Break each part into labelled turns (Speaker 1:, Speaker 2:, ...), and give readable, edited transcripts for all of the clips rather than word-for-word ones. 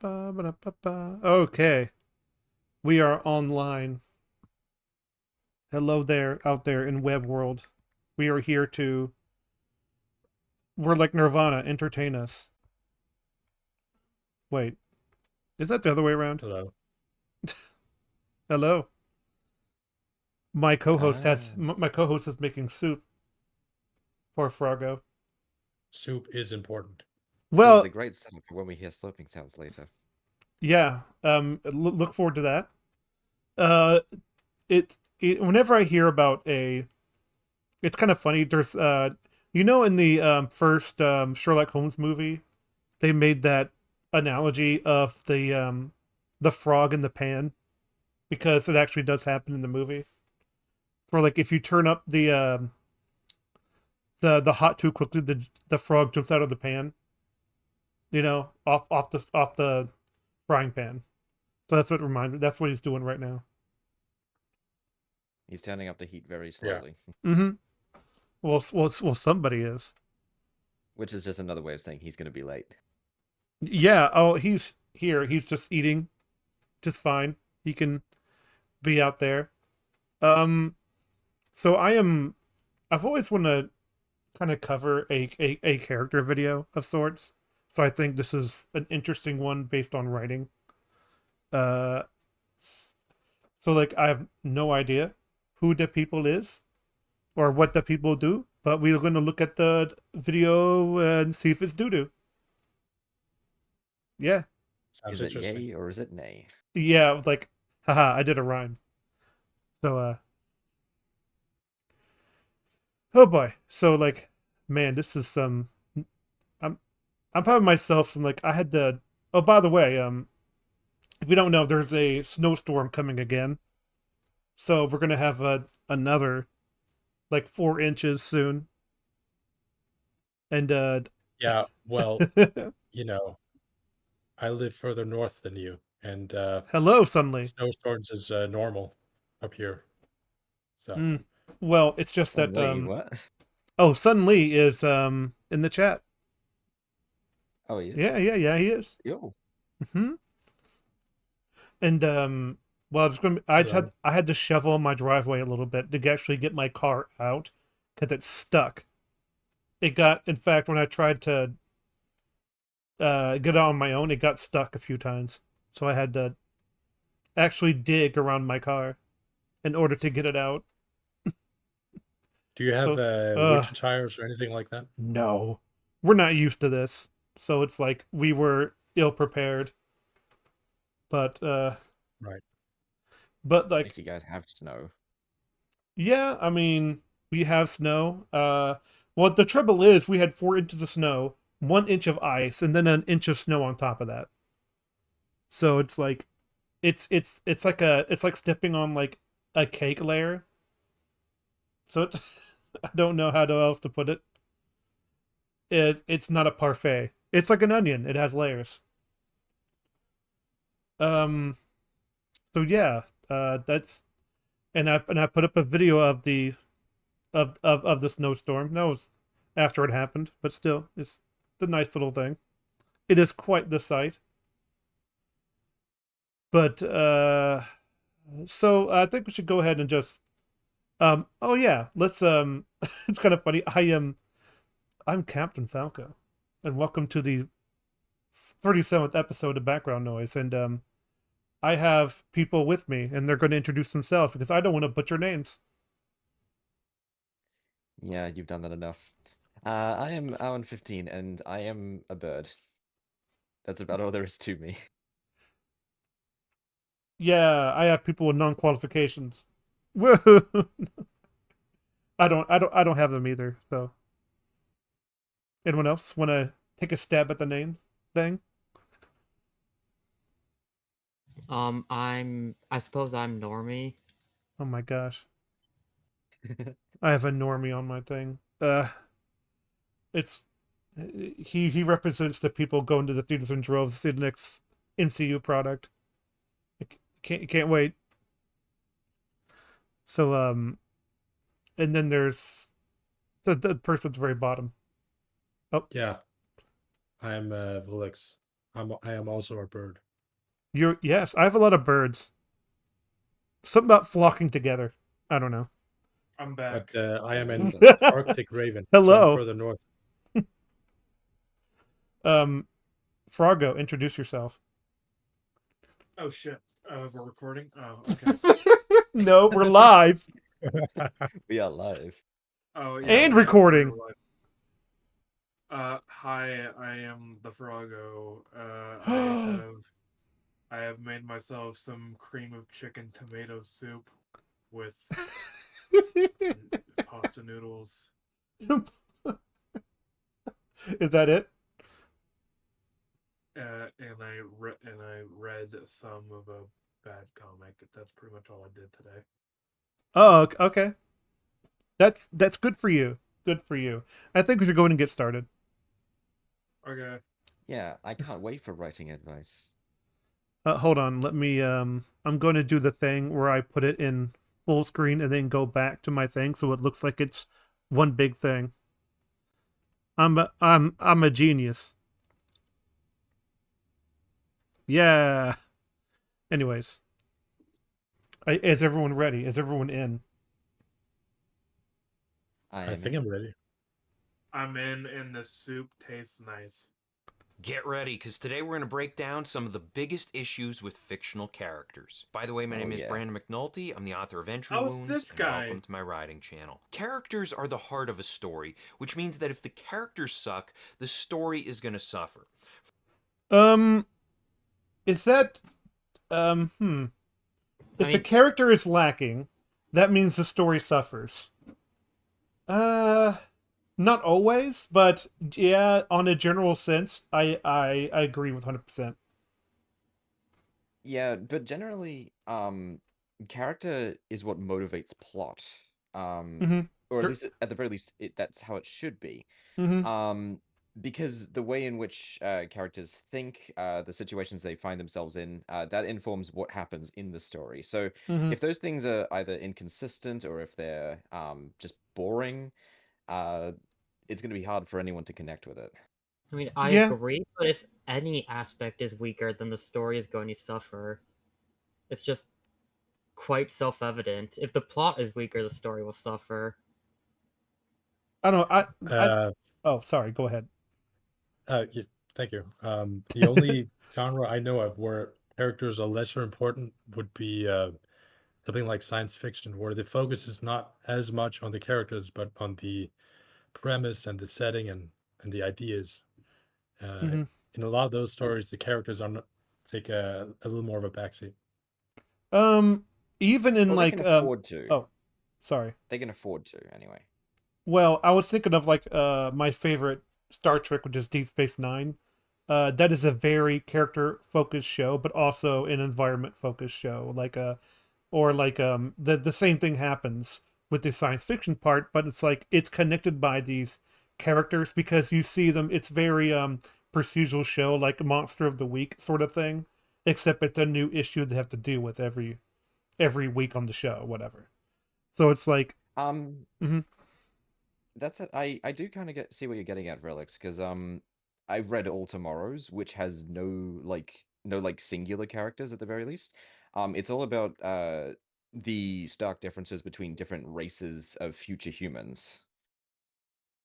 Speaker 1: Okay, we are online. Hello there, out there in web world. We are here to. We're like Nirvana. Entertain us. Wait, is that the other way around?
Speaker 2: Hello.
Speaker 1: Hello. My co-host has.
Speaker 3: Ah,
Speaker 1: My co-host is making soup for Froggo.
Speaker 2: Soup is important.
Speaker 3: this is
Speaker 1: Well,
Speaker 3: a great setup for when we hear slurping sounds later.
Speaker 1: yeah. Look forward to that. Uh, Whenever I hear about a, it's kind of funny. There's in the first Sherlock Holmes movie, they made that analogy of the frog in the pan because it actually does happen in the movie. For like, if you turn up the hot too quickly, the frog jumps out of the pan. Off the frying pan. So that's what reminded me. That's what he's doing right now.
Speaker 3: He's turning up the heat very
Speaker 2: Yeah.
Speaker 3: slowly,
Speaker 1: Mm-hmm. Well, somebody is.
Speaker 3: which is just another way of saying he's going to be late.
Speaker 1: Yeah. Oh, he's here. He's just eating, just fine. He can be out there. Um. So I am. I've always wanted to kind of cover a character video of sorts. So I think this is an interesting one based on writing. Uh. So like I have no idea who the people is or what the people do, but we're going to look at the video and see if it's doo doo. Yeah.
Speaker 2: Sounds
Speaker 3: Is it
Speaker 2: interesting.
Speaker 3: yay or is it nay?
Speaker 1: Yeah, like, haha, I did a rhyme. So, oh boy. So, like, man, this is some. I'm, I'm proud of myself. And like, I had the. Oh, by the way, if you don't know, there's a snowstorm coming again. So we're gonna have another like 4 inches soon. And
Speaker 2: Yeah, well, you know, I live further north than you, and
Speaker 1: hello, suddenly.
Speaker 2: snowstorms is normal up here. So,
Speaker 1: Mm. Well, it's just that
Speaker 3: Suddenly, what?
Speaker 1: oh, Sun Lee is in the chat.
Speaker 3: Oh, he is?
Speaker 1: Yeah, he is.
Speaker 3: Yo.
Speaker 1: Hmm. And well, it's gonna.
Speaker 2: hello.
Speaker 1: I had to shovel my driveway a little bit to actually get my car out because it's stuck. It got, in fact, when I tried to get it on my own, it got stuck a few times. So I had to actually dig around my car in order to get it out.
Speaker 2: Do you have
Speaker 1: So,
Speaker 2: winter tires or anything like that?
Speaker 1: no, we're not used to this. So it's like we were ill prepared. But
Speaker 2: Right.
Speaker 1: but
Speaker 3: At least
Speaker 1: like,
Speaker 3: you guys have snow.
Speaker 1: yeah, I mean, we have snow. Well, the trouble is, we had 4 inches of snow, 1 inch of ice, and then an inch of snow on top of that. So it's like, it's like stepping on like a cake layer. So I don't know how else to put it. It's not a parfait. It's like an onion. It has layers. Um. So yeah. That's and I put up a video of the snowstorm. That was after it happened, but still, it's a nice little thing. It is quite the sight. But so I think we should go ahead and just oh yeah, let's it's kind of funny. I'm Captain Falco, and welcome to the 37th episode of Background Noise. And I have people with me, and they're going to introduce themselves because I don't want to butcher names.
Speaker 3: Yeah, you've done that enough. I am Alan 15 and I am a bird. That's about all there is to me.
Speaker 1: Yeah, I have people with non-qualifications. Woo! I don't have them either. So, anyone else want to take a stab at the name thing?
Speaker 4: I suppose I'm Normie.
Speaker 1: Oh my gosh, I have a normie on my thing. It's he represents the people going to the theaters in droves to see the next MCU product. Can't wait. So and then there's the person at the very bottom. Oh,
Speaker 2: Yeah, I'm Volix. I am also a bird.
Speaker 1: Yes, I have a lot of birds. Something about flocking together. I don't know.
Speaker 5: I'm
Speaker 2: But
Speaker 5: back.
Speaker 2: I am
Speaker 3: Yeah,
Speaker 2: an
Speaker 3: but-
Speaker 2: Arctic raven, so I'm
Speaker 1: Hello.
Speaker 2: further north.
Speaker 1: Froggo, introduce yourself.
Speaker 5: Oh shit. We're recording. Oh, okay.
Speaker 1: No, we're live
Speaker 3: We are live.
Speaker 5: Oh yeah.
Speaker 1: and
Speaker 5: we're
Speaker 1: recording.
Speaker 5: live. Hi. I am the Froggo. I have made myself some cream of chicken tomato soup with pasta noodles.
Speaker 1: Is that it?
Speaker 5: And I read some of a bad comic. That's pretty much all I did today.
Speaker 1: Oh, okay. That's good for you. Good for you. I think we should go in and get started.
Speaker 5: Okay.
Speaker 3: Yeah, I can't wait for writing advice.
Speaker 1: Hold on. Let me. I'm going to do the thing where I put it in full screen and then go back to my thing, so it looks like it's one big thing. I'm a genius. Yeah. Anyways, is everyone ready? Is everyone in?
Speaker 2: I think I'm ready.
Speaker 5: I'm in, and the soup tastes nice.
Speaker 6: Get ready, because today we're going to break down some of the biggest issues with fictional characters. By the way, my
Speaker 3: Oh,
Speaker 6: name is
Speaker 3: yeah.
Speaker 6: Brandon McNulty. I'm the author of Entry
Speaker 5: Oh, it's
Speaker 6: Wounds,
Speaker 5: this
Speaker 6: and
Speaker 5: guy.
Speaker 6: welcome to my writing channel. Characters are the heart of a story, which means that if the characters suck, the story is going to suffer.
Speaker 1: Is that If the
Speaker 6: mean-
Speaker 1: character is lacking, that means the story suffers. Not always, but yeah, on a general sense, I agree with 100%.
Speaker 3: Yeah, but generally, character is what motivates plot.
Speaker 1: Mhm.
Speaker 3: Or at
Speaker 1: Sure.
Speaker 3: least at the very least, that's how it should be.
Speaker 1: Mhm.
Speaker 3: Because the way in which characters think, the situations they find themselves in, that informs what happens in the story. So
Speaker 1: Mhm.
Speaker 3: if those things are either inconsistent or if they're just boring, it's going to be hard for anyone to connect with it.
Speaker 4: I mean, I
Speaker 1: Yeah.
Speaker 4: agree, but if any aspect is weaker, then the story is going to suffer. It's just quite self-evident. If the plot is weaker, the story will suffer.
Speaker 1: I don't know.
Speaker 2: Uh,
Speaker 1: Oh, sorry. Go ahead.
Speaker 2: yeah, thank you. The only genre I know of where characters are lesser important would be something like science fiction, where the focus is not as much on the characters, but on the premise and the setting and the ideas.
Speaker 1: Mhm.
Speaker 2: In a lot of those stories, the characters are take a little more of a backseat.
Speaker 1: Even in
Speaker 3: Well, they
Speaker 1: like
Speaker 3: can afford to.
Speaker 1: oh, sorry.
Speaker 3: They can afford to, anyway.
Speaker 1: Well, I was thinking of like my favorite Star Trek, which is Deep Space Nine. That is a very character focused show, but also an environment focused show. The same thing happens with the science fiction part, but it's like it's connected by these characters because you see them. It's very procedural show, like Monster of the Week sort of thing, except it's a new issue they have to deal with every week on the show, whatever. So it's like Mhm.
Speaker 3: That's it. I do kind of see what you're getting at, Relix, because I've read All Tomorrows, which has no singular characters at the very least. It's all about the stark differences between different races of future humans.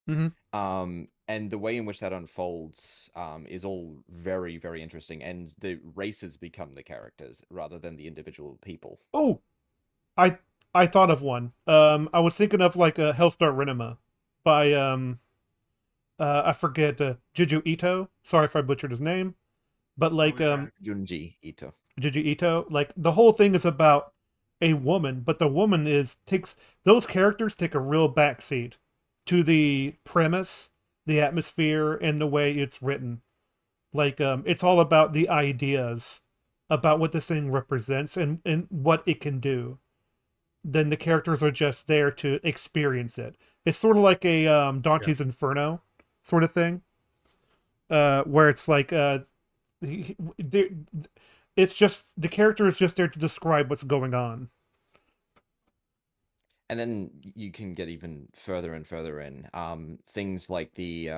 Speaker 1: Mhm.
Speaker 3: And the way in which that unfolds is all very, very interesting, and the races become the characters rather than the individual people.
Speaker 1: Oh, I I thought of one. I was thinking of like a Hellstar Renema by I forget Juju Ito. Sorry if I butchered his name, but like
Speaker 5: yeah.
Speaker 3: Junji Ito.
Speaker 1: Juju Ito. Like the whole thing is about a woman, but the woman is takes those characters take a real backseat to the premise, the atmosphere, and the way it's written. Like it's all about the ideas about what this thing represents and what it can do. Then the characters are just there to experience it. It's sort of like a Dante's Inferno sort of thing, where it's like it's just the character is just there to describe what's going on.
Speaker 3: And then you can get even further and further in things like the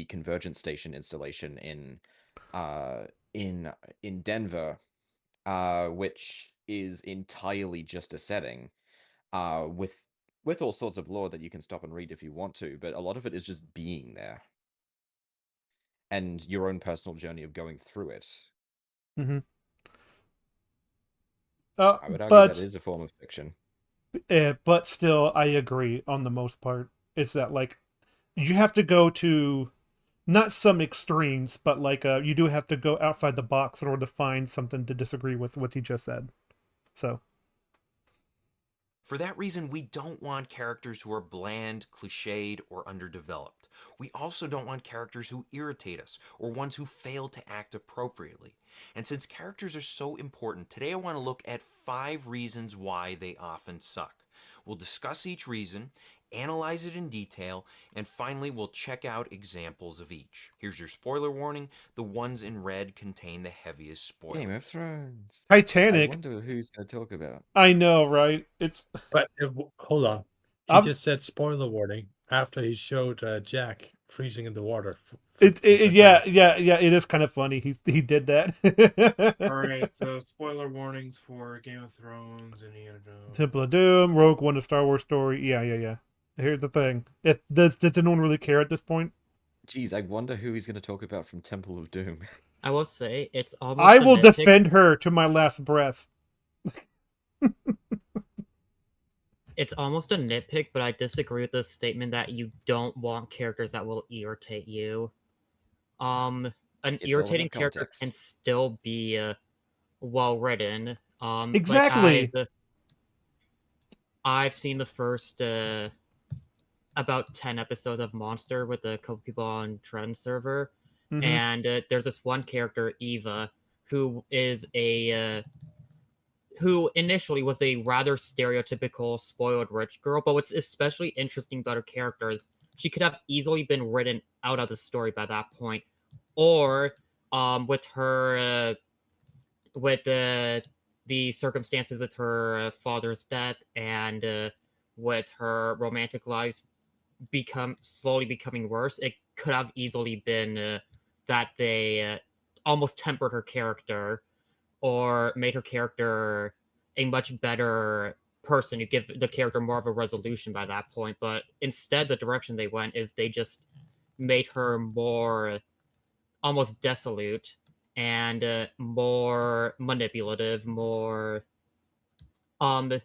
Speaker 3: convergence station installation in in Denver, which is entirely just a setting, with all sorts of lore that you can stop and read if you want to, but a lot of it is just being there and your own personal journey of going through it.
Speaker 1: Mm-hmm.
Speaker 3: I would argue that
Speaker 1: But
Speaker 3: is a form of fiction.
Speaker 1: but still, I agree on the most part. It's that like you have to go to not some extremes, but like you do have to go outside the box in order to find something to disagree with what he just said. So
Speaker 6: For that reason, we don't want characters who are bland, cliched, or underdeveloped. We also don't want characters who irritate us, or ones who fail to act appropriately. And since characters are so important, today I want to look at 5 reasons why they often suck. We'll discuss each reason, analyze it in detail, and finally we'll check out examples of each. Here's your spoiler warning: the ones in red contain the heaviest
Speaker 3: Game
Speaker 6: spoilers.
Speaker 3: of Thrones. I
Speaker 1: Titanic,
Speaker 3: wonder who's going to talk about.
Speaker 1: I know, right? It's
Speaker 2: But hold on, he
Speaker 1: I'm,
Speaker 2: just said spoiler warning after he showed Jack freezing in the water.
Speaker 1: yeah, it is kind of funny. He did that.
Speaker 5: All right, so spoiler warnings for Game of Thrones, Indiana Jones.
Speaker 1: Temple of Doom, Rogue One, a Star Wars story. Yeah. Here's the thing: does anyone really care at this point?
Speaker 3: Geez, I wonder who he's going to talk about from Temple of Doom.
Speaker 4: I will say it's almost
Speaker 1: I
Speaker 4: a
Speaker 1: will
Speaker 4: nitpick.
Speaker 1: defend her to my last breath.
Speaker 4: It's almost a nitpick, but I disagree with the statement that you don't want characters that will irritate you. An
Speaker 3: It's all
Speaker 4: irritating
Speaker 3: about
Speaker 4: character
Speaker 3: context.
Speaker 4: can still be well written.
Speaker 1: Exactly.
Speaker 4: Like I've seen the first about 10 episodes of Monster with a couple people on Trend server,
Speaker 1: Mhm.
Speaker 4: and there's this one character, Eva, who is a who initially was a rather stereotypical spoiled rich girl, but what's especially interesting about her character is she could have easily been written out of the story by that point, or with her with the circumstances with her father's death and with her romantic lives slowly becoming worse, it could have easily been that they almost tempered her character or made her character a much better person to give the character more of a resolution by that point. But instead, the direction they went is they just made her more almost desolate and more manipulative, more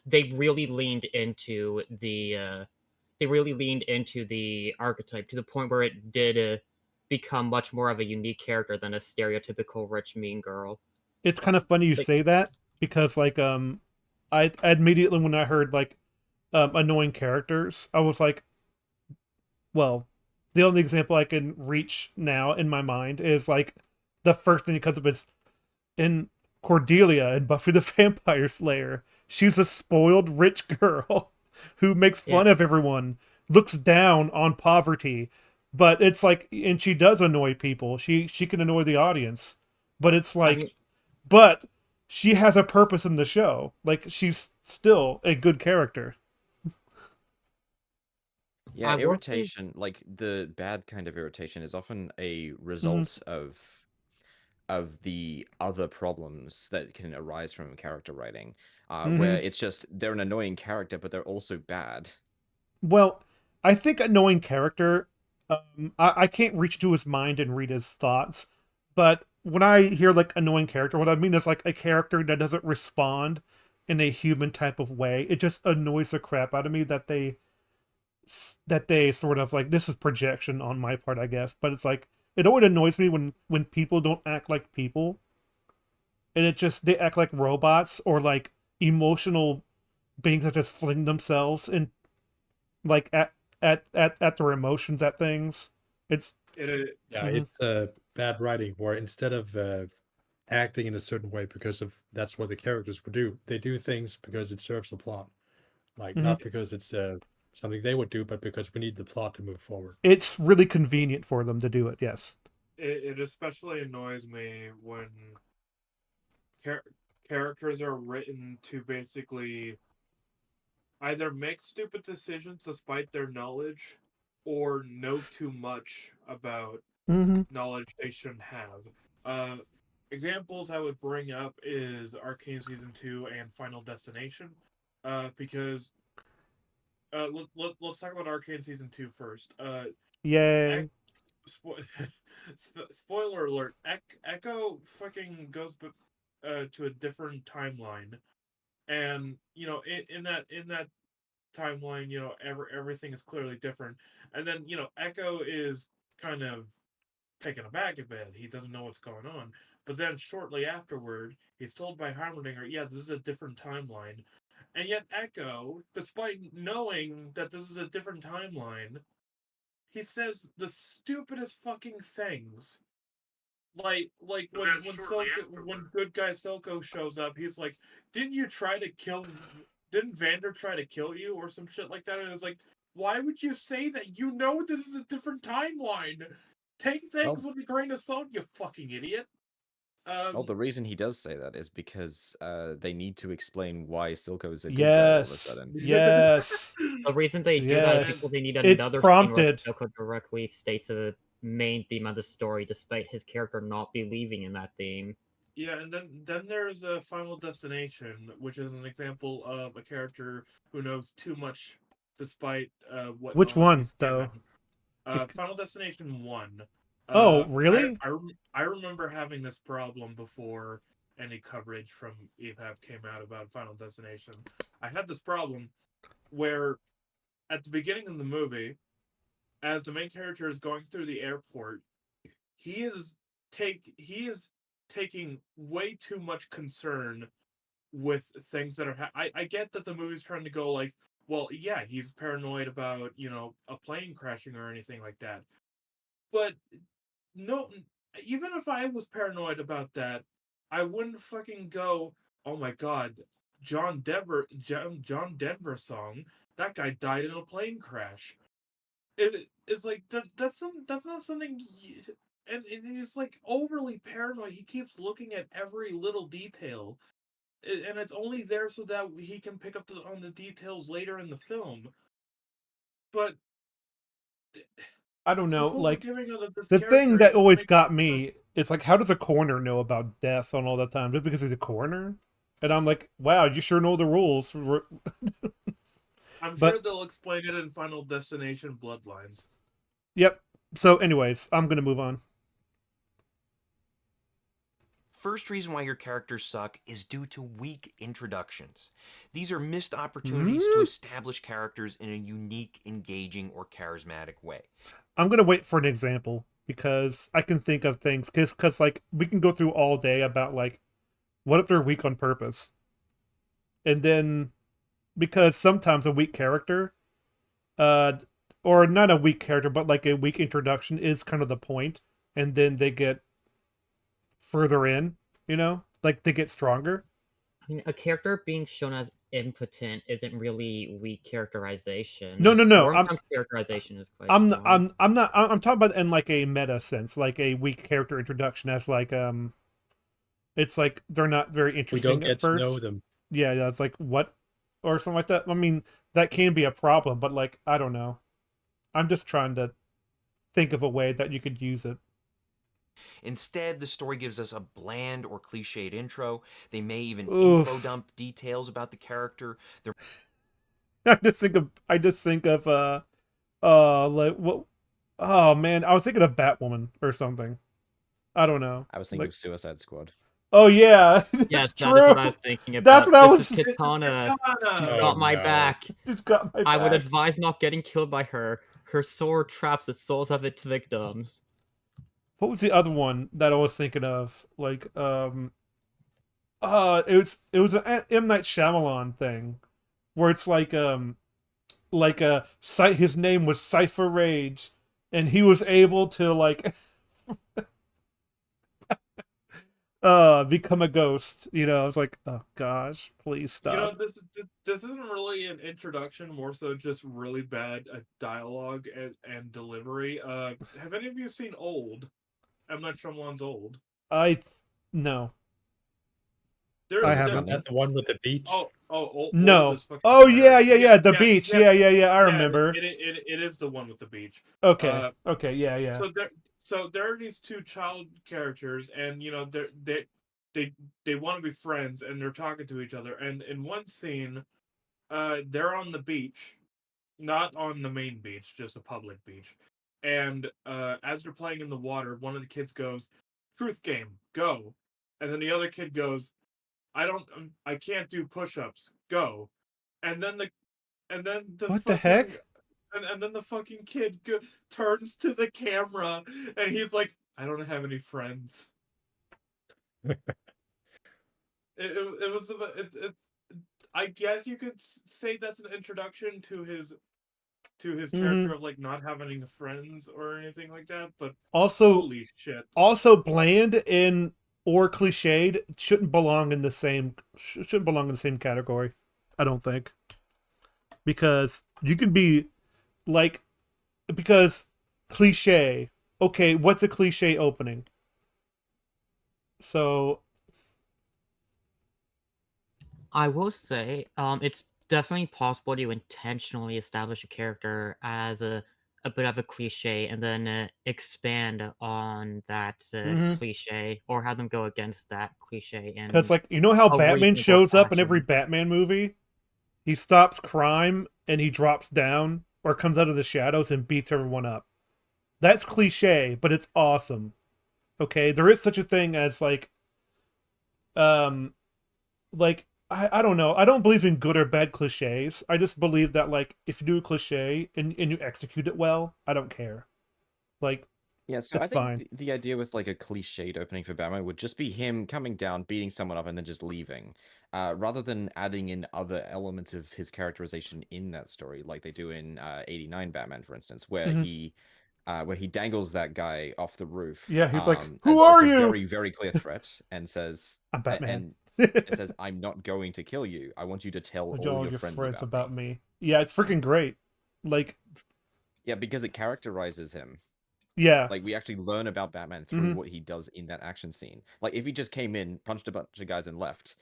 Speaker 4: they really leaned into the archetype to the point where it did become much more of a unique character than a stereotypical rich mean girl.
Speaker 1: It's kind of funny you
Speaker 4: Like,
Speaker 1: say that because like I immediately when I heard like annoying characters, I was like, well, the only example I can reach now in my mind is like the first thing that comes up is in Cordelia in Buffy the Vampire Slayer. She's a spoiled rich girl who makes fun
Speaker 4: Yeah.
Speaker 1: of everyone, looks down on poverty, but it's like, and she does annoy people. She can annoy the audience, but it's like,
Speaker 4: mean,
Speaker 1: but she has a purpose in the show. Like she's still a good character.
Speaker 3: Yeah,
Speaker 4: I will say-
Speaker 3: irritation, like the bad kind of irritation, is often a
Speaker 1: Mm-hmm.
Speaker 3: result of the other problems that can arise from character writing, where
Speaker 1: Mm-hmm.
Speaker 3: it's just they're an annoying character, but they're also bad.
Speaker 1: Well, I think annoying character. I can't reach to his mind and read his thoughts, but when I hear like annoying character, what I mean is like a character that doesn't respond in a human type of way. It just annoys the crap out of me that they sort of like, this is projection on my part, I guess, but it's like it always annoys me when people don't act like people, and it just they act like robots or like emotional beings that just fling themselves in like at their emotions at things. It's
Speaker 2: Yeah,
Speaker 1: Mhm.
Speaker 2: it's bad writing where instead of acting in a certain way because of that's what the characters would do, they do things because it serves the plot, like
Speaker 1: Mhm.
Speaker 2: not because it's something they would do, but because we need the plot to move forward.
Speaker 1: it's really convenient for them to do it. Yes.
Speaker 5: It especially annoys me when characters are written to basically either make stupid decisions despite their knowledge or know too much about
Speaker 1: Mm-hmm.
Speaker 5: knowledge they shouldn't have. Examples I would bring up is Arcane Season 2 and Final Destination. Because let's talk about Arcane Season 2 first.
Speaker 1: Yay.
Speaker 5: Spoiler alert: Echo fucking goes to a different timeline, and in that timeline, everything is clearly different, and then Echo is kind of taken aback a bit. He doesn't know what's going on, but then shortly afterward, he's told by Heimerdinger, "Yeah, this is a different timeline," and yet Echo, despite knowing that this is a different timeline, he says the stupidest fucking things. Like when good guy Silco shows up, he's like, "Didn't you try to kill? Didn't Vander try to kill you or some shit like that?" And it's like, why would you say that? You know this is a different timeline. Take things with a grain of salt, you fucking idiot.
Speaker 3: Well, the reason he does say that is because they need to explain why Silco is a good guy all of a
Speaker 1: Yes.
Speaker 3: sudden.
Speaker 1: Yes.
Speaker 4: The reason they do that is
Speaker 1: Yes.
Speaker 4: because they need
Speaker 1: It's
Speaker 4: another
Speaker 1: prompted.
Speaker 4: scene where Silco directly states a main theme of the story, despite his character not believing in that theme.
Speaker 5: Yeah, and then there's a Final Destination, which is an example of a character who knows too much, despite what
Speaker 1: Which
Speaker 5: knowledge
Speaker 1: one,
Speaker 5: he's
Speaker 1: though?
Speaker 5: given. Final Destination 1.
Speaker 1: Oh, really?
Speaker 5: I remember having this problem before any coverage from EVAP came out about Final Destination. I had this problem where, at the beginning of the movie, as the main character is going through the airport, he is taking way too much concern with things that are. I get that the movie's trying to go like, well, yeah, he's paranoid about a plane crashing or anything like that, but no, even if I was paranoid about that, I wouldn't fucking go, oh my god, John Denver song, that guy died in a plane crash. It's like that's not something. And he's like overly paranoid. He keeps looking at every little detail, and it's only there so that he can pick up on the details later in the film. But
Speaker 1: I don't know.
Speaker 5: before
Speaker 1: Like,
Speaker 5: giving out of this
Speaker 1: the thing that
Speaker 5: character,
Speaker 1: always got me is like, how does a coroner know about death on all the time? Just because he's a coroner? And I'm like, wow, you sure know the rules.
Speaker 5: I'm
Speaker 1: But-
Speaker 5: sure they'll explain it in Final Destination Bloodlines.
Speaker 1: Yep. So, anyways, I'm gonna move on.
Speaker 6: First reason why your characters suck is due to weak introductions. These are missed opportunities to establish characters in a unique, engaging, or charismatic way.
Speaker 1: I'm gonna wait for an example because I can think of things because like we can go through all day about like what if they're weak on purpose, and then because sometimes a weak character, or not a weak character but like a weak introduction is kind of the point, and then they get further in, like they get stronger.
Speaker 4: I mean, a character being shown as impotent isn't really weak characterization.
Speaker 1: No.
Speaker 4: Wormtongue's characterization is quite strong.
Speaker 1: I'm not. I'm talking about in like a meta sense, like a weak character introduction as like it's like they're not very
Speaker 2: We
Speaker 1: interesting
Speaker 2: don't
Speaker 1: at
Speaker 2: get to
Speaker 1: first.
Speaker 2: know them.
Speaker 1: Yeah, it's like what or something like that. I mean, that can be a problem, but like I don't know. I'm just trying to think of a way that you could use it.
Speaker 6: Instead, the story gives us a bland or cliched intro. They may even
Speaker 1: Oof.
Speaker 6: info dump details about the character. They're
Speaker 1: I just think of like what oh man, I was thinking of Batwoman or something. I don't know.
Speaker 3: I was thinking
Speaker 1: Like,
Speaker 3: of Suicide Squad.
Speaker 1: oh yeah.
Speaker 4: Yes,
Speaker 1: that's
Speaker 4: that is what I
Speaker 1: true.
Speaker 4: was thinking about.
Speaker 1: That's what I
Speaker 4: This
Speaker 1: was-
Speaker 4: is Katana. She's
Speaker 2: Oh,
Speaker 4: got my
Speaker 2: no.
Speaker 4: back.
Speaker 1: Just got my
Speaker 4: I would
Speaker 1: back.
Speaker 4: advise not getting killed by her. Her sword traps the souls of its victims.
Speaker 1: What was the other one that I was thinking of? Like it was an M. Night Shyamalan thing where it's like his name was Cypher Rage and he was able to like become a ghost. It's like, oh gosh, please stop.
Speaker 5: This isn't really an introduction, more so just really bad dialogue and delivery. Have any of you seen Old? M. Night Shyamalan's Old.
Speaker 1: No.
Speaker 5: There's
Speaker 1: haven't.
Speaker 2: Is that the one with the beach?
Speaker 5: Old
Speaker 1: No.
Speaker 5: is fucking
Speaker 1: Oh yeah,
Speaker 5: hilarious.
Speaker 1: the beach. Yeah, I remember.
Speaker 5: It is the one with the beach.
Speaker 1: Okay. Yeah.
Speaker 5: So so there are these two child characters, and they want to be friends, and they're talking to each other. And in one scene, they're on the beach, not on the main beach, just a public beach. And as they're playing in the water, one of the kids goes, "Truth game, go," and then the other kid goes, I can't do push-ups, go," and then the
Speaker 1: What the
Speaker 5: fucking
Speaker 1: heck?
Speaker 5: and then the fucking kid turns to the camera and he's like, "I don't have any friends." It was it's I guess you could say that's an introduction to his
Speaker 1: Hmm.
Speaker 5: character of like not having any friends or anything like that, but
Speaker 1: Also,
Speaker 5: holy shit.
Speaker 1: bland and or cliched shouldn't belong in the same category. I don't think, because you can be like, because cliche. Okay, what's a cliche opening? So
Speaker 4: I will say, it's definitely possible to intentionally establish a character as a bit of a cliche and then expand on that
Speaker 1: mhm.
Speaker 4: cliche, or have them go against that cliche
Speaker 1: Because,
Speaker 4: in
Speaker 1: like, you know how
Speaker 4: a
Speaker 1: Batman
Speaker 4: reasonable
Speaker 1: shows up in every
Speaker 4: fashion.
Speaker 1: Batman movie? He stops crime and he drops down or comes out of the shadows and beats everyone up. That's cliche, but it's awesome. Okay, there is such a thing as um I don't know. I don't believe in good or bad cliches. I just believe that, like, if you do a cliche and you execute it well, I don't care. Like,
Speaker 3: Yeah, so I
Speaker 1: that's
Speaker 3: think
Speaker 1: fine.
Speaker 3: the idea with like a cliched opening for Batman would just be him coming down, beating someone up, and then just leaving, rather than adding in other elements of his characterization in that story, like they do in '89 Batman, for instance,
Speaker 1: Hmm.
Speaker 3: where he dangles that guy off the roof,
Speaker 1: Yeah, he's like, "Who
Speaker 3: as just
Speaker 1: are
Speaker 3: a
Speaker 1: you?"
Speaker 3: very, very clear threat, and says,
Speaker 1: I'm Batman.
Speaker 3: and it says, "I'm not going to kill you. I want you to tell
Speaker 1: With
Speaker 3: all
Speaker 1: all
Speaker 3: your
Speaker 1: your
Speaker 3: friends
Speaker 1: friends
Speaker 3: about
Speaker 1: about
Speaker 3: me."
Speaker 1: me. Yeah, it's freaking great. Like,
Speaker 3: Yeah, because it characterizes him.
Speaker 1: yeah.
Speaker 3: Like, we actually learn about Batman through
Speaker 1: Hmm.
Speaker 3: what he does in that action scene. Like, if he just came in, punched a bunch of guys, and left,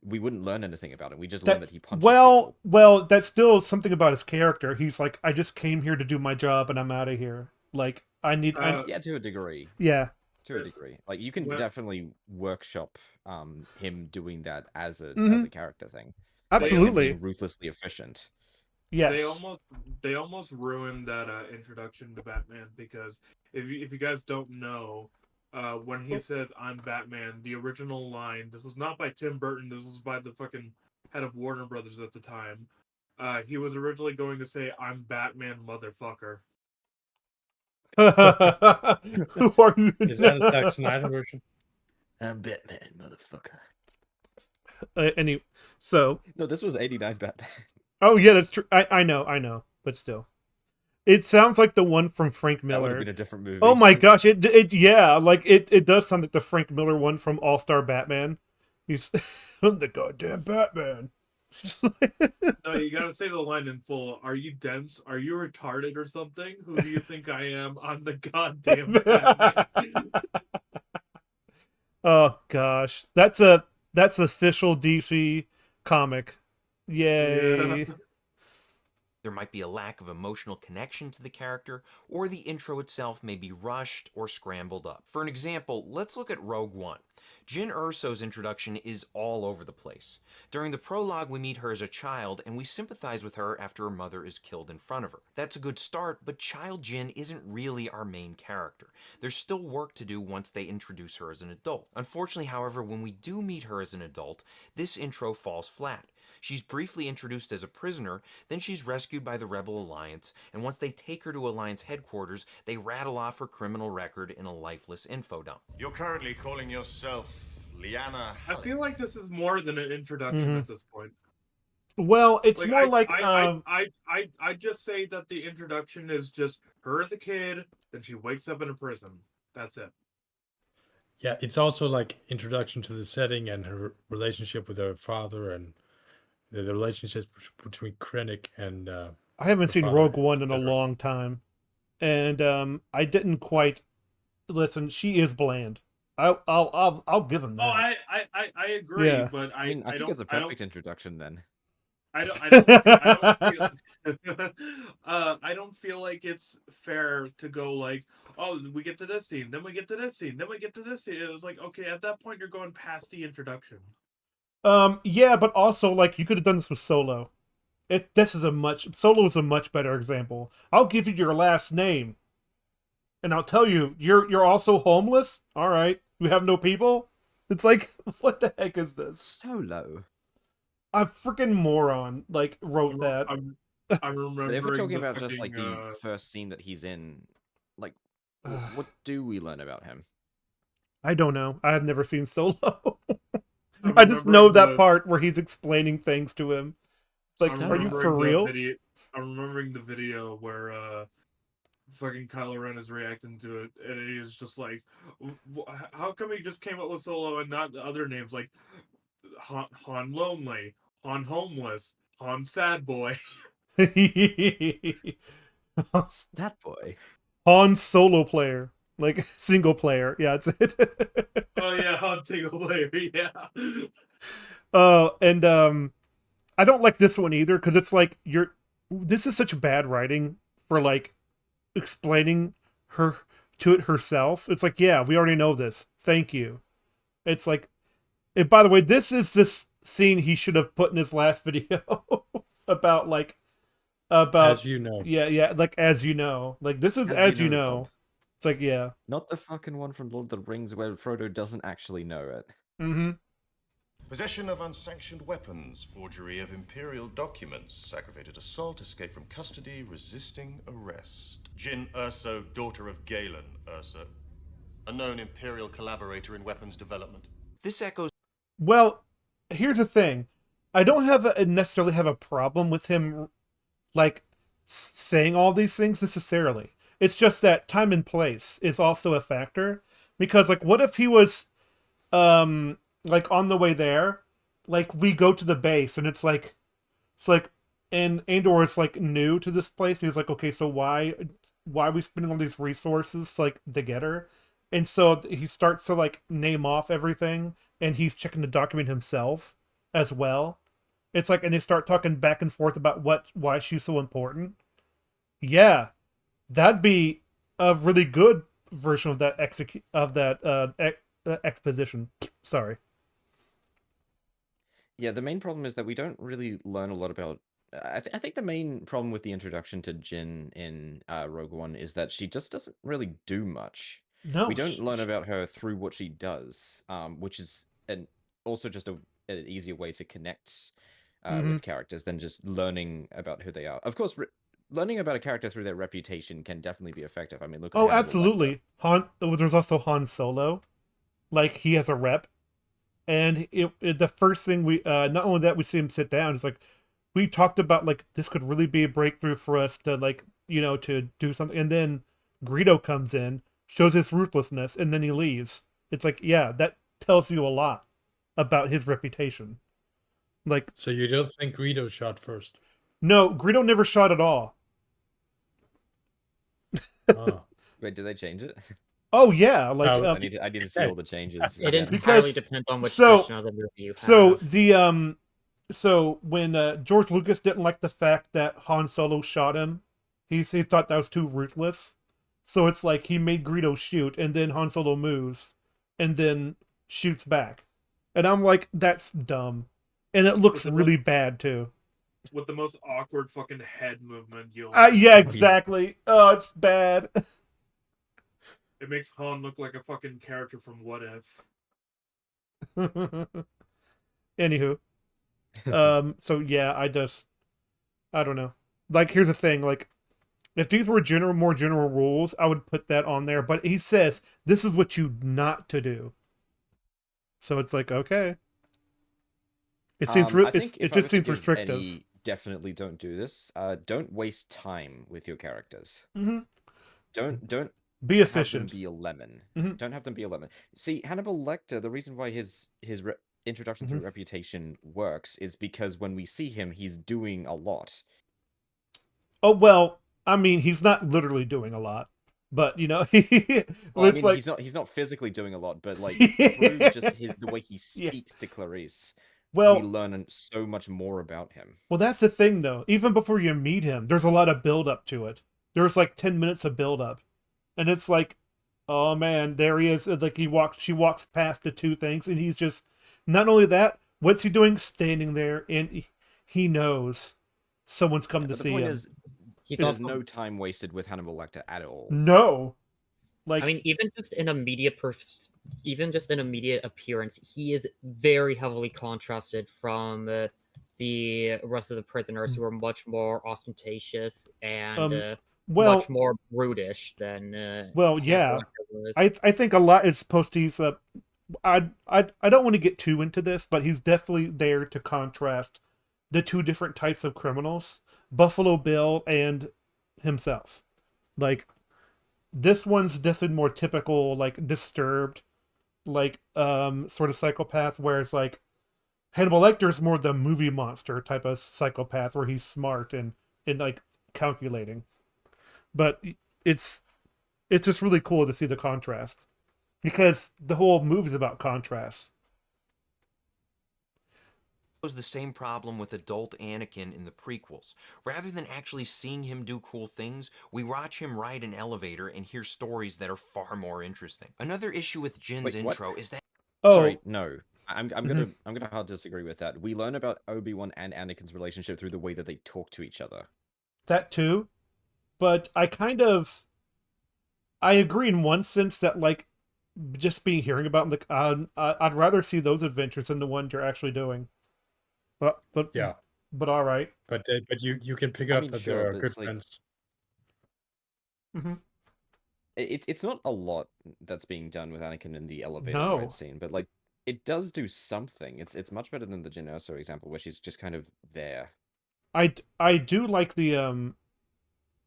Speaker 3: we wouldn't learn anything about him. We just learn
Speaker 1: That's
Speaker 3: that he punches people.
Speaker 1: that's still something about his character. He's like, I just came here to do my job and I'm out of here. Like, I
Speaker 5: Uh
Speaker 3: Yeah, to a degree.
Speaker 1: yeah.
Speaker 3: To a degree. Like, you can
Speaker 5: when
Speaker 3: definitely workshop him doing that as
Speaker 1: Hmm.
Speaker 3: a character thing. Like
Speaker 5: they
Speaker 3: him
Speaker 1: Absolutely.
Speaker 3: being ruthlessly efficient.
Speaker 5: they
Speaker 1: Yes.
Speaker 5: almost they almost ruined that introduction to Batman, because if you guys don't know, when he says "I'm Batman," the original line, this was not by Tim Burton, this was by the fucking head of Warner Brothers at the time. He was originally going to say "I'm Batman, motherfucker."
Speaker 1: Who are you?
Speaker 2: Is that a Zack Snyder version?
Speaker 3: I'm Batman, motherfucker.
Speaker 1: Any so
Speaker 3: No, this was '89 Batman.
Speaker 1: oh yeah, that's true. I know, but still. It sounds like the one from Frank
Speaker 3: That would have
Speaker 1: Miller.
Speaker 3: been a different
Speaker 1: Oh
Speaker 3: movie.
Speaker 1: my gosh, it yeah, like it does sound like the Frank Miller one from All Star Batman. He's I'm the goddamn Batman.
Speaker 5: No, you gotta say the line in full. Are you dense? Are you retarded or something? Who do you think I am? I'm the goddamn Batman.
Speaker 1: Oh gosh, that's official DC comic.
Speaker 5: Yeah.
Speaker 1: Yay!
Speaker 6: There might be a lack of emotional connection to the character, or the intro itself may be rushed or scrambled up. For an example, let's look at Rogue One. Jyn Erso's introduction is all over the place. During the prologue, we meet her as a child, and we sympathize with her after her mother is killed in front of her. That's a good start, but child Jyn isn't really our main character. There's still work to do once they introduce her as an adult. Unfortunately, however, when we do meet her as an adult, this intro falls flat. She's briefly introduced as a prisoner, then she's rescued by the Rebel Alliance, and once they take her to Alliance headquarters, they rattle off her criminal record in a lifeless info dump.
Speaker 7: You're currently calling yourself Liana
Speaker 5: I feel like this is more than an introduction
Speaker 1: Mhm.
Speaker 5: at this point.
Speaker 1: Well, it's
Speaker 5: Like
Speaker 1: more like
Speaker 5: I just say that the introduction is just her as a kid, then she wakes up in a prison. That's it.
Speaker 2: Yeah, it's also like introduction to the setting and her relationship with her father, and the relationships between Krennic and
Speaker 1: I haven't
Speaker 2: her
Speaker 1: seen
Speaker 2: father,
Speaker 1: Rogue One in a
Speaker 2: etc.
Speaker 1: long time, and I didn't quite listen. She is bland. I'll give him
Speaker 5: Oh,
Speaker 1: that.
Speaker 5: I agree,
Speaker 1: Yeah.
Speaker 5: but
Speaker 3: I mean, I
Speaker 5: I
Speaker 3: think it's a
Speaker 5: don't
Speaker 3: perfect introduction then.
Speaker 5: I don't feel like it's fair to go like, oh, we get to this scene, then we get to this scene, then we get to this scene. It was like, okay, at that point you're going past the introduction.
Speaker 1: Yeah, but also like you could have done this with Solo. Solo is a much better example. I'll give you your last name, and I'll tell you you're also homeless. All right, you have no people. It's like, what the heck is this?
Speaker 3: Solo.
Speaker 1: A freaking moron like wrote that.
Speaker 5: I'm remembering.
Speaker 3: But if we're talking
Speaker 5: the
Speaker 3: about just like
Speaker 5: fucking,
Speaker 3: the first scene that he's in, like, what do we learn about him?
Speaker 1: I don't know. I have never seen Solo.
Speaker 5: I'm
Speaker 1: I just know that
Speaker 5: remembering
Speaker 1: part where he's explaining things to him. Like,
Speaker 3: I'm
Speaker 1: are you for
Speaker 5: remembering
Speaker 1: real?
Speaker 5: I'm remembering the video where fucking Kylo Ren is reacting to it, and he is just like, how come he just came up with Solo and not the other names like Han Lonely, Han Homeless, Han Sad Boy?
Speaker 3: That boy.
Speaker 1: Han Solo player. Like, single player. Yeah, that's it.
Speaker 5: Oh yeah, Han Single Player. Yeah.
Speaker 1: And I don't like this one either, because it's like, this is such bad writing for, like, explaining her to it herself. It's like, yeah, we already know this. Thank you. It's like, and by the way, this is this scene he should have put in his last video about
Speaker 2: As you know.
Speaker 1: yeah, like as you know, like this is as you know. It's like, yeah.
Speaker 3: Not the fucking one from Lord of the Rings where Frodo doesn't actually know it.
Speaker 1: Mm-hmm.
Speaker 7: Possession of unsanctioned weapons, forgery of imperial documents, aggravated assault, escape from custody, resisting arrest. Jin Erso, daughter of Galen Erso, a known imperial collaborator in weapons development.
Speaker 6: This echoes.
Speaker 1: Well, here's the thing. I don't necessarily have a problem with him, like, saying all these things necessarily. It's just that time and place is also a factor. Because, like, what if he was, like, on the way there, like, we go to the base, and it's like, and Andor is, like, new to this place, and he's like, okay, so why are we spending all these resources, like, to get her? And so he starts to, like, name off everything, and he's checking the document himself as well. It's like, and they start talking back and forth about why she's so important. Yeah, that'd be a really good version of that exposition. Sorry.
Speaker 3: Yeah, the main problem is that we don't really learn a lot about. I think the main problem with the introduction to Jin in Rogue One is that she just doesn't really do much.
Speaker 1: No,
Speaker 3: We don't learn about her through what she does, which is also just an easier way to connect with characters than just learning about who they are. Of course, learning about a character through their reputation can definitely be effective. I mean, look at
Speaker 1: Oh,
Speaker 3: Hannibal
Speaker 1: absolutely. There's also Han Solo. Like, he has a rep. And the first thing not only that, we see him sit down, it's like, we talked about, like, this could really be a breakthrough for us to, like, to do something. And then Greedo comes in, shows his ruthlessness, and then he leaves. It's like, yeah, that tells you a lot about his reputation. Like,
Speaker 2: So you don't think Greedo shot first?
Speaker 1: no, Greedo never shot at all.
Speaker 2: Oh.
Speaker 3: Wait, did they change it?
Speaker 1: Oh yeah, like
Speaker 2: Oh,
Speaker 3: I need to see all the changes.
Speaker 4: It
Speaker 3: again.
Speaker 4: entirely depends on which
Speaker 1: so-
Speaker 4: version of the movie you have.
Speaker 1: So when George Lucas didn't like the fact that Han Solo shot him, he thought that was too ruthless. So it's like he made Greedo shoot, and then Han Solo moves, and then shoots back, and I'm like, that's dumb, and it looks really bad too.
Speaker 5: With the most awkward fucking head movement you'll.
Speaker 1: Yeah, exactly. Oh, it's bad.
Speaker 5: It makes Han look like a fucking character from What If.
Speaker 1: Anywho, so yeah, I don't know. Like, here's the thing, like, if these were more general rules, I would put that on there. But he says this is what you not to do. So it's like, okay. It seems
Speaker 3: I think
Speaker 1: it
Speaker 3: if I
Speaker 1: just
Speaker 3: was to
Speaker 1: seems
Speaker 3: give
Speaker 1: restrictive.
Speaker 3: any, definitely don't do this. Don't waste time with your characters.
Speaker 1: Mm-hmm.
Speaker 3: Don't
Speaker 1: Be
Speaker 3: have them
Speaker 1: efficient.
Speaker 3: be a lemon.
Speaker 1: Mhm.
Speaker 3: Don't have them be a lemon. See, Hannibal Lecter, the reason why his introduction to reputation works is because when we see him, he's doing a lot.
Speaker 1: Oh well, I mean, he's not literally doing a lot, but
Speaker 3: Well, I
Speaker 1: it's
Speaker 3: mean,
Speaker 1: like
Speaker 3: he's not physically doing a lot, but like through just the way he
Speaker 1: Yeah.
Speaker 3: speaks to Clarice,
Speaker 1: Well,
Speaker 3: we learn so much more about him.
Speaker 1: well, that's the thing, though. Even before you meet him, there's a lot of build up to it. There's like 10 minutes of build up, and it's like, oh man, there he is. Like she walks past the two things, and he's just. Not only that, what's he doing? Standing there, and he knows someone's come
Speaker 3: Yeah,
Speaker 1: to
Speaker 3: but the
Speaker 1: see
Speaker 3: point
Speaker 1: him.
Speaker 3: is,
Speaker 4: He's
Speaker 3: there's
Speaker 4: also,
Speaker 3: no time wasted with Hannibal Lecter at all.
Speaker 1: No, like
Speaker 4: I mean, even just in immediate appearance, he is very heavily contrasted from the rest of the prisoners, who are much more ostentatious and
Speaker 1: well,
Speaker 4: much more brutish than
Speaker 1: well,
Speaker 4: Hannibal
Speaker 1: yeah.
Speaker 4: Lecter was.
Speaker 1: I think a lot is supposed to use up. I don't want to get too into this, but he's definitely there to contrast the two different types of criminals, Buffalo Bill and himself. Like this one's definitely more typical, like disturbed, like sort of psychopath, whereas like Hannibal Lecter is more the movie monster type of psychopath where he's smart and like calculating. But it's just really cool to see the contrast. Because the whole movie's about contrast.
Speaker 6: Was the same problem with adult Anakin in the prequels. Rather than actually seeing him do cool things, we watch him ride an elevator and hear stories that are far more interesting. Another issue with Jin's
Speaker 3: Wait, what?
Speaker 6: intro is that
Speaker 1: Oh,
Speaker 3: Sorry, no. I'm
Speaker 1: Mhm.
Speaker 3: gonna hard disagree with that. We learn about Obi-Wan and Anakin's relationship through the way that they talk to each other.
Speaker 1: that too. But I agree in one sense that like just being hearing about like I'd rather see those adventures than the ones you're actually doing. But
Speaker 2: Yeah,
Speaker 1: but all right.
Speaker 2: but you can pick
Speaker 3: I
Speaker 2: up
Speaker 3: mean,
Speaker 2: that
Speaker 3: sure,
Speaker 2: there are
Speaker 3: but
Speaker 2: good
Speaker 3: it's like
Speaker 2: friends.
Speaker 1: Mhm.
Speaker 3: it's not a lot that's being done with Anakin in the elevator
Speaker 1: No.
Speaker 3: ride scene, but like it does do something. It's much better than the Jyn Erso example, where she's just kind of there.
Speaker 1: I do like the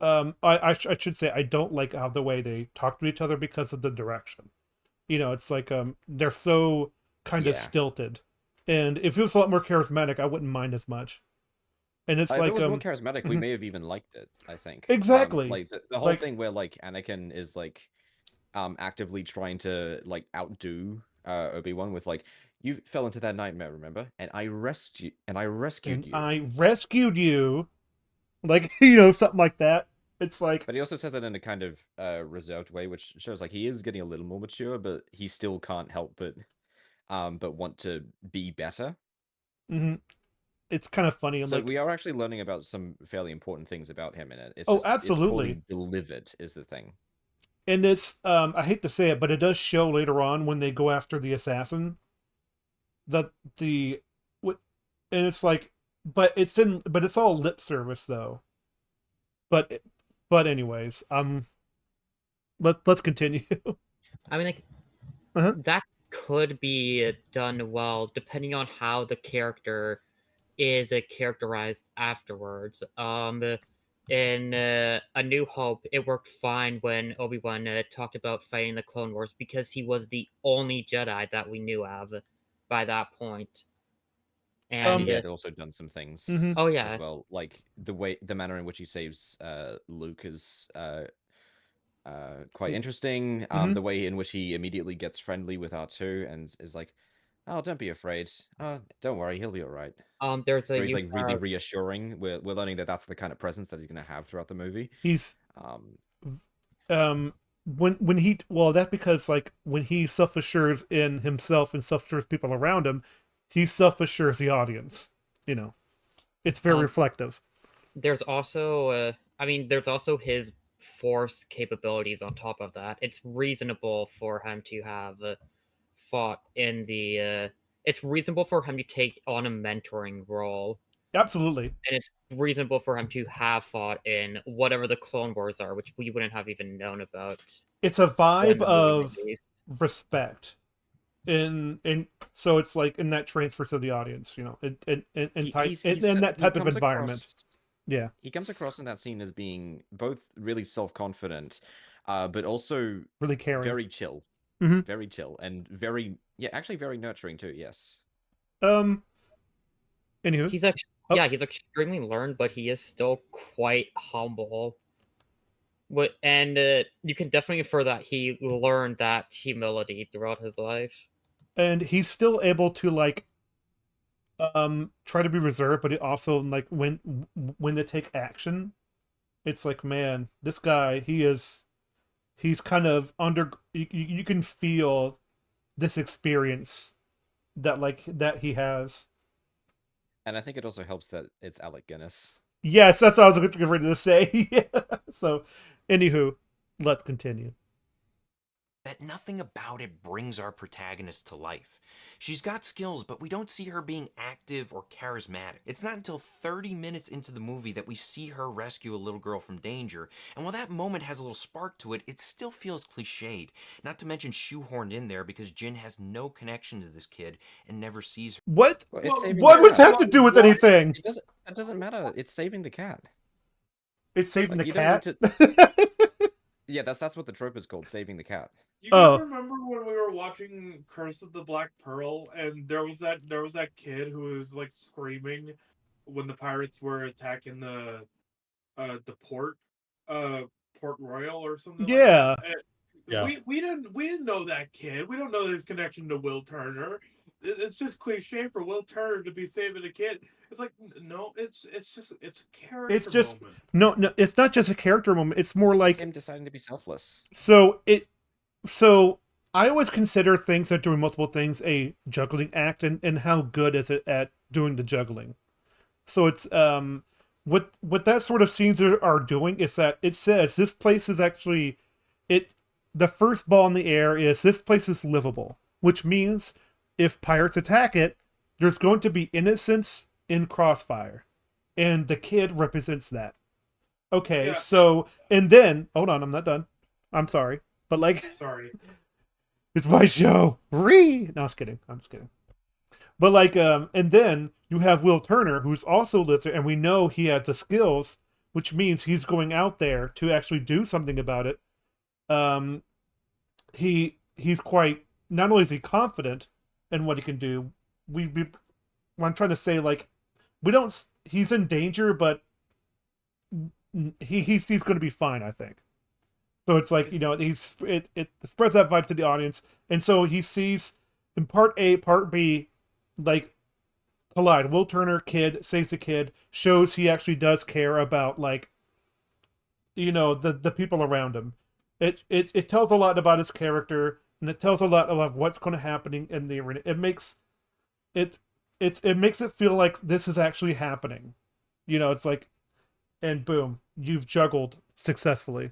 Speaker 1: I should say I don't like how the way they talk to each other because of the direction. It's like they're so kind of
Speaker 3: Yeah.
Speaker 1: stilted. And if it was a lot more charismatic, I wouldn't mind as much. And it's
Speaker 3: If it
Speaker 1: like
Speaker 3: was more charismatic, we
Speaker 1: mhm.
Speaker 3: may have even liked it, I think.
Speaker 1: Exactly.
Speaker 3: Like the whole
Speaker 1: Like
Speaker 3: thing where like Anakin is like actively trying to like outdo Obi-Wan with like, you fell into that nightmare, remember? And I rescued
Speaker 1: and
Speaker 3: you.
Speaker 1: I rescued you. Like, something like that. It's like
Speaker 3: But he also says it in a kind of reserved way, which shows like he is getting a little more mature, but he still can't help but want to be better.
Speaker 1: mhm. It's kind of funny. I'm
Speaker 3: So
Speaker 1: like,
Speaker 3: we are actually learning about some fairly important things about him in it. It's
Speaker 1: oh,
Speaker 3: just it's
Speaker 1: absolutely.
Speaker 3: poorly delivered is the thing.
Speaker 1: And it's I hate to say it, but it does show later on when they go after the assassin that and it's like but it's all lip service though. But anyways, let's continue.
Speaker 4: I mean, like,
Speaker 1: Uh-huh.
Speaker 4: that could be done well depending on how the character is characterized afterwards. In A New Hope, it worked fine when Obi-Wan talked about fighting the Clone Wars because he was the only Jedi that we knew of by that point.
Speaker 3: And
Speaker 4: And
Speaker 3: he had also done some things
Speaker 1: Mhm.
Speaker 4: oh
Speaker 3: as
Speaker 4: yeah,
Speaker 3: well, like the manner in which he saves Luke is quite interesting.
Speaker 1: Mhm.
Speaker 3: The way in which he immediately gets friendly with R2 and is like, "Oh, don't be afraid. Oh, don't worry, he'll be all right."
Speaker 4: there's a
Speaker 3: Where he's like really reassuring. We're learning that that's the kind of presence that he's gonna have throughout the movie.
Speaker 1: He's
Speaker 3: Um,
Speaker 1: when he well that's because like when he self-assures in himself and self-assures people around him, he self-assures the audience. It's very reflective.
Speaker 4: there's also there's also his force capabilities on top of that. It's reasonable for him to have fought in the it's reasonable for him to take on a mentoring role,
Speaker 1: Absolutely.
Speaker 4: and it's reasonable for him to have fought in whatever the Clone Wars are, which we wouldn't have even known about
Speaker 1: It's a
Speaker 4: when
Speaker 1: vibe
Speaker 4: the movie
Speaker 1: of
Speaker 4: released.
Speaker 1: respect. And so it's like in that transfer to the audience, in that type of environment. Yeah,
Speaker 3: he comes across in that scene as being both really self-confident, but also
Speaker 1: really caring.
Speaker 3: very chill.
Speaker 1: Mhm.
Speaker 3: Very chill and actually very nurturing too. Yes.
Speaker 1: Anywho,
Speaker 4: He's
Speaker 1: Oh.
Speaker 4: he's extremely learned, but he is still quite humble. And you can definitely infer that he learned that humility throughout his life.
Speaker 1: and he's still able to like try to be reserved, but it also like when they take action, it's like, man, this guy, he's kind of under. You can feel this experience that he has.
Speaker 3: And I think it also helps that it's Alec Guinness.
Speaker 1: Yes, that's what I was getting ready to say. Yeah. So, anywho, let's continue.
Speaker 6: That nothing about it brings our protagonist to life. She's got skills, but we don't see her being active or charismatic. It's not until 30 minutes into the movie that we see her rescue a little girl from danger, and while that moment has a little spark to it, it still feels cliched. Not to mention shoehorned in there because Jin has no connection to this kid and never sees her.
Speaker 1: What?
Speaker 3: Well, it's
Speaker 5: Well,
Speaker 3: saving
Speaker 1: What
Speaker 3: the
Speaker 1: does
Speaker 3: cat.
Speaker 1: that have to do with
Speaker 5: What?
Speaker 1: anything?
Speaker 3: It doesn't matter. It's saving the cat.
Speaker 1: It's saving
Speaker 3: Like,
Speaker 1: the
Speaker 3: you don't need
Speaker 1: cat.
Speaker 3: Yeah, that's what the trope is called, saving the cat.
Speaker 5: You guys
Speaker 1: Oh.
Speaker 5: remember when we were watching Curse of the Black Pearl, and there was that kid who was like screaming when the pirates were attacking the port, Port Royal or something
Speaker 1: Yeah.
Speaker 5: like that. And
Speaker 2: Yeah.
Speaker 5: we didn't know that kid. We don't know his connection to Will Turner. It's just cliche for Will Turner to be saving a kid. It's like, no, it's a character
Speaker 1: It's just
Speaker 5: moment.
Speaker 1: no. It's not just a character moment. It's more
Speaker 3: It's
Speaker 1: like
Speaker 3: him deciding to be selfless.
Speaker 1: so I always consider things that doing multiple things a juggling act, and how good is it at doing the juggling. So it's what that sort of scenes are doing is that it says this place is actually it the first ball in the air is this place is livable, which means if pirates attack it, there's going to be innocence in crossfire, and the kid represents that. Okay,
Speaker 5: Yeah.
Speaker 1: so and then hold on, I'm not done. I'm sorry, but like
Speaker 5: Sorry.
Speaker 1: it's my show. No, I was kidding. I'm just kidding. But like, and then you have Will Turner, who's also lizard, and we know he has the skills, which means he's going out there to actually do something about it. Um, he's quite. Not only is he confident in what he can do, I'm trying to say, like, we don't. He's in danger, but he's going to be fine, I think. So it's like, it spreads that vibe to the audience, and so he sees in part A, part B, like collide. Will Turner, kid, saves the kid, shows he actually does care about, like, the people around him. It tells a lot about his character, and it tells a lot about what's going to happening in the arena. It makes it feel like this is actually happening. It's like, and boom, you've juggled successfly.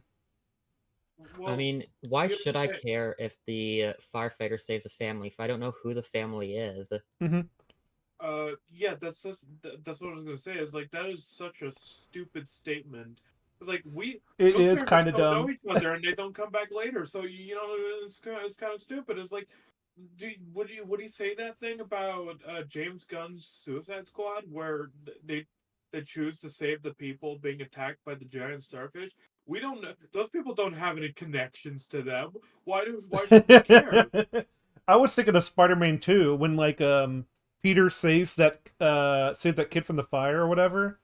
Speaker 5: Well,
Speaker 4: I mean, why
Speaker 5: here's
Speaker 4: should
Speaker 5: the
Speaker 4: I
Speaker 5: thing.
Speaker 4: care if the firefighter saves a family if I don't know who the family is?
Speaker 5: Yeah, that's what I was gonna say. Is like that is such a stupid statement. It's like
Speaker 1: It
Speaker 5: those
Speaker 1: is
Speaker 5: characters
Speaker 1: kind of
Speaker 5: don't know
Speaker 1: dumb.
Speaker 5: each other and they don't come back later. So it's kind of stupid. It's like, would he say that thing about James Gunn's Suicide Squad where they choose to save the people being attacked by the giant starfish? We don't know. Those people don't have any connections to them. Why should we care?
Speaker 1: I was thinking of Spider-Man 2 when like Peter saves that kid from the fire or whatever.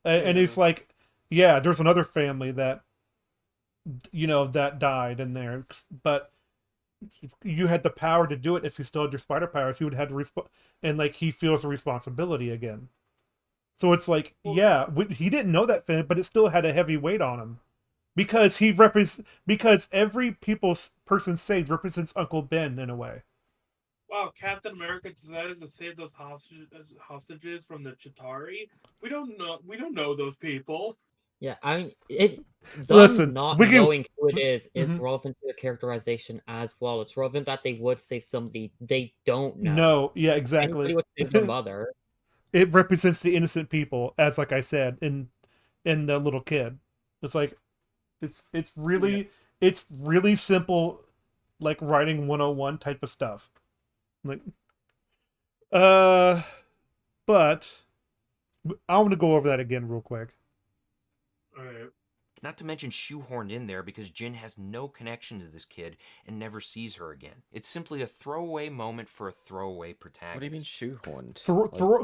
Speaker 1: And he's
Speaker 5: Yeah.
Speaker 1: like, yeah, there's another family that that died in there, but you had the power to do it. If you still had your spider powers, you would have to and like he feels the responsibility again. So it's like,
Speaker 5: Well,
Speaker 1: yeah, he didn't know that family, but it still had a heavy weight on him because because every person saved represents Uncle Ben in a way.
Speaker 5: wow, Captain America decided to save those hostages from the Chitauri. We don't know those people.
Speaker 4: Yeah, I mean, them
Speaker 1: Listen,
Speaker 4: not
Speaker 1: we can-
Speaker 4: knowing who it is
Speaker 1: Mhm.
Speaker 4: relevant to the characterization as well. It's relevant that they would save somebody they don't know.
Speaker 1: No, yeah,
Speaker 4: Anybody
Speaker 1: exactly.
Speaker 4: would save their mother.
Speaker 1: It represents the innocent people, as like I said, in the little kid. It's like it's really simple, like writing 101 type of stuff. Like but I want to go over that again real quick.
Speaker 5: Alright.
Speaker 6: Not to mention shoehorned in there because Jin has no connection to this kid and never sees her again. It's simply a throwaway moment for a throwaway protagonist.
Speaker 3: What do you mean shoehorned?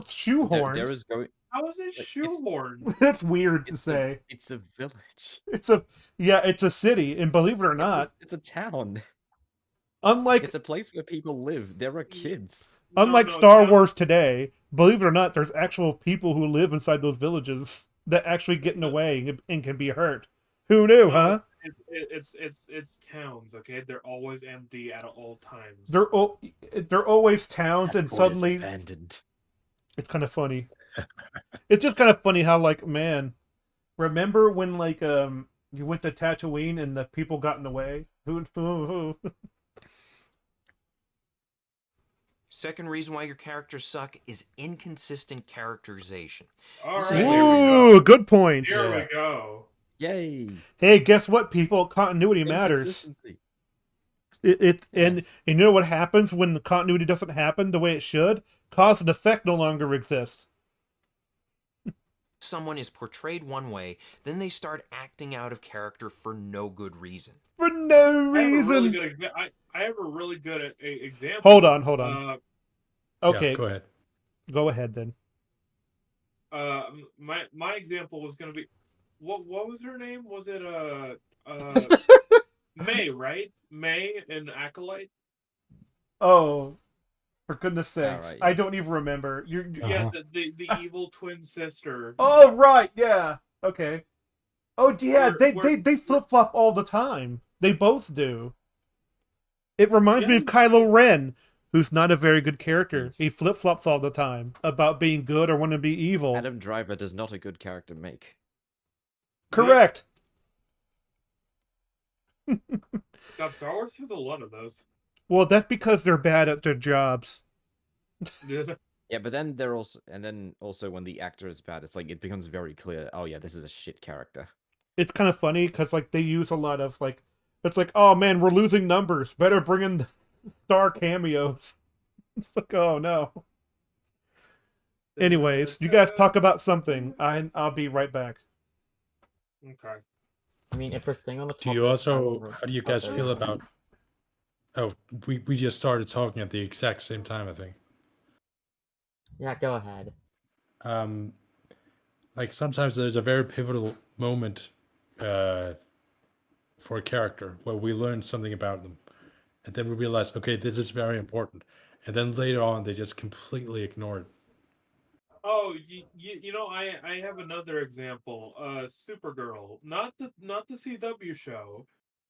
Speaker 1: Shoehorned.
Speaker 3: There is going.
Speaker 5: How is it
Speaker 3: Like, it's-
Speaker 5: shoehorned?
Speaker 1: That's weird to
Speaker 3: It's
Speaker 1: say.
Speaker 3: It's a village.
Speaker 1: It's a city, and believe it or not,
Speaker 3: It's a town.
Speaker 1: unlike
Speaker 3: It's a place where people live. There are kids.
Speaker 1: unlike
Speaker 5: No,
Speaker 1: Star
Speaker 5: Cap-
Speaker 1: Wars today, believe it or not, there's actual people who live inside those villages that actually get in the way and can be hurt. Who knew,
Speaker 5: No,
Speaker 1: huh?
Speaker 5: it's towns. Okay, they're always empty at all times.
Speaker 1: They're always towns,
Speaker 3: That
Speaker 1: and
Speaker 3: boy is
Speaker 1: suddenly
Speaker 3: abandoned.
Speaker 1: it's kind of funny. It's just kind of funny how, like, man, remember when, like, you went to Tatooine and the people got in the way? Who?
Speaker 6: Second reason why your characters suck is inconsistent characterization.
Speaker 5: All
Speaker 6: This is
Speaker 5: right,
Speaker 6: where
Speaker 5: here we
Speaker 1: Ooh,
Speaker 5: go.
Speaker 1: good point.
Speaker 5: Here
Speaker 2: Yeah.
Speaker 5: we go.
Speaker 3: Yay!
Speaker 1: Hey, guess what, people? Continuity matters.
Speaker 3: Inconsistency.
Speaker 1: And you know what happens when the continuity doesn't happen the way it should? Cause and effect no longer exist.
Speaker 6: someone is portrayed one way, then they start acting out of character for no good reason.
Speaker 1: For no
Speaker 5: I have a really
Speaker 1: reason.
Speaker 5: good I have a really good example.
Speaker 1: Hold on. Okay,
Speaker 2: Yeah, go ahead.
Speaker 1: go ahead then.
Speaker 5: My example was gonna be, what was her name? Was it May, right? May in Acolyte.
Speaker 1: Oh, for goodness sakes.
Speaker 3: Alright.
Speaker 1: I don't even remember.
Speaker 5: Yeah,
Speaker 2: Uh-huh.
Speaker 5: the evil twin sister.
Speaker 1: Oh, right, yeah. Okay. Oh, yeah,
Speaker 5: Where-
Speaker 1: they flip-flop all the time. They both do. It reminds me of
Speaker 5: Yeah.
Speaker 1: Kylo Ren, who's not a very good character.
Speaker 3: Yes.
Speaker 1: He flip-flops all the time about being good or want to be evil.
Speaker 3: Adam Driver does not a good character make.
Speaker 1: Correct.
Speaker 5: God, Star Wars has a lot of those.
Speaker 1: Well, that's because they're bad at their jobs.
Speaker 3: Yeah, but then they're also, and then also when the actor is bad, it's like it becomes very clear. Oh yeah, this is a shit character.
Speaker 1: It's kind of funny because, like, they use a lot of, like, it's like, oh man, we're losing numbers. Better bring in star cameos. It's like, oh no. Anyways, you guys talk about something. I'll be right back.
Speaker 5: Okay.
Speaker 4: I mean, if we're staying on the
Speaker 2: Do
Speaker 4: topic,
Speaker 2: you
Speaker 4: I
Speaker 2: also,
Speaker 4: will-
Speaker 2: how do you guys feel about, oh, we just started talking at the exact same time, I think.
Speaker 4: Yeah, go ahead.
Speaker 2: Like sometimes there's a very pivotal moment for a character where we learn something about them, and then we realize, okay, this is very important, and then later on they just completely ignore it.
Speaker 5: Oh, you know, I have another example. Supergirl, not the CW show,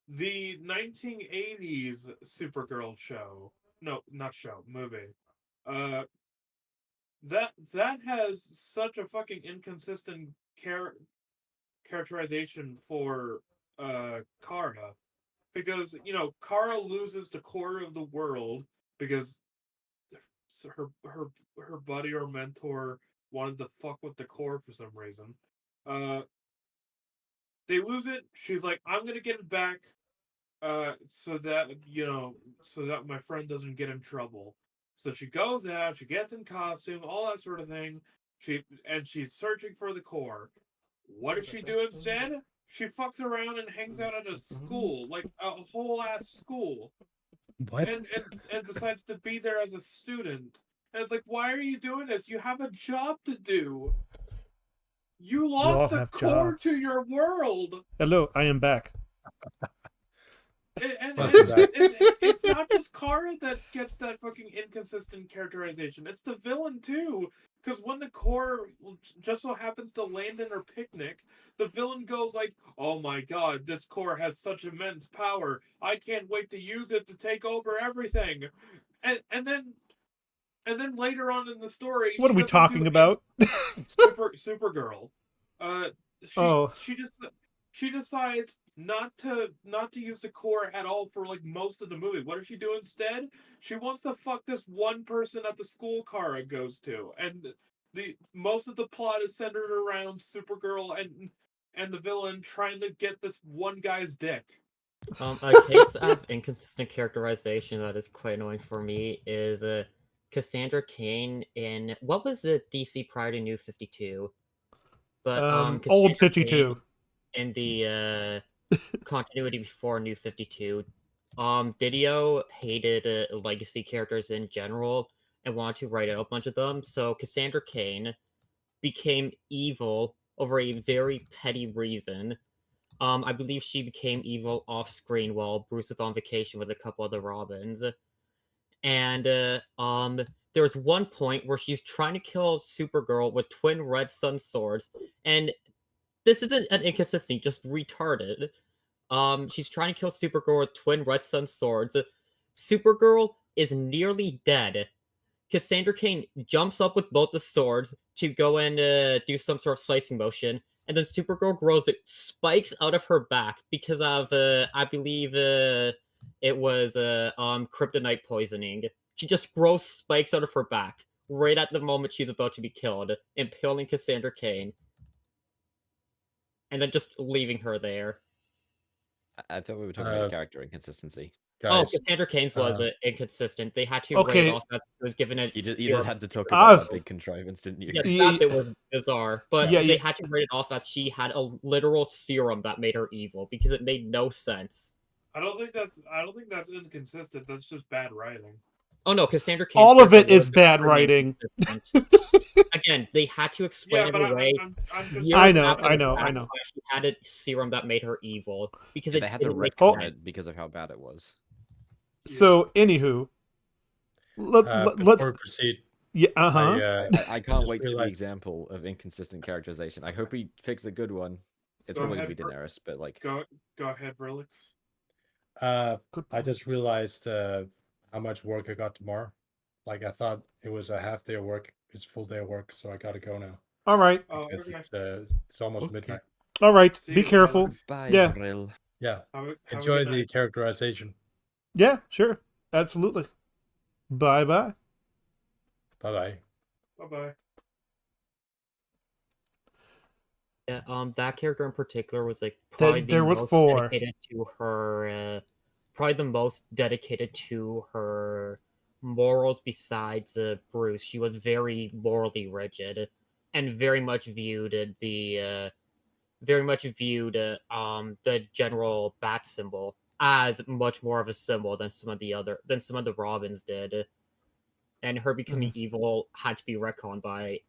Speaker 5: the 1980s Supergirl show. No, not show, movie. Uh, that has such a fucking inconsistent characterization for Kara, because you know Kara loses the core of the world because her buddy or mentor wanted to fuck with the core for some reason. Uh, they lose it. She's like, I'm gonna get it back, so that so that my friend doesn't get in trouble. So she goes out, she gets in costume, all that sort of thing. She's searching for the core. What does she do instead? She fucks around and hangs out at a school, like a whole ass school.
Speaker 2: What?
Speaker 5: And decides to be there as a student. And it's like, why are you doing this? You have a job to do. You
Speaker 1: all
Speaker 5: lost the
Speaker 1: have
Speaker 5: core
Speaker 1: jobs.
Speaker 5: to your world.
Speaker 1: Hello, I am back.
Speaker 5: And
Speaker 2: Welcome back.
Speaker 5: it's not just Kara that gets that fucking inconsistent characterization. It's the villain too. Because when the core just so happens to land in her picnic, the villain goes like, "Oh my god, this core has such immense power. I can't wait to use it to take over everything." And then later on in the story,
Speaker 1: What
Speaker 5: she
Speaker 1: are we
Speaker 5: doesn't
Speaker 1: talking
Speaker 5: do
Speaker 1: about?
Speaker 5: Supergirl.
Speaker 1: Oh.
Speaker 5: She decides not to use the core at all for like most of the movie. What does she do instead? She wants to fuck this one person at the school Kara goes to, and the most of the plot is centered around Supergirl and the villain trying to get this one guy's dick.
Speaker 4: A case of inconsistent characterization that is quite annoying for me is Cassandra Cain in what was the DC prior to New 52? But
Speaker 1: Old
Speaker 4: Cassandra
Speaker 1: 52.
Speaker 4: Cain in the continuity before New 52. Didio hated legacy characters in general and wanted to write out a bunch of them. So Cassandra Cain became evil over a very petty reason. I believe she became evil off screen while Bruce was on vacation with a couple other Robins. And there's one point where she's trying to kill Supergirl with twin red sun swords, and this isn't an inconsistency, just retarded. She's trying to kill Supergirl with twin red sun swords. Supergirl is nearly dead. Cassandra Cain jumps up with both the swords to go and do some sort of slicing motion, and then Supergirl grows spikes out of her back because of, I believe, it was kryptonite poisoning. She just grows spikes out of her back right at the moment she's about to be killed, impaling Cassandra Cain, and then just leaving her there.
Speaker 3: I thought we were talking about character inconsistency.
Speaker 4: Oh,
Speaker 2: Guys,
Speaker 4: Cassandra Cain's was inconsistent. They had to write
Speaker 1: Okay.
Speaker 4: it off that it was given a.
Speaker 3: You just
Speaker 4: serum.
Speaker 3: had to talk about
Speaker 1: I've-
Speaker 3: that big contrivance, didn't you?
Speaker 4: Yeah,
Speaker 1: Yeah.
Speaker 4: that bit was bizarre, but
Speaker 1: Yeah,
Speaker 4: they
Speaker 1: yeah.
Speaker 4: had to write it off that she had a literal serum that made her evil because it made no sense.
Speaker 5: I don't think that's inconsistent. That's just bad writing.
Speaker 4: Oh no, Cassandra Cain's
Speaker 1: All of it
Speaker 4: character
Speaker 1: is
Speaker 4: was
Speaker 1: bad
Speaker 4: extremely
Speaker 1: writing.
Speaker 4: inconsistent. Again, they had to explain
Speaker 5: Yeah,
Speaker 4: it
Speaker 5: but
Speaker 4: away.
Speaker 5: I'm just.
Speaker 4: years
Speaker 1: I know,
Speaker 4: after
Speaker 1: I
Speaker 4: the
Speaker 1: know,
Speaker 4: fact
Speaker 1: I know.
Speaker 4: why she had a serum that made her evil because
Speaker 3: Yeah,
Speaker 4: it
Speaker 3: they had to
Speaker 4: didn't make
Speaker 3: retcon
Speaker 4: sense.
Speaker 3: it because of how bad it was.
Speaker 1: So, anywho, let's
Speaker 2: before we proceed,
Speaker 1: yeah, uh-huh.
Speaker 3: I can't
Speaker 2: just
Speaker 3: wait for the
Speaker 2: realized-
Speaker 3: example of inconsistent characterization. I hope he picks a good one. It's
Speaker 5: Go
Speaker 3: probably gonna be
Speaker 5: ahead,
Speaker 3: Daenerys, but like,
Speaker 5: Go ahead, Relix.
Speaker 1: Good
Speaker 2: I just realized how much work I got tomorrow. Like I thought it was a half day of work. It's a full day of work, so I gotta go now.
Speaker 1: All right.
Speaker 5: Oh,
Speaker 2: Because
Speaker 5: okay.
Speaker 2: it's almost
Speaker 3: Okay.
Speaker 2: midnight.
Speaker 1: All right.
Speaker 5: See
Speaker 1: Be
Speaker 5: you,
Speaker 1: careful.
Speaker 5: Relix.
Speaker 3: bye,
Speaker 1: Yeah.
Speaker 3: Brill.
Speaker 2: Yeah,
Speaker 5: Have a
Speaker 2: enjoy
Speaker 5: good
Speaker 2: the
Speaker 5: night.
Speaker 2: characterization.
Speaker 1: Yeah, sure. Absolutely. Bye-bye.
Speaker 2: Bye bye.
Speaker 5: Bye bye.
Speaker 4: Yeah, that character in particular was like probably
Speaker 1: there
Speaker 4: the
Speaker 1: was
Speaker 4: most
Speaker 1: 4.
Speaker 4: dedicated to her, probably the most dedicated to her morals besides Bruce. She was very morally rigid and very much viewed the general bat symbol as much more of a symbol than some of the Robins did. And her becoming evil had to be retconned by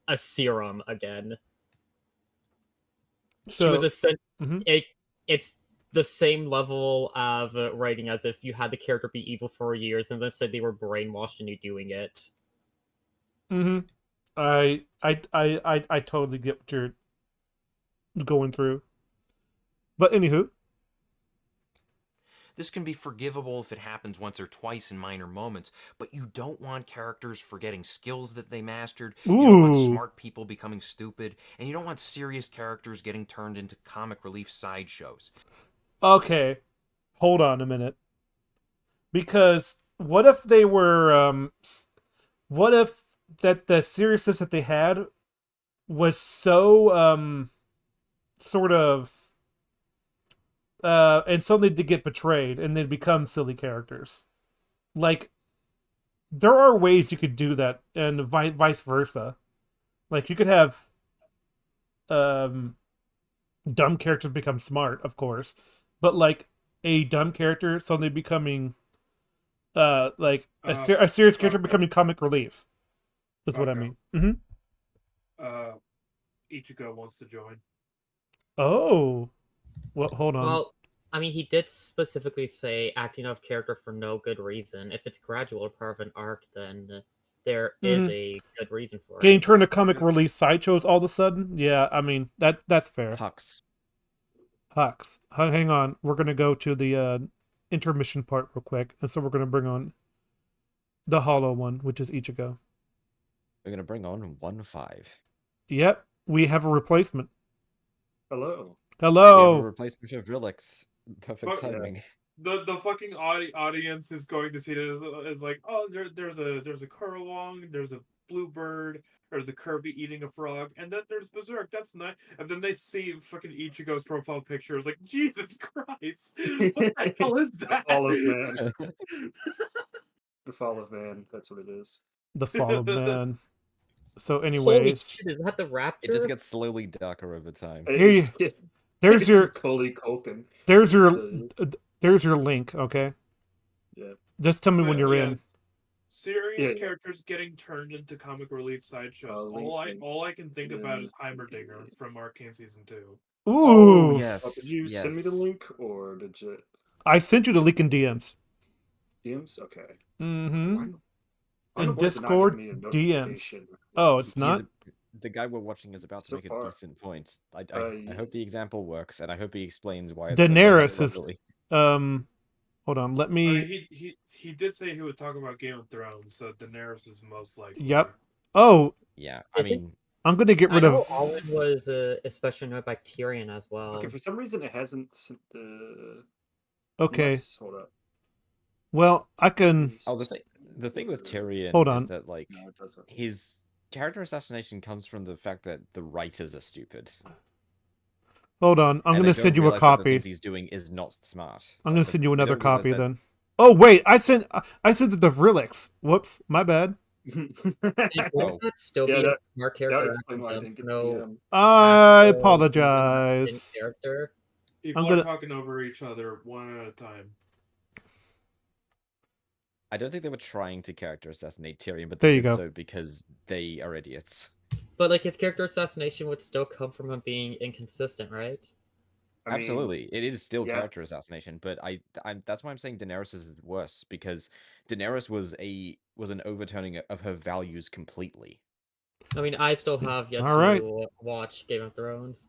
Speaker 4: a serum again. She was
Speaker 1: So, mhm.
Speaker 4: it's the same level of writing as if you had the character be evil for years and then said they were brainwashed into doing it.
Speaker 1: Mhm. I totally get what you're going through. But anywho,
Speaker 6: This can be forgivable if it happens once or twice in minor moments, but you don't want characters forgetting skills that they mastered, you don't want
Speaker 1: Ooh.
Speaker 6: smart people becoming stupid, and you don't want serious characters getting turned into comic relief sideshows.
Speaker 1: okay. Hold on a minute. Because what if they were what if that the seriousness that they had was so sort of and suddenly they get betrayed and they become silly characters. Like there are ways you could do that and vice versa. Like you could have dumb characters become smart, of course, but like a dumb character suddenly becoming like a serious character
Speaker 5: Falco.
Speaker 1: becoming comic relief is what I
Speaker 5: Falco.
Speaker 1: mean.
Speaker 5: Ichigo wants to join.
Speaker 1: Oh, well, hold on.
Speaker 4: Well, I mean, he did specifically say acting out of character for no good reason. If it's gradual or part of an arc, then there is a good reason for
Speaker 1: Getting
Speaker 4: it.
Speaker 1: turned to comic relief sideshows all of a sudden? Yeah, I mean that's fair.
Speaker 3: Hux.
Speaker 1: Hux. Hang on, we're gonna go to the intermission part real quick, and so we're gonna bring on the hollow one, which is Ichigo.
Speaker 3: We're gonna bring on 1-5.
Speaker 1: Yep, we have a replacement.
Speaker 8: Hello.
Speaker 3: We have a
Speaker 1: Hello.
Speaker 3: replacement of Relix. Perfect
Speaker 5: Fuck yeah.
Speaker 3: timing.
Speaker 5: The fucking audience is going to see this is like, oh, there's a Kurlong, there's a Bluebird, there's a Kirby eating a frog, and then there's Berserk. That's nice. And then they see fucking Ichigo's profile picture. It's like, Jesus Christ, what the hell is that?
Speaker 8: Fall of Man. The Fall of Man. That's what it is.
Speaker 1: The fall of man. So,
Speaker 4: Holy
Speaker 1: anyways,
Speaker 4: shit, is that the Raptor?
Speaker 3: It just gets slowly darker over time.
Speaker 1: Here you- there's
Speaker 8: it's
Speaker 1: your
Speaker 8: Macaulay Culkin.
Speaker 1: there's your
Speaker 8: It's-
Speaker 1: there's your link. Okay.
Speaker 8: Yeah.
Speaker 1: Just tell me when
Speaker 5: But,
Speaker 1: you're
Speaker 5: yeah,
Speaker 1: in.
Speaker 5: Serious
Speaker 8: Yeah.
Speaker 5: characters getting turned into comic relief sideshows.
Speaker 8: Lincoln.
Speaker 5: All I can think about
Speaker 8: Yeah.
Speaker 5: is Heimerdinger from Arcane Season 2.
Speaker 1: Ooh.
Speaker 3: yes.
Speaker 8: Did you send me the
Speaker 3: yes.
Speaker 8: link or did you?
Speaker 1: I sent you the link in DMs.
Speaker 8: DMs? Okay.
Speaker 1: Mm-hmm.
Speaker 8: Why-
Speaker 1: in
Speaker 8: Underboard's not
Speaker 1: Discord
Speaker 8: giving me a
Speaker 1: DMs.
Speaker 8: notification.
Speaker 1: Oh, it's
Speaker 3: He's
Speaker 1: not.
Speaker 3: the guy we're watching is about to
Speaker 8: So
Speaker 3: make a
Speaker 8: far.
Speaker 3: decent point. I
Speaker 8: Yeah.
Speaker 3: hope the example works, and I hope he explains why it's so
Speaker 1: Daenerys is
Speaker 3: lovely.
Speaker 1: Hold on, let
Speaker 5: I
Speaker 1: me.
Speaker 5: mean, he did say he would talk about Game of Thrones, so Daenerys is most likely.
Speaker 1: Yep. Oh,
Speaker 3: Yeah, I
Speaker 4: Is it-
Speaker 3: mean,
Speaker 1: I'm gonna get
Speaker 4: I
Speaker 1: rid
Speaker 4: know
Speaker 1: of.
Speaker 4: Alwyn was especially annoyed by Tyrion as well.
Speaker 8: Okay, for some reason it hasn't sent the.
Speaker 1: Okay.
Speaker 8: Unless, hold up.
Speaker 1: Well, I can.
Speaker 3: oh, the thing with Tyrion
Speaker 1: Hold
Speaker 3: is
Speaker 1: on.
Speaker 3: that like
Speaker 8: No, it doesn't.
Speaker 3: his character assassination comes from the fact that the writers are stupid.
Speaker 1: Hold on. I'm
Speaker 3: and
Speaker 1: gonna
Speaker 3: they
Speaker 1: send
Speaker 3: don't
Speaker 1: you a
Speaker 3: realize that the
Speaker 1: copy.
Speaker 3: things he's doing is not smart.
Speaker 1: I'm gonna
Speaker 3: But
Speaker 1: send you
Speaker 3: they
Speaker 1: another
Speaker 3: don't realize
Speaker 1: copy
Speaker 3: that-
Speaker 1: then. Oh wait, I sent it to Vrillix. Whoops, my bad.
Speaker 4: And
Speaker 3: Oh.
Speaker 4: wouldn't that still
Speaker 8: Yeah,
Speaker 4: be
Speaker 8: that-
Speaker 4: a smart
Speaker 8: That
Speaker 4: character?
Speaker 8: would explain why I didn't get the
Speaker 4: no
Speaker 8: DM.
Speaker 1: I
Speaker 4: actual reason in
Speaker 1: apologize.
Speaker 4: character.
Speaker 5: People
Speaker 1: gonna-
Speaker 5: are talking over each other one at a time.
Speaker 3: I don't think they were trying to character assassinate Tyrion, but
Speaker 1: There
Speaker 3: they
Speaker 1: you
Speaker 3: did
Speaker 1: go.
Speaker 3: so because they are idiots.
Speaker 4: But like his character assassination would still come from him being inconsistent, right?
Speaker 8: I mean,
Speaker 3: Absolutely, it is still
Speaker 8: yeah.
Speaker 3: character assassination, but that's why I'm saying Daenerys is worse, because Daenerys was an overturning of her values completely.
Speaker 4: I mean, I still have yet
Speaker 1: All
Speaker 4: to
Speaker 1: right.
Speaker 4: watch Game of Thrones.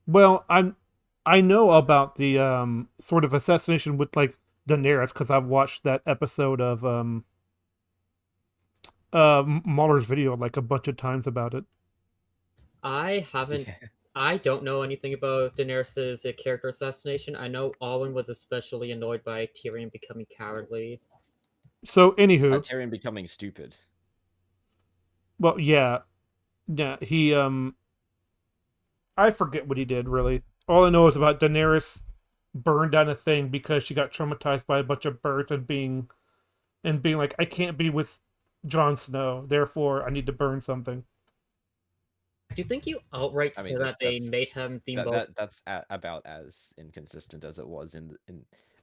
Speaker 1: Well, I know about the sort of assassination with like Daenerys because I've watched that episode of Mahler's video like a bunch of times about it.
Speaker 4: I haven't.
Speaker 3: Yeah.
Speaker 4: I don't know anything about Daenerys' character assassination. I know Alwyn was especially annoyed by Tyrion becoming cowardly.
Speaker 1: So anywho,
Speaker 3: Tyrion becoming stupid.
Speaker 1: well, yeah, he I forget what he did really. All I know is about Daenerys burned down a thing because she got traumatized by a bunch of birds and being like, I can't be with Jon Snow, therefore I need to burn something.
Speaker 4: Do you think you outright
Speaker 3: I
Speaker 4: say
Speaker 3: mean,
Speaker 4: that they
Speaker 3: that's-
Speaker 4: made him the most?
Speaker 3: That's about as inconsistent as it was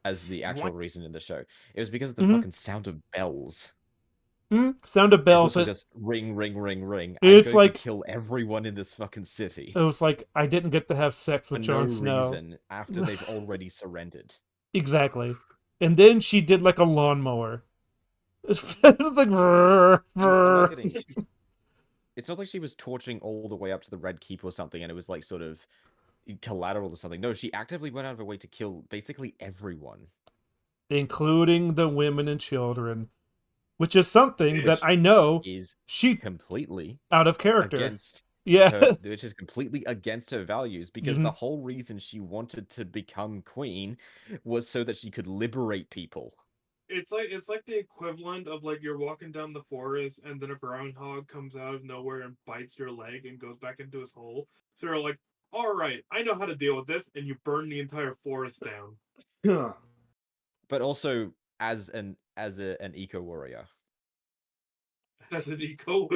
Speaker 3: as the actual
Speaker 6: want-
Speaker 3: reason in the show. It was because of the
Speaker 1: Mhm.
Speaker 3: fucking sound of bells.
Speaker 1: Sound of
Speaker 3: It's
Speaker 1: bells.
Speaker 3: literally just ring, ring, ring, ring.
Speaker 1: It's
Speaker 3: I'm going
Speaker 1: like-
Speaker 3: to kill everyone in this fucking city
Speaker 1: It was like I didn't get to have sex
Speaker 3: for
Speaker 1: with
Speaker 3: no
Speaker 1: Jon Snow.
Speaker 3: reason after they've already surrendered.
Speaker 1: Exactly. And then she did like a lawnmower. It's like
Speaker 3: I'm not kidding. It's not like she was torching all the way up to the Red Keep or something, and it was like sort of collateral or something. No, she actively went out of her way to kill basically everyone.
Speaker 1: including the women and children, which is something that
Speaker 5: Which
Speaker 1: I know
Speaker 3: Is
Speaker 1: she
Speaker 3: completely
Speaker 1: out of character.
Speaker 3: against
Speaker 1: Yeah.
Speaker 3: her, which is completely against her values, because the
Speaker 1: Mhm.
Speaker 3: whole reason she wanted to become queen was so that she could liberate people.
Speaker 5: It's like the equivalent of like you're walking down the forest and then a groundhog comes out of nowhere and bites your leg and goes back into his hole. So you're like, all right, I know how to deal with this, and you burn the entire forest down.
Speaker 8: Yeah.
Speaker 3: But also as an eco warrior.
Speaker 5: As an eco,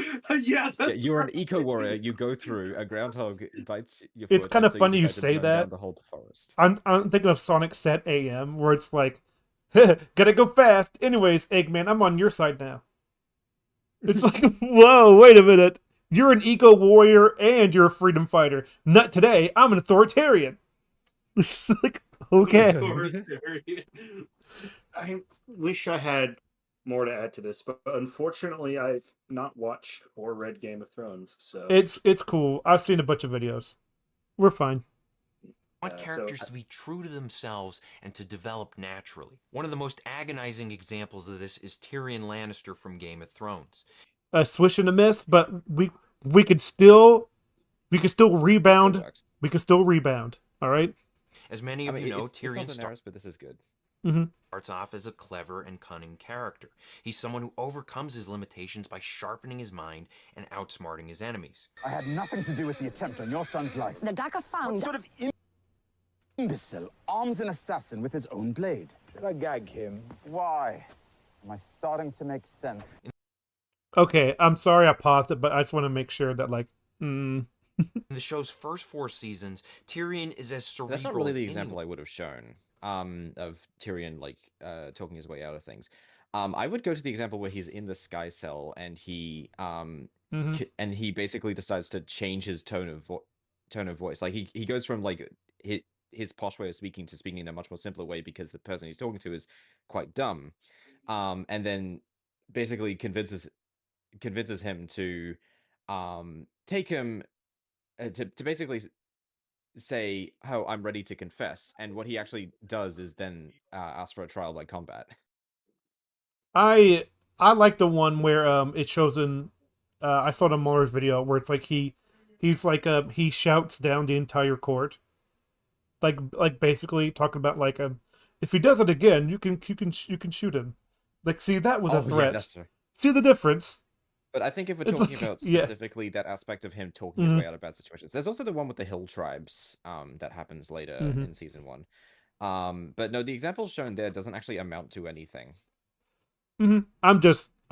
Speaker 5: yeah, that's
Speaker 3: Yeah, you're
Speaker 5: right.
Speaker 3: an eco warrior. You go through a groundhog bites your
Speaker 1: It's
Speaker 3: foot,
Speaker 1: kind
Speaker 3: and
Speaker 1: of
Speaker 3: so
Speaker 1: funny you
Speaker 3: decide to
Speaker 1: say
Speaker 3: burn
Speaker 1: that.
Speaker 3: down the whole forest.
Speaker 1: I'm thinking of Sonic Set AM, where it's like, gotta go fast. Anyways, Eggman, I'm on your side now. It's like, whoa, wait a minute. You're an eco warrior and you're a freedom fighter. Not today. I'm an authoritarian. It's like, okay.
Speaker 5: Authoritarian.
Speaker 8: I wish I had more to add to this, but unfortunately, I've not watched or read Game of Thrones. So
Speaker 1: It's cool. I've seen a bunch of videos. We're fine.
Speaker 6: Want
Speaker 8: so
Speaker 6: characters to be true to themselves and to develop naturally. One of the most agonizing examples of this is Tyrion Lannister from Game of Thrones.
Speaker 1: A swish and a miss, but we could still rebound.
Speaker 3: Still works.
Speaker 1: We could still rebound. All right.
Speaker 6: As many
Speaker 3: I
Speaker 6: of
Speaker 3: mean,
Speaker 6: you know,
Speaker 3: it's not
Speaker 6: Tyrion
Speaker 3: Daenerys, but this is good.
Speaker 6: starts off as a clever and cunning character. He's someone who overcomes his limitations by sharpening his mind and outsmarting his enemies.
Speaker 9: I had nothing to do with the attempt on your son's life.
Speaker 10: The dagger
Speaker 9: What
Speaker 10: found.
Speaker 9: sort of imbecile arms an assassin with his own blade? Did I gag him? Why? Am I starting to make sense?
Speaker 1: Okay. I'm sorry I paused it, but I just want to make sure that like.
Speaker 6: In the show's first 4 seasons, Tyrion is as cerebral
Speaker 3: That's not really
Speaker 6: as
Speaker 3: the
Speaker 6: anyone.
Speaker 3: example I would have shown. Of Tyrion like talking his way out of things. I would go to the example where he's in the Sky Cell and he and he basically decides to change his tone of voice. Like he goes from like his posh way of speaking to speaking in a much more simpler way because the person he's talking to is quite dumb. And then basically convinces him to take him to basically say, "Oh, I'm ready to confess." And what he actually does is then ask for a trial by combat.
Speaker 1: I like the one where it shows in I saw the Mars video where it's like he's like he shouts down the entire court, like basically talking about like if he does it again, you can shoot him. Like, see, that was a
Speaker 3: Oh,
Speaker 1: threat.
Speaker 3: yeah, that's right.
Speaker 1: See the difference?
Speaker 3: But I think if we're
Speaker 1: It's
Speaker 3: talking
Speaker 1: like-
Speaker 3: about
Speaker 1: yeah.
Speaker 3: specifically that aspect of him talking his way out of bad situations, there's also the one with the hill tribes that happens later in season 1. But no, the example shown there doesn't actually amount to anything.
Speaker 1: I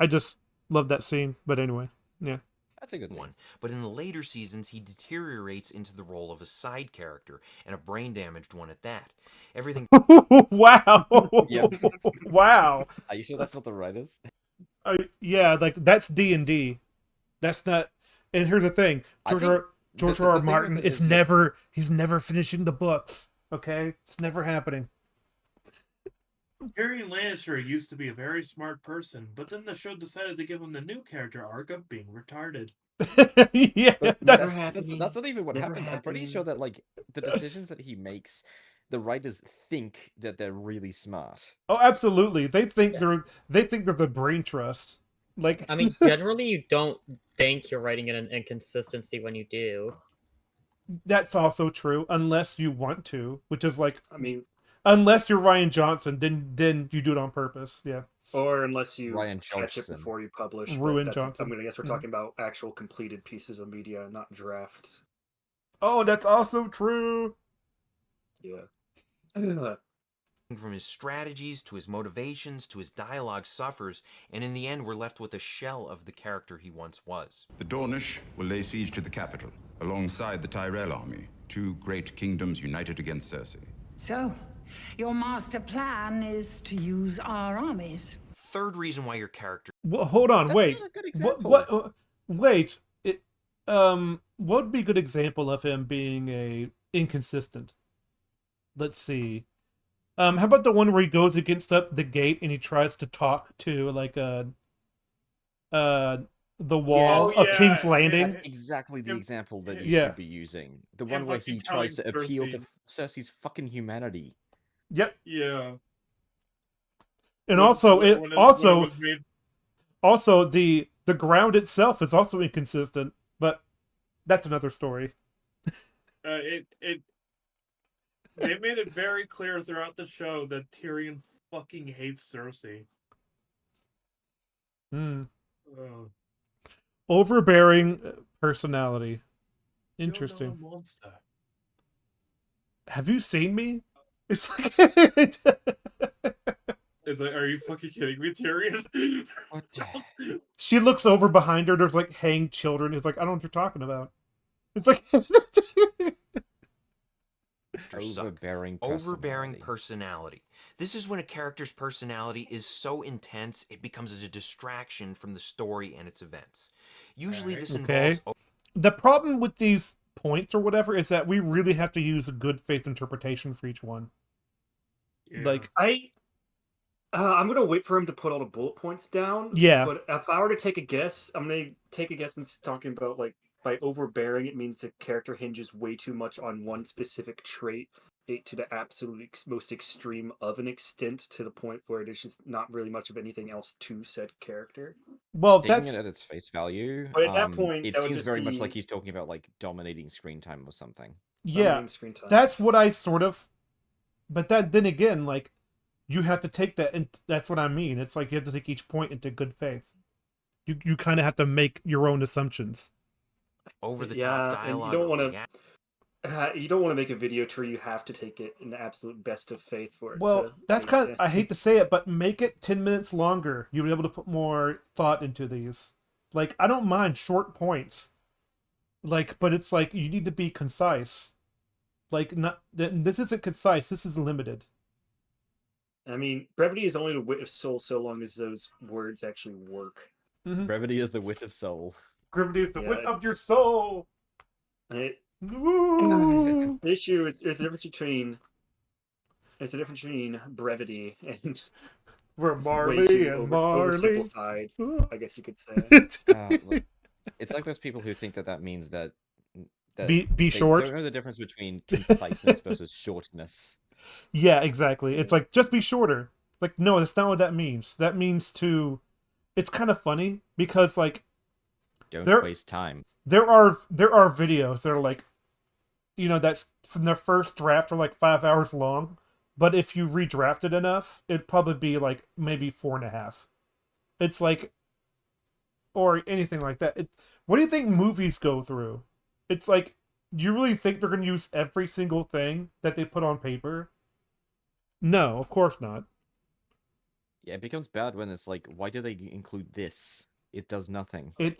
Speaker 1: just love that scene. But anyway, yeah.
Speaker 3: That's a good scene.
Speaker 6: one. But in the later seasons, he deteriorates into the role of a side character, and a brain-damaged one at that. Everything
Speaker 1: Wow.
Speaker 3: Yep.
Speaker 1: Wow.
Speaker 3: Are you sure that's not the writers?
Speaker 1: Yeah, like that's D&D. That's not. And here's the thing:
Speaker 3: I
Speaker 1: George
Speaker 3: think
Speaker 1: R.
Speaker 3: the
Speaker 1: R.
Speaker 3: thing with
Speaker 1: Martin
Speaker 3: it
Speaker 1: is
Speaker 3: is that-
Speaker 1: never. He's never finishing the books. Okay, it's never happening.
Speaker 5: Tyrion Lannister used to be a very smart person, but then the show decided to give him the new character arc of being retarded.
Speaker 1: Yeah,
Speaker 3: But
Speaker 1: that's,
Speaker 3: that's not even what
Speaker 4: Never
Speaker 3: happened. I'm pretty sure that like the decisions that he makes, the writers think that they're really smart.
Speaker 1: oh, absolutely. They think they're the brain trust. Like,
Speaker 4: I mean, generally, you don't think you're writing in an inconsistency when you do.
Speaker 1: that's also true, unless you want to, which is like,
Speaker 8: I mean,
Speaker 1: unless you're Ryan Johnson, then you do it on purpose. Yeah.
Speaker 8: or unless you
Speaker 3: Ryan
Speaker 8: catch it
Speaker 3: Johnson.
Speaker 8: before you publish. but
Speaker 1: Ruin
Speaker 8: that's-
Speaker 1: Johnson.
Speaker 8: I mean, I guess we're
Speaker 1: Mhm.
Speaker 8: talking about actual completed pieces of media, not drafts.
Speaker 1: Oh, that's also true.
Speaker 8: Yeah.
Speaker 6: from his strategies to his motivations to his dialogue suffers, and in the end we're left with a shell of the character he once was.
Speaker 10: The Dornish will lay siege to the capital, alongside the Tyrell army, two great kingdoms united against Cersei.
Speaker 11: So, your master plan is to use our armies.
Speaker 6: Third reason why your character
Speaker 1: Well, hold on,
Speaker 3: That's
Speaker 1: wait.
Speaker 3: not a good
Speaker 1: What? Wait. What would be a good example of him being a inconsistent? Let's see. How about the one where he goes against up the gate and he tries to talk to like the wall
Speaker 5: Yes.
Speaker 1: of
Speaker 5: Oh,
Speaker 1: King's
Speaker 5: yeah,
Speaker 1: Landing?
Speaker 3: That's exactly the
Speaker 5: Him-
Speaker 3: example that you
Speaker 1: Yeah.
Speaker 3: should be using. The
Speaker 5: Him
Speaker 3: one where
Speaker 5: fucking
Speaker 3: he tries to
Speaker 5: telling
Speaker 3: appeal to
Speaker 5: Cersei.
Speaker 3: Cersei's fucking humanity.
Speaker 1: Yep.
Speaker 5: Yeah.
Speaker 1: And
Speaker 5: When-
Speaker 1: also,
Speaker 5: when-
Speaker 1: it
Speaker 5: when
Speaker 1: also
Speaker 5: was made-
Speaker 1: also the ground itself is also inconsistent, but that's another story.
Speaker 5: They made it very clear throughout the show that Tyrion fucking hates Cersei.
Speaker 1: Hmm.
Speaker 5: Oh,
Speaker 1: Overbearing personality.
Speaker 5: you're not a
Speaker 1: Interesting.
Speaker 5: monster.
Speaker 1: Have you seen me? It's like
Speaker 5: It's like, are you fucking kidding me, Tyrion?
Speaker 3: What the-
Speaker 1: she looks over behind her. There's like hanged children. It's like, I don't know what you're talking about. It's like
Speaker 6: suck.
Speaker 3: Overbearing
Speaker 6: personality. This is when a character's personality is so intense it becomes a distraction from the story and its events. Usually this
Speaker 1: Okay.
Speaker 6: involves
Speaker 1: the problem with these points or whatever is that we really have to use a good faith interpretation for each one.
Speaker 5: Yeah.
Speaker 1: Like,
Speaker 8: I'm gonna wait for him to put all the bullet points down.
Speaker 1: Yeah.
Speaker 8: But if I were to take a guess, I'm gonna take a guess and talking about like by overbearing, it means the character hinges way too much on one specific trait to the absolute most extreme of an extent to the point where there's just not really much of anything else to said character.
Speaker 1: well,
Speaker 3: Taking
Speaker 1: that's
Speaker 3: it at its face value,
Speaker 8: But at that point,
Speaker 3: it
Speaker 8: that would
Speaker 3: seems
Speaker 8: just
Speaker 3: very much
Speaker 8: be-
Speaker 3: like he's talking about like dominating screen time or something.
Speaker 1: yeah.
Speaker 8: Dominating screen time.
Speaker 1: That's what I sort of. But then again, like, you have to take that, and that's what I mean. It's like you have to take each point into good faith. You kind of have to make your own assumptions.
Speaker 6: over the
Speaker 8: Yeah,
Speaker 6: top
Speaker 8: and you
Speaker 6: dialogue.
Speaker 8: don't
Speaker 6: or
Speaker 8: wanna-
Speaker 6: react-
Speaker 8: You don't want to make a video to where you have to take it in the absolute best of faith for it.
Speaker 1: Well,
Speaker 8: to
Speaker 1: that's
Speaker 8: make
Speaker 1: kind of, I hate to
Speaker 8: sense.
Speaker 1: say it, but make it 10 minutes longer. You'll be able to put more thought into these. Like, I don't mind short points. Like, but it's like, you need to be concise. Like, not, this isn't concise, this is limited.
Speaker 8: I mean, brevity is only the wit of soul so long as those words actually work.
Speaker 3: Brevity is the wit of soul.
Speaker 1: Gravity is the
Speaker 8: Yeah,
Speaker 1: wit of
Speaker 8: it's-
Speaker 1: your soul.
Speaker 8: And
Speaker 1: Ooh.
Speaker 8: the issue is there's a difference between brevity and
Speaker 1: We're
Speaker 8: way
Speaker 1: Marley
Speaker 8: too
Speaker 1: and Marley.
Speaker 8: oversimplified, I guess you could say.
Speaker 3: Look, it's like those people who think that means that
Speaker 1: Be
Speaker 3: they
Speaker 1: short.
Speaker 3: don't know the difference between conciseness versus shortness.
Speaker 1: Yeah, exactly. It's like, just be shorter. Like, no, that's not what that means. That means to... It's kind of funny because, like,
Speaker 3: Don't waste time.
Speaker 1: there are videos that are like, that's from their first draft are like 5 hours long, but if you redraft it enough, it'd probably be like maybe 4.5. It's like, or anything like that. What do you think movies go through? It's like, do you really think they're going to use every single thing that they put on paper? No, of course not.
Speaker 3: Yeah, it becomes bad when it's like, why do they include this? It does nothing.
Speaker 8: I'd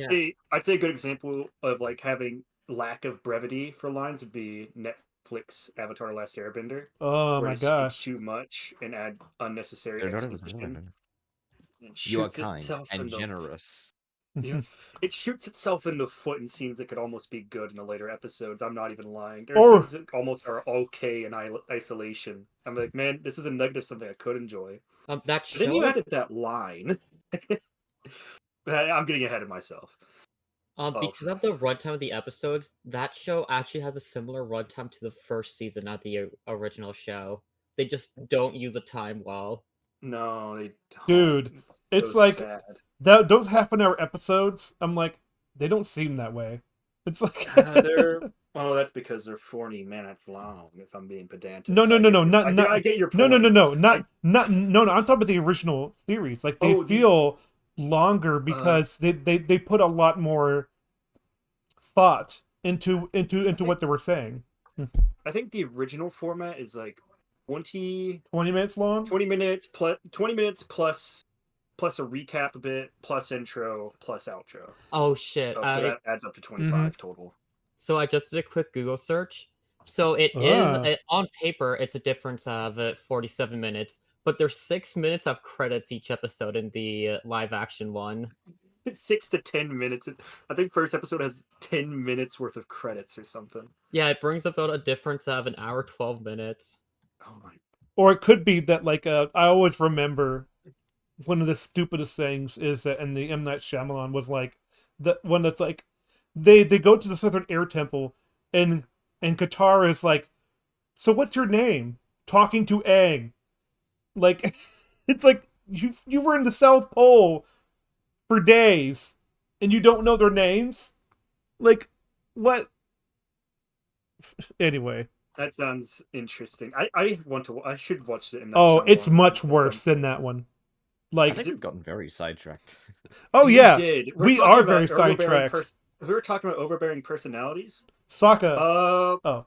Speaker 8: say a good example of like having lack of brevity for lines would be Netflix Avatar: Last Airbender.
Speaker 1: Oh
Speaker 8: where
Speaker 1: my
Speaker 8: they speak
Speaker 1: gosh.
Speaker 8: too much and add unnecessary
Speaker 3: They're not
Speaker 8: exposition.
Speaker 3: You are kind and generous.
Speaker 8: Yeah. It shoots itself in the foot in scenes that could almost be good in the later episodes. I'm not even lying. There are scenes that almost are okay in isolation. I'm like, man, this is a negative something I could enjoy.
Speaker 4: That
Speaker 8: But then you
Speaker 4: show-
Speaker 8: added that line. I'm getting ahead of myself.
Speaker 4: Because of the runtime of the episodes, that show actually has a similar runtime to the first season of the original show. They just don't use the time well.
Speaker 8: No, they don't.
Speaker 1: Dude, it's
Speaker 8: so
Speaker 1: like
Speaker 8: sad.
Speaker 1: Those half-an-hour episodes, I'm like, they don't seem that way. It's like
Speaker 8: Well, that's because they're 40 minutes long. If I'm being pedantic.
Speaker 1: No,
Speaker 8: I get your point.
Speaker 1: No, no. I'm talking about the original series. Like they feel longer because they put a lot more thought into what they were saying.
Speaker 8: I think the original format is like 20
Speaker 1: minutes long.
Speaker 8: 20 minutes plus a recap bit plus intro plus outro.
Speaker 4: Oh shit!
Speaker 8: So that adds up to 25 total.
Speaker 4: So I just did a quick Google search. So it is on paper, it's a difference of 47 minutes, but there's 6 minutes of credits each episode in the live action one.
Speaker 8: 6 to 10 minutes. I think first episode has 10 minutes worth of credits or something.
Speaker 4: Yeah, it brings about a difference of an hour 12 minutes.
Speaker 8: Oh my!
Speaker 1: Or it could be that like I always remember one of the stupidest things is that in the M. Night Shyamalan was like the one that's like they go to the Southern Air Temple and Qatar is like, so what's your name? Talking to Aang. Like it's like you were in the South Pole for days and you don't know their names? Like what? Anyway.
Speaker 8: That sounds interesting. I should watch it.
Speaker 1: It's much worse than that one. Like,
Speaker 3: I think we've gotten very sidetracked.
Speaker 1: Oh yeah,
Speaker 8: we
Speaker 1: are very sidetracked.
Speaker 8: We were talking about overbearing personalities.
Speaker 1: Sokka.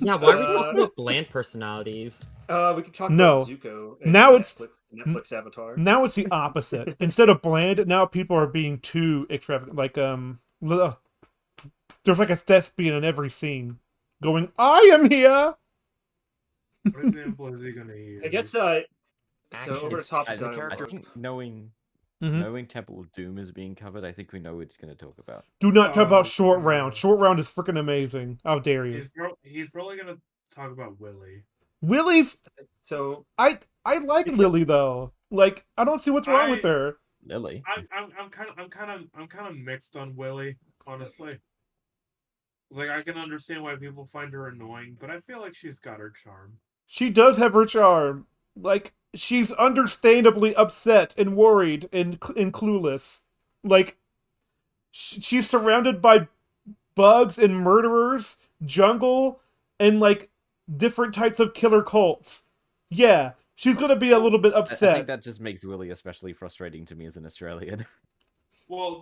Speaker 4: Yeah, why are we talking about bland personalities?
Speaker 8: We could talk about Zuko.
Speaker 1: Now it's
Speaker 8: Netflix Avatar.
Speaker 1: Now it's the opposite. Instead of bland, now people are being too extravagant. Like there's like a thespian in every scene, going, "I am here."
Speaker 5: What example is he gonna use?
Speaker 8: I guess. So over the top
Speaker 3: I think knowing Temple of Doom is being covered, I think we know what it's going to talk about.
Speaker 1: Do not talk about Short Round. Short Round is freaking amazing. How dare you?
Speaker 5: He's probably going to talk about Willy.
Speaker 1: Willie's
Speaker 8: so
Speaker 1: I like Lily though. Like I don't see what's wrong with her.
Speaker 3: Lily.
Speaker 5: I'm kind of mixed on Willy, honestly. Like I can understand why people find her annoying, but I feel like she's got her charm.
Speaker 1: She does have her charm. Like she's understandably upset and worried and clueless. Like she's surrounded by bugs and murderers, jungle, and like different types of killer cults. Yeah, she's gonna be a little bit upset.
Speaker 3: I think that just makes Willy especially frustrating to me as an Australian.
Speaker 5: Well,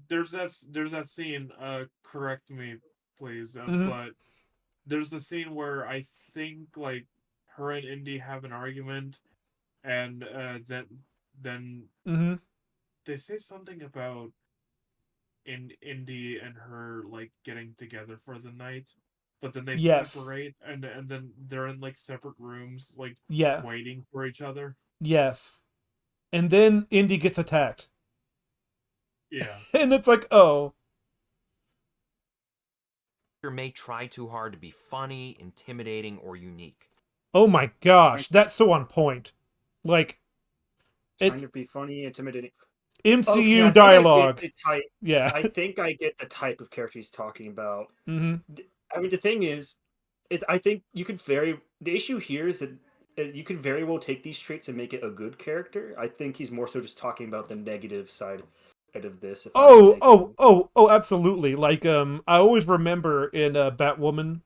Speaker 5: there's that scene. Correct me, please. But there's a scene where I think like her and Indy have an argument, and then they say something about Indy and her like getting together for the night, but then they separate, and then they're in like separate rooms, like waiting for each other.
Speaker 1: Yes, and then Indy gets attacked.
Speaker 5: Yeah,
Speaker 1: and it's like, oh.
Speaker 6: May try too hard to be funny, intimidating, or unique.
Speaker 1: Oh my gosh, that's so on point. Like,
Speaker 8: Trying
Speaker 1: It's
Speaker 8: to be funny, intimidating.
Speaker 1: MCU
Speaker 8: Okay, I think I get
Speaker 1: dialogue.
Speaker 8: the type.
Speaker 1: Yeah.
Speaker 8: I think I get the type of character he's talking about.
Speaker 1: hmm
Speaker 8: I mean, the thing is I think you could very. The issue here is that you could very well take these traits and make it a good character. I think he's more so just talking about the negative side of this. If I'm taking...
Speaker 1: Absolutely. Like, I always remember in Batwoman,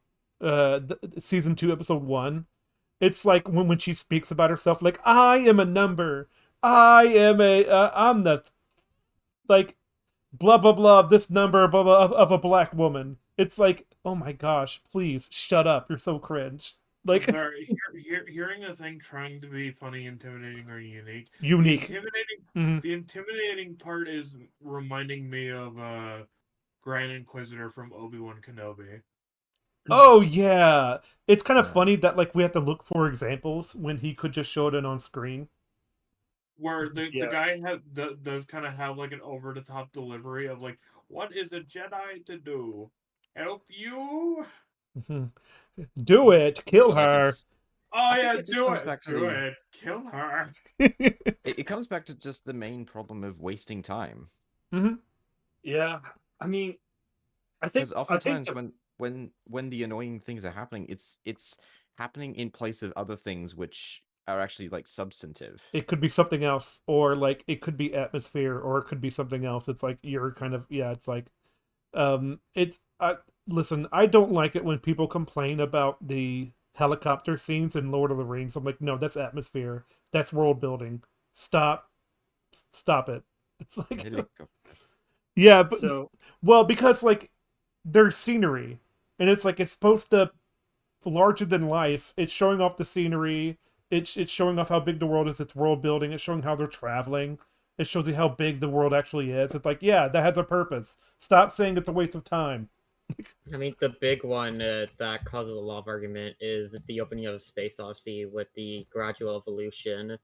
Speaker 1: season 2, episode 1. It's like when she speaks about herself, like, I am a number. I'm the, like, blah, blah, blah, this number, blah, blah, of a black woman. It's like, oh my gosh, please, shut up. You're so cringe. Like,
Speaker 5: Sorry, hearing a thing trying to be funny, intimidating, or unique.
Speaker 1: unique.
Speaker 5: The intimidating part is reminding me of Grand Inquisitor from Obi-Wan Kenobi.
Speaker 1: Oh yeah, it's kind of funny that like we have to look for examples when he could just show it in on screen.
Speaker 5: Where the guy does kind of have like an over the top delivery of like, what is a Jedi to do? Help you?
Speaker 1: Do it, kill
Speaker 3: Well,
Speaker 1: her.
Speaker 5: Oh yeah,
Speaker 3: it just
Speaker 5: do
Speaker 3: comes
Speaker 5: it,
Speaker 3: back to
Speaker 5: do
Speaker 3: the-
Speaker 5: it, kill her.
Speaker 3: It comes back to just the main problem of wasting time.
Speaker 8: Yeah, I mean, I think
Speaker 3: Because oftentimes
Speaker 8: the-
Speaker 3: when the annoying things are happening, it's happening in place of other things which are actually like substantive.
Speaker 1: It could be something else, or like it could be atmosphere, or it could be something else. It's like you're kind of it's like, listen, I don't like it when people complain about the helicopter scenes in Lord of the Rings. I'm like, no, that's atmosphere, that's world building. Stop it. It's like, yeah, but
Speaker 8: so
Speaker 1: well, because like there's scenery, and it's like it's supposed to larger than life. It's showing off the scenery. It's showing off how big the world is. It's world building. It's showing how they're traveling. It shows you how big the world actually is. It's like, yeah, that has a purpose. Stop saying it's a waste of time.
Speaker 4: I mean, the big one that causes a lot of argument is the opening of Space Odyssey with the gradual evolution.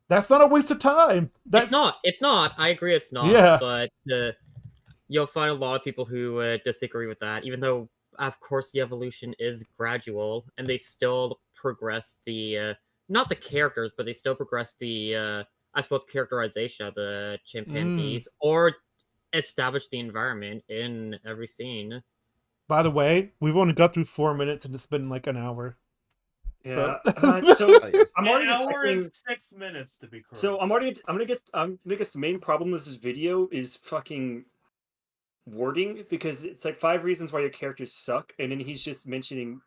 Speaker 1: That's not a waste of time. That's...
Speaker 4: It's not. It's not. I agree it's not.
Speaker 1: Yeah.
Speaker 4: But you'll find a lot of people who disagree with that, even though, of course, the evolution is gradual, and they still progress the... not the characters, but they still progress the, I suppose, characterization of the chimpanzees, or establish the environment in every scene.
Speaker 1: By the way, we've only got through 4 minutes, and it's been like an hour.
Speaker 8: Yeah.
Speaker 1: So,
Speaker 8: So I'm already
Speaker 5: An hour and
Speaker 8: detecting...
Speaker 5: 6 minutes to be correct.
Speaker 8: So I'm gonna guess the main problem with this video is fucking wording, because it's like 5 reasons why your characters suck, and then he's just mentioning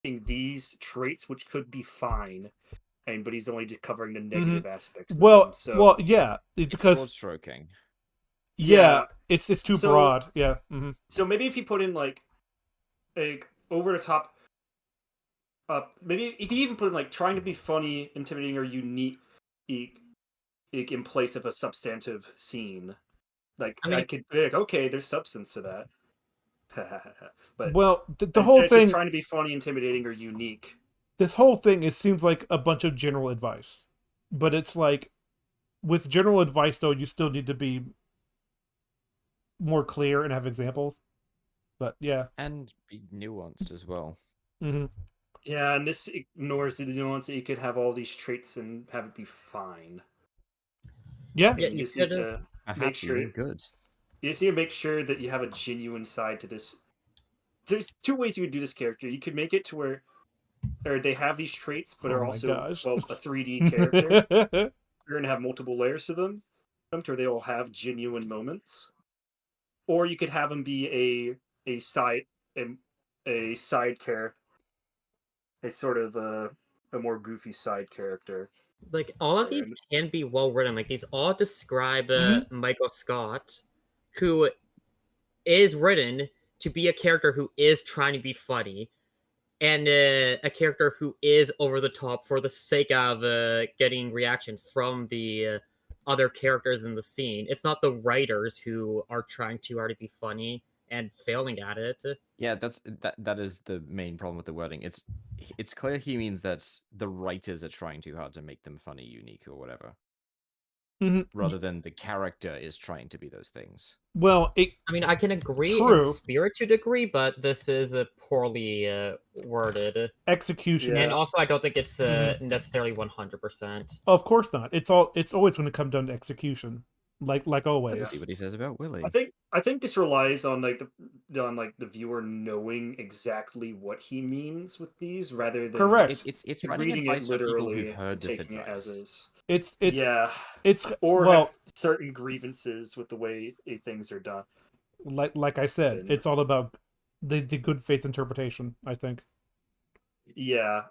Speaker 8: these traits which could be fine, but he's only just covering the negative aspects. Of them, so...
Speaker 1: well, yeah,
Speaker 3: It's
Speaker 1: because
Speaker 3: broad stroking.
Speaker 1: yeah, it's too
Speaker 8: So-
Speaker 1: broad. Yeah.
Speaker 8: So maybe if you put in like a over the top, maybe if you even put in like trying to be funny, intimidating, or unique in place of a substantive scene, like
Speaker 4: I mean-
Speaker 8: I could be like, okay, there's substance to that. But
Speaker 1: Well, the
Speaker 8: instead
Speaker 1: whole
Speaker 8: it's
Speaker 1: thing,
Speaker 8: just trying to be funny, intimidating, or unique.
Speaker 1: this whole thing, it seems like a bunch of general advice, but it's like, with general advice though, you still need to be more clear and have examples. But yeah.
Speaker 3: And be nuanced as well.
Speaker 8: Yeah, and this ignores the nuance that you could have all these traits and have it be fine.
Speaker 1: Yeah.
Speaker 4: Yeah,
Speaker 8: You
Speaker 4: you
Speaker 8: just need
Speaker 4: could,
Speaker 8: to make
Speaker 3: Perhaps
Speaker 8: sure
Speaker 3: even good.
Speaker 8: you just need to make sure that you have a genuine side to this. There's 2 ways you would do this character. You could make it to where they have these traits, but
Speaker 1: Oh
Speaker 8: are
Speaker 1: my
Speaker 8: also
Speaker 1: gosh.
Speaker 8: a 3D character. You're gonna have multiple layers to them, to where they all have genuine moments. Or you could have them be a side character, a sort of a more goofy side character.
Speaker 4: like, all of these can be well written. Like, these all describe Michael Scott, who is written to be a character who is trying to be funny, and a character who is over the top for the sake of getting reactions from the other characters in the scene. It's not the writers who are trying too hard to be funny and failing at it.
Speaker 3: Yeah, that is the main problem with the wording. It's clear he means that the writers are trying too hard to make them funny, unique, or whatever. rather than the character is trying to be those things.
Speaker 1: Well,
Speaker 4: I mean, I can agree in
Speaker 1: True.
Speaker 4: spirit to a degree, but this is poorly worded.
Speaker 1: execution.
Speaker 4: And
Speaker 8: Yeah.
Speaker 4: also, I don't think it's necessarily 100%.
Speaker 1: Of course not. It's always going to come down to execution, like always.
Speaker 3: Let's see what he says about Willie.
Speaker 8: I think this relies on the viewer knowing exactly what he means with these, rather than
Speaker 1: Correct.
Speaker 3: It's writing
Speaker 8: reading
Speaker 3: advice
Speaker 8: it
Speaker 3: for people
Speaker 8: literally
Speaker 3: who've heard
Speaker 8: and
Speaker 3: this
Speaker 8: taking it as
Speaker 3: advice.
Speaker 8: is.
Speaker 1: It's
Speaker 8: Yeah,
Speaker 1: it's
Speaker 8: or
Speaker 1: well,
Speaker 8: have certain grievances with the way things are done.
Speaker 1: like I said,
Speaker 8: And-
Speaker 1: it's all about the good faith interpretation, I think.
Speaker 8: Yeah,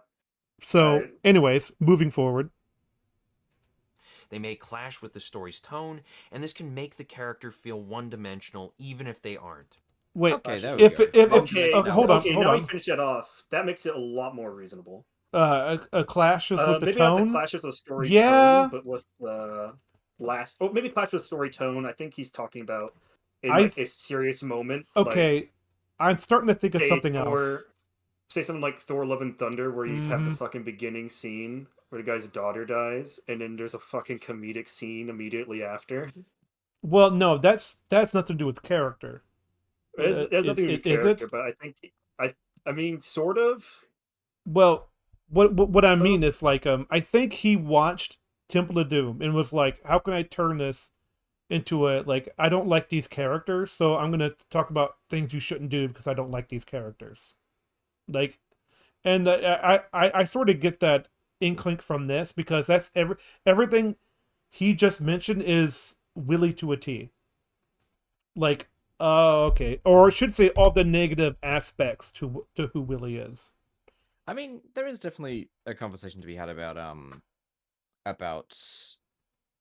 Speaker 1: So,
Speaker 8: Right.
Speaker 1: anyways, moving forward.
Speaker 6: They may clash with the story's tone, and this can make the character feel one-dimensional even if they aren't.
Speaker 1: Wait,
Speaker 3: Okay, there we
Speaker 1: if
Speaker 3: go.
Speaker 1: if
Speaker 8: okay,
Speaker 1: hold on,
Speaker 8: okay.
Speaker 1: hold
Speaker 8: Now
Speaker 1: on.
Speaker 8: we finish that off. That makes it a lot more reasonable.
Speaker 1: A clashes with the
Speaker 8: Maybe not the
Speaker 1: tone.
Speaker 8: clashes of story
Speaker 1: Yeah.
Speaker 8: tone, but with the last. Oh, maybe clash with story tone. I think he's talking about in
Speaker 1: I
Speaker 8: like
Speaker 1: th-
Speaker 8: a serious moment.
Speaker 1: Okay, I'm starting to think of
Speaker 8: say
Speaker 1: something
Speaker 8: Thor,
Speaker 1: else.
Speaker 8: Say something like Thor: Love and Thunder, where you have the
Speaker 1: Mhm.
Speaker 8: fucking beginning scene where the guy's daughter dies, and then there's a fucking comedic scene immediately after.
Speaker 1: Well, no, that's nothing to do with character.
Speaker 8: It has nothing to do with
Speaker 1: Is
Speaker 8: character,
Speaker 1: it?
Speaker 8: but I mean, sort of.
Speaker 1: Well, what I mean is like I think he watched Temple of Doom and was like, how can I turn this into a like I don't like these characters, so I'm gonna talk about things you shouldn't do because I don't like these characters. Like, and I sort of get that inkling from this because that's everything he just mentioned is Willie to a T. Like, okay, or I should say all the negative aspects to who Willie is.
Speaker 3: I mean, there is definitely a conversation to be had about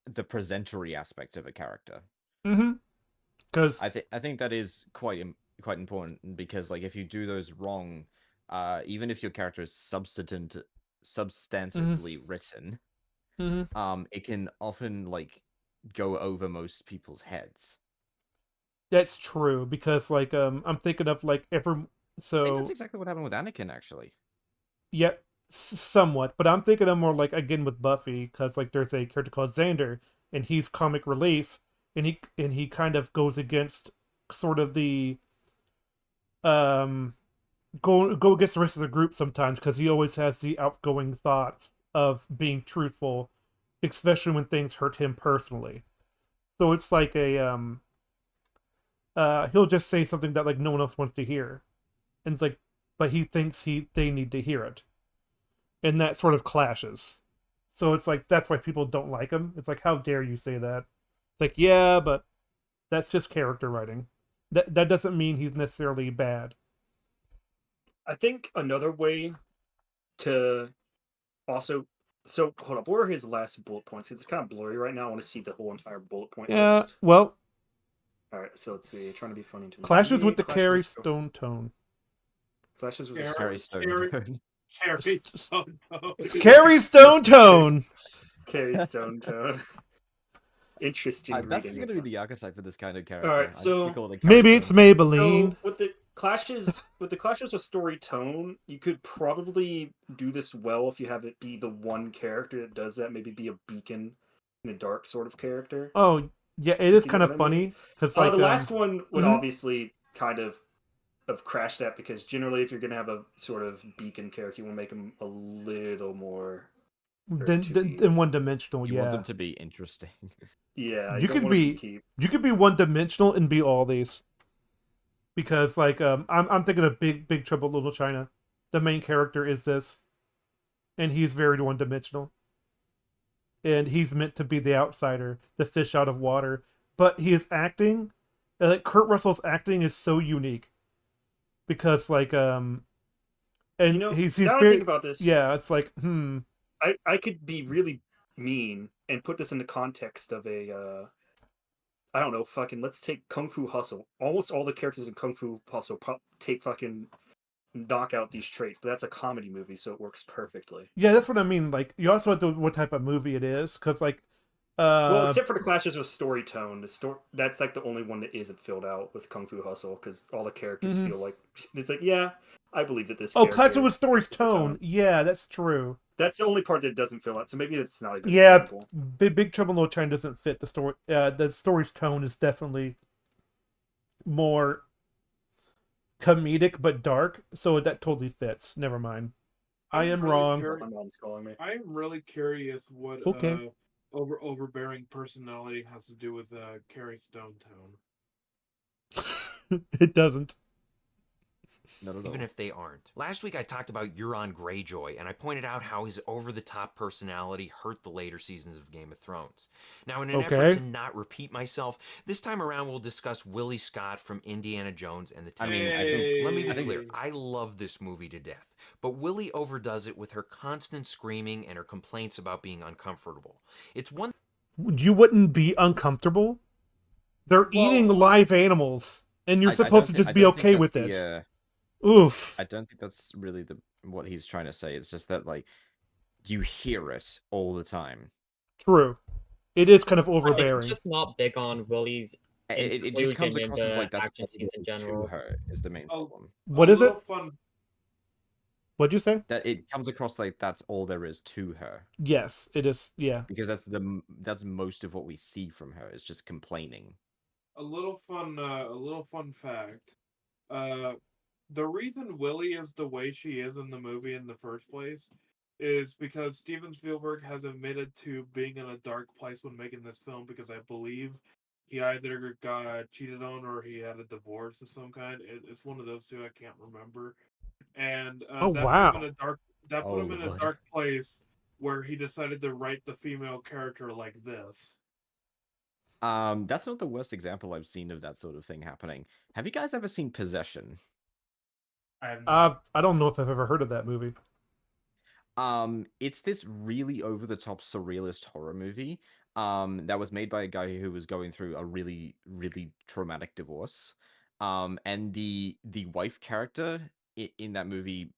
Speaker 3: the presentory aspects of a character.
Speaker 1: Mm-hmm. Because
Speaker 3: I think that is quite important because like if you do those wrong, even if your character is substantively written, it can often like go over most people's heads.
Speaker 1: that's true. Because like I'm thinking of like
Speaker 3: I think
Speaker 1: so
Speaker 3: that's exactly what happened with Anakin, actually.
Speaker 1: yeah, somewhat. But I'm thinking of more like again with Buffy because like there's a character called Xander and he's comic relief and he kind of goes against sort of the go against the rest of the group sometimes because he always has the outgoing thoughts of being truthful, especially when things hurt him personally. So it's like a he'll just say something that like no one else wants to hear, and it's like, but he thinks they need to hear it, and that sort of clashes. So it's like that's why people don't like him. It's like, how dare you say that? It's like, yeah, but that's just character writing. That doesn't mean he's necessarily bad.
Speaker 8: I think another way to also. So hold up, what are his last bullet points? It's kind of blurry right now. I want to see the whole entire bullet point
Speaker 1: Yeah,
Speaker 8: list.
Speaker 1: well,
Speaker 8: All right, so let's see. Trying to be funny to
Speaker 1: clashes with the
Speaker 8: Clash
Speaker 1: Carrie
Speaker 8: Sto-
Speaker 1: Stone tone.
Speaker 8: Clashes with the
Speaker 3: Carrie Stone.
Speaker 5: Carrie Stone.
Speaker 1: It's Carrie Stone tone.
Speaker 8: Carrie Stone tone. Interesting.
Speaker 3: That's
Speaker 8: reading
Speaker 3: going to
Speaker 8: of
Speaker 3: be the archetype for this kind of character.
Speaker 8: Alright,
Speaker 3: I just
Speaker 8: so-
Speaker 3: call it Carrie
Speaker 1: Maybe it's
Speaker 3: Stone.
Speaker 1: Maybelline.
Speaker 8: So with the clashes of story tone, you could probably do this well if you have it be the one character that does that. Maybe be a beacon in a dark sort of character.
Speaker 1: Oh, yeah, it is
Speaker 8: You know
Speaker 1: kind of
Speaker 8: what I mean?
Speaker 1: funny because like
Speaker 8: The last one would
Speaker 1: mhm.
Speaker 8: obviously kind of crash that because generally, if you're gonna have a sort of beacon character, you want to make them a little more.
Speaker 1: than one dimensional.
Speaker 3: You
Speaker 1: Yeah,
Speaker 3: want them to be interesting.
Speaker 8: Yeah,
Speaker 1: You
Speaker 8: don't
Speaker 1: could
Speaker 8: want them to
Speaker 1: be-
Speaker 8: keep.
Speaker 1: you could be one dimensional and be all these. Because like I'm thinking of Big Trouble in Little China. The main character is this, and he's very one dimensional. And he's meant to be the outsider, the fish out of water. But his acting, like Kurt Russell's acting, is so unique. Because like and
Speaker 8: You know,
Speaker 1: he's
Speaker 8: now I
Speaker 1: very
Speaker 8: think about this.
Speaker 1: yeah. It's like
Speaker 8: I could be really mean and put this in the context of a I don't know, fucking let's take Kung Fu Hustle. Almost all the characters in Kung Fu Hustle take fucking knock out these traits, but that's a comedy movie, so it works perfectly.
Speaker 1: yeah. That's what I mean. Like you also have to what type of movie it is, because like
Speaker 8: Well, except for the clashes with story tone, that's like the only one that isn't filled out with Kung Fu Hustle because all the characters feel like it's like, yeah, I believe that this.
Speaker 1: oh,
Speaker 8: character
Speaker 1: Clashes with Story's
Speaker 8: fits the
Speaker 1: tone. Yeah, that's true.
Speaker 8: That's the only part that doesn't feel that. So maybe it's not a good
Speaker 1: Yeah,
Speaker 8: example.
Speaker 1: Big Trouble in Little China doesn't fit the story. The story's tone is definitely more comedic but dark, so that totally fits. Never mind. I am
Speaker 5: really
Speaker 1: wrong.
Speaker 5: curi-
Speaker 8: My mom's calling me.
Speaker 5: I'm really curious what
Speaker 1: Okay.
Speaker 5: overbearing personality has to do with Carrie Stone tone.
Speaker 1: It doesn't.
Speaker 3: Not at
Speaker 6: Even
Speaker 3: all.
Speaker 6: if they aren't. Last week I talked about Euron Greyjoy, and I pointed out how his over-the-top personality hurt the later seasons of Game of Thrones. Now, in an effort
Speaker 1: Okay.
Speaker 6: to not repeat myself, this time around we'll discuss Willie Scott from Indiana Jones and the
Speaker 3: I
Speaker 6: Temple
Speaker 3: mean,
Speaker 6: of
Speaker 3: I think
Speaker 6: Doom. Let me be
Speaker 3: I think
Speaker 6: clear, I love this movie to death, but Willie overdoes it with her constant screaming and her complaints about being uncomfortable. It's one
Speaker 1: You wouldn't be uncomfortable? They're eating live animals, and you're supposed to just be okay with it. Oof.
Speaker 3: I don't think that's really what he's trying to say. It's just that like you hear it all the time.
Speaker 1: True. It is kind of
Speaker 4: It's
Speaker 1: overbearing.
Speaker 4: just not big on Willie's
Speaker 3: It just comes
Speaker 4: inclusion
Speaker 3: across
Speaker 4: in
Speaker 3: as
Speaker 4: the
Speaker 3: like that's
Speaker 4: action
Speaker 3: all
Speaker 4: scenes in
Speaker 3: there is to
Speaker 4: general.
Speaker 3: her is the main problem.
Speaker 1: What is it?
Speaker 5: Fun.
Speaker 1: What'd you say?
Speaker 3: That it comes across like that's all there is to her.
Speaker 1: Yes, it is. Yeah.
Speaker 3: Because that's most of what we see from her is just complaining.
Speaker 5: A little fun fact. The reason Willie is the way she is in the movie in the first place is because Steven Spielberg has admitted to being in a dark place when making this film because I believe he either got cheated on or he had a divorce of some kind. It's one of those two. I can't remember. And
Speaker 1: Oh,
Speaker 5: that
Speaker 1: wow.
Speaker 5: put him in a dark. That put
Speaker 3: Oh,
Speaker 5: him in a
Speaker 3: Lord.
Speaker 5: dark place where he decided to write the female character like this.
Speaker 3: That's not the worst example I've seen of that sort of thing happening. Have you guys ever seen Possession?
Speaker 5: I have not.
Speaker 1: I don't know if I've ever heard of that movie.
Speaker 3: It's this really over-the-top surrealist horror movie that was made by a guy who was going through a really, really traumatic divorce. And the wife character in that movie,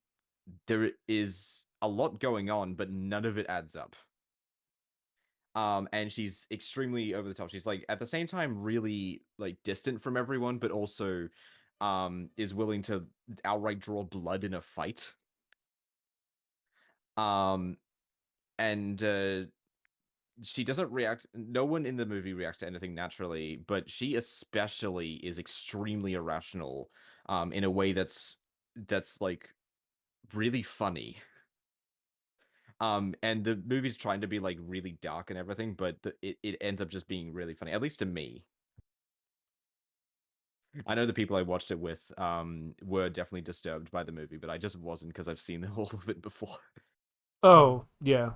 Speaker 3: there is a lot going on, but none of it adds up. And she's extremely over the top. She's like at the same time really like distant from everyone, but also is willing to outright draw blood in a fight. And she doesn't react. No one in the movie reacts to anything naturally, but she especially is extremely irrational in a way that's like really funny. And the movie's trying to be like really dark and everything, but it ends up just being really funny, at least to me. I know the people I watched it with were definitely disturbed by the movie, but I just wasn't because I've seen all of it before.
Speaker 1: Oh, yeah.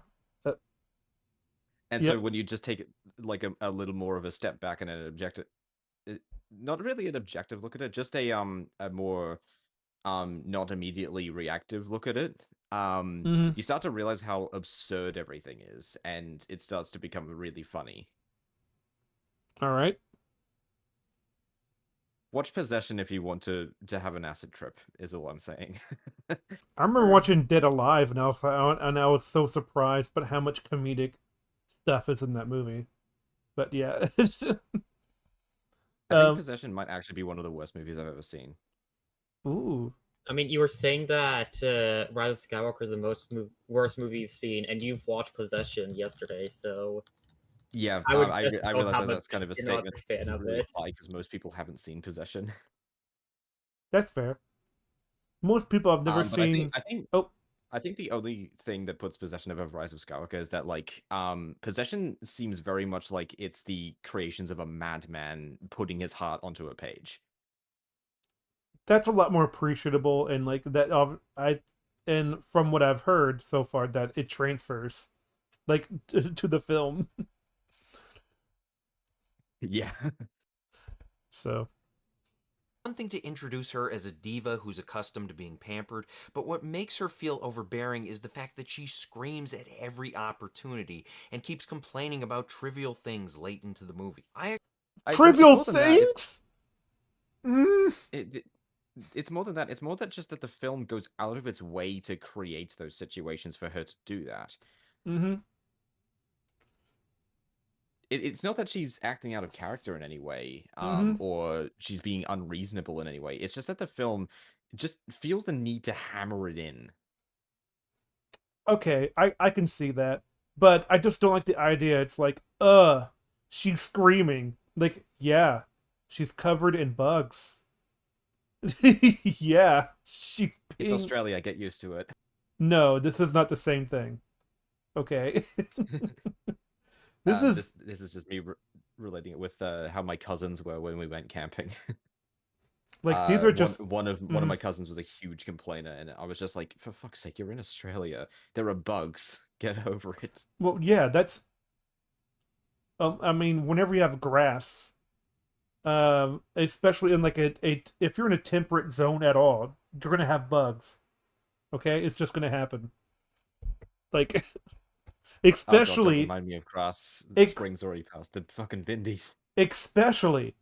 Speaker 3: And
Speaker 1: Yep.
Speaker 3: so when you just take it like a little more of a step back and an objective, not really an objective look at it, just a more not immediately reactive look at it, you start to realize how absurd everything is, and it starts to become really funny.
Speaker 1: All right.
Speaker 3: Watch Possession if you want to have an acid trip, is all I'm saying.
Speaker 1: I remember watching Dead Alive, and I was so surprised by how much comedic stuff is in that movie. But yeah, it's just...
Speaker 3: I think Possession might actually be one of the worst movies I've ever seen.
Speaker 1: Ooh.
Speaker 4: I mean, you were saying that Rise of Skywalker is the worst movie you've seen, and you've watched Possession yesterday, so...
Speaker 3: Yeah,
Speaker 4: I would
Speaker 3: I
Speaker 4: just
Speaker 3: realize
Speaker 4: know how
Speaker 3: that
Speaker 4: much
Speaker 3: that's kind of a
Speaker 4: you're not
Speaker 3: statement
Speaker 4: a fan
Speaker 3: that doesn't
Speaker 4: of
Speaker 3: really
Speaker 4: it.
Speaker 3: apply because most people haven't seen Possession.
Speaker 1: That's fair. Most people have never
Speaker 3: But
Speaker 1: seen...
Speaker 3: I think the only thing that puts Possession above Rise of Skywalker is that, like, Possession seems very much like it's the creations of a madman putting his heart onto a page.
Speaker 1: That's a lot more appreciable, and like that, and from what I've heard so far, that it transfers, like, to the film.
Speaker 3: Yeah.
Speaker 1: So...
Speaker 6: One thing to introduce her as a diva who's accustomed to being pampered, but what makes her feel overbearing is the fact that she screams at every opportunity and keeps complaining about trivial things late into the movie.
Speaker 1: Trivial things?
Speaker 3: It's more than that. It's more that just that the film goes out of its way to create those situations for her to do that.
Speaker 1: Mm-hmm.
Speaker 3: It's not that she's acting out of character in any way, or she's being unreasonable in any way. It's just that the film just feels the need to hammer it in.
Speaker 1: okay, I can see that, but I just don't like the idea. It's like, she's screaming. Like, yeah, she's covered in bugs. Yeah, she's
Speaker 3: It's
Speaker 1: being...
Speaker 3: Australia. Get used to it.
Speaker 1: No, this is not the same thing. Okay. This is
Speaker 3: This is just me relating it with how my cousins were when we went camping.
Speaker 1: like these are just
Speaker 3: one of my cousins was a huge complainer, and I was just like, for fuck's sake, you're in Australia. There are bugs. Get over it.
Speaker 1: well, yeah, that's I mean, whenever you have grass, especially in like a if you're in a temperate zone at all, you're gonna have bugs. Okay, it's just gonna happen. Like,
Speaker 3: Oh god, don't
Speaker 1: especially
Speaker 3: remind me of grass.
Speaker 1: Ex-
Speaker 3: Spring's already passed the fucking bindies.
Speaker 1: especially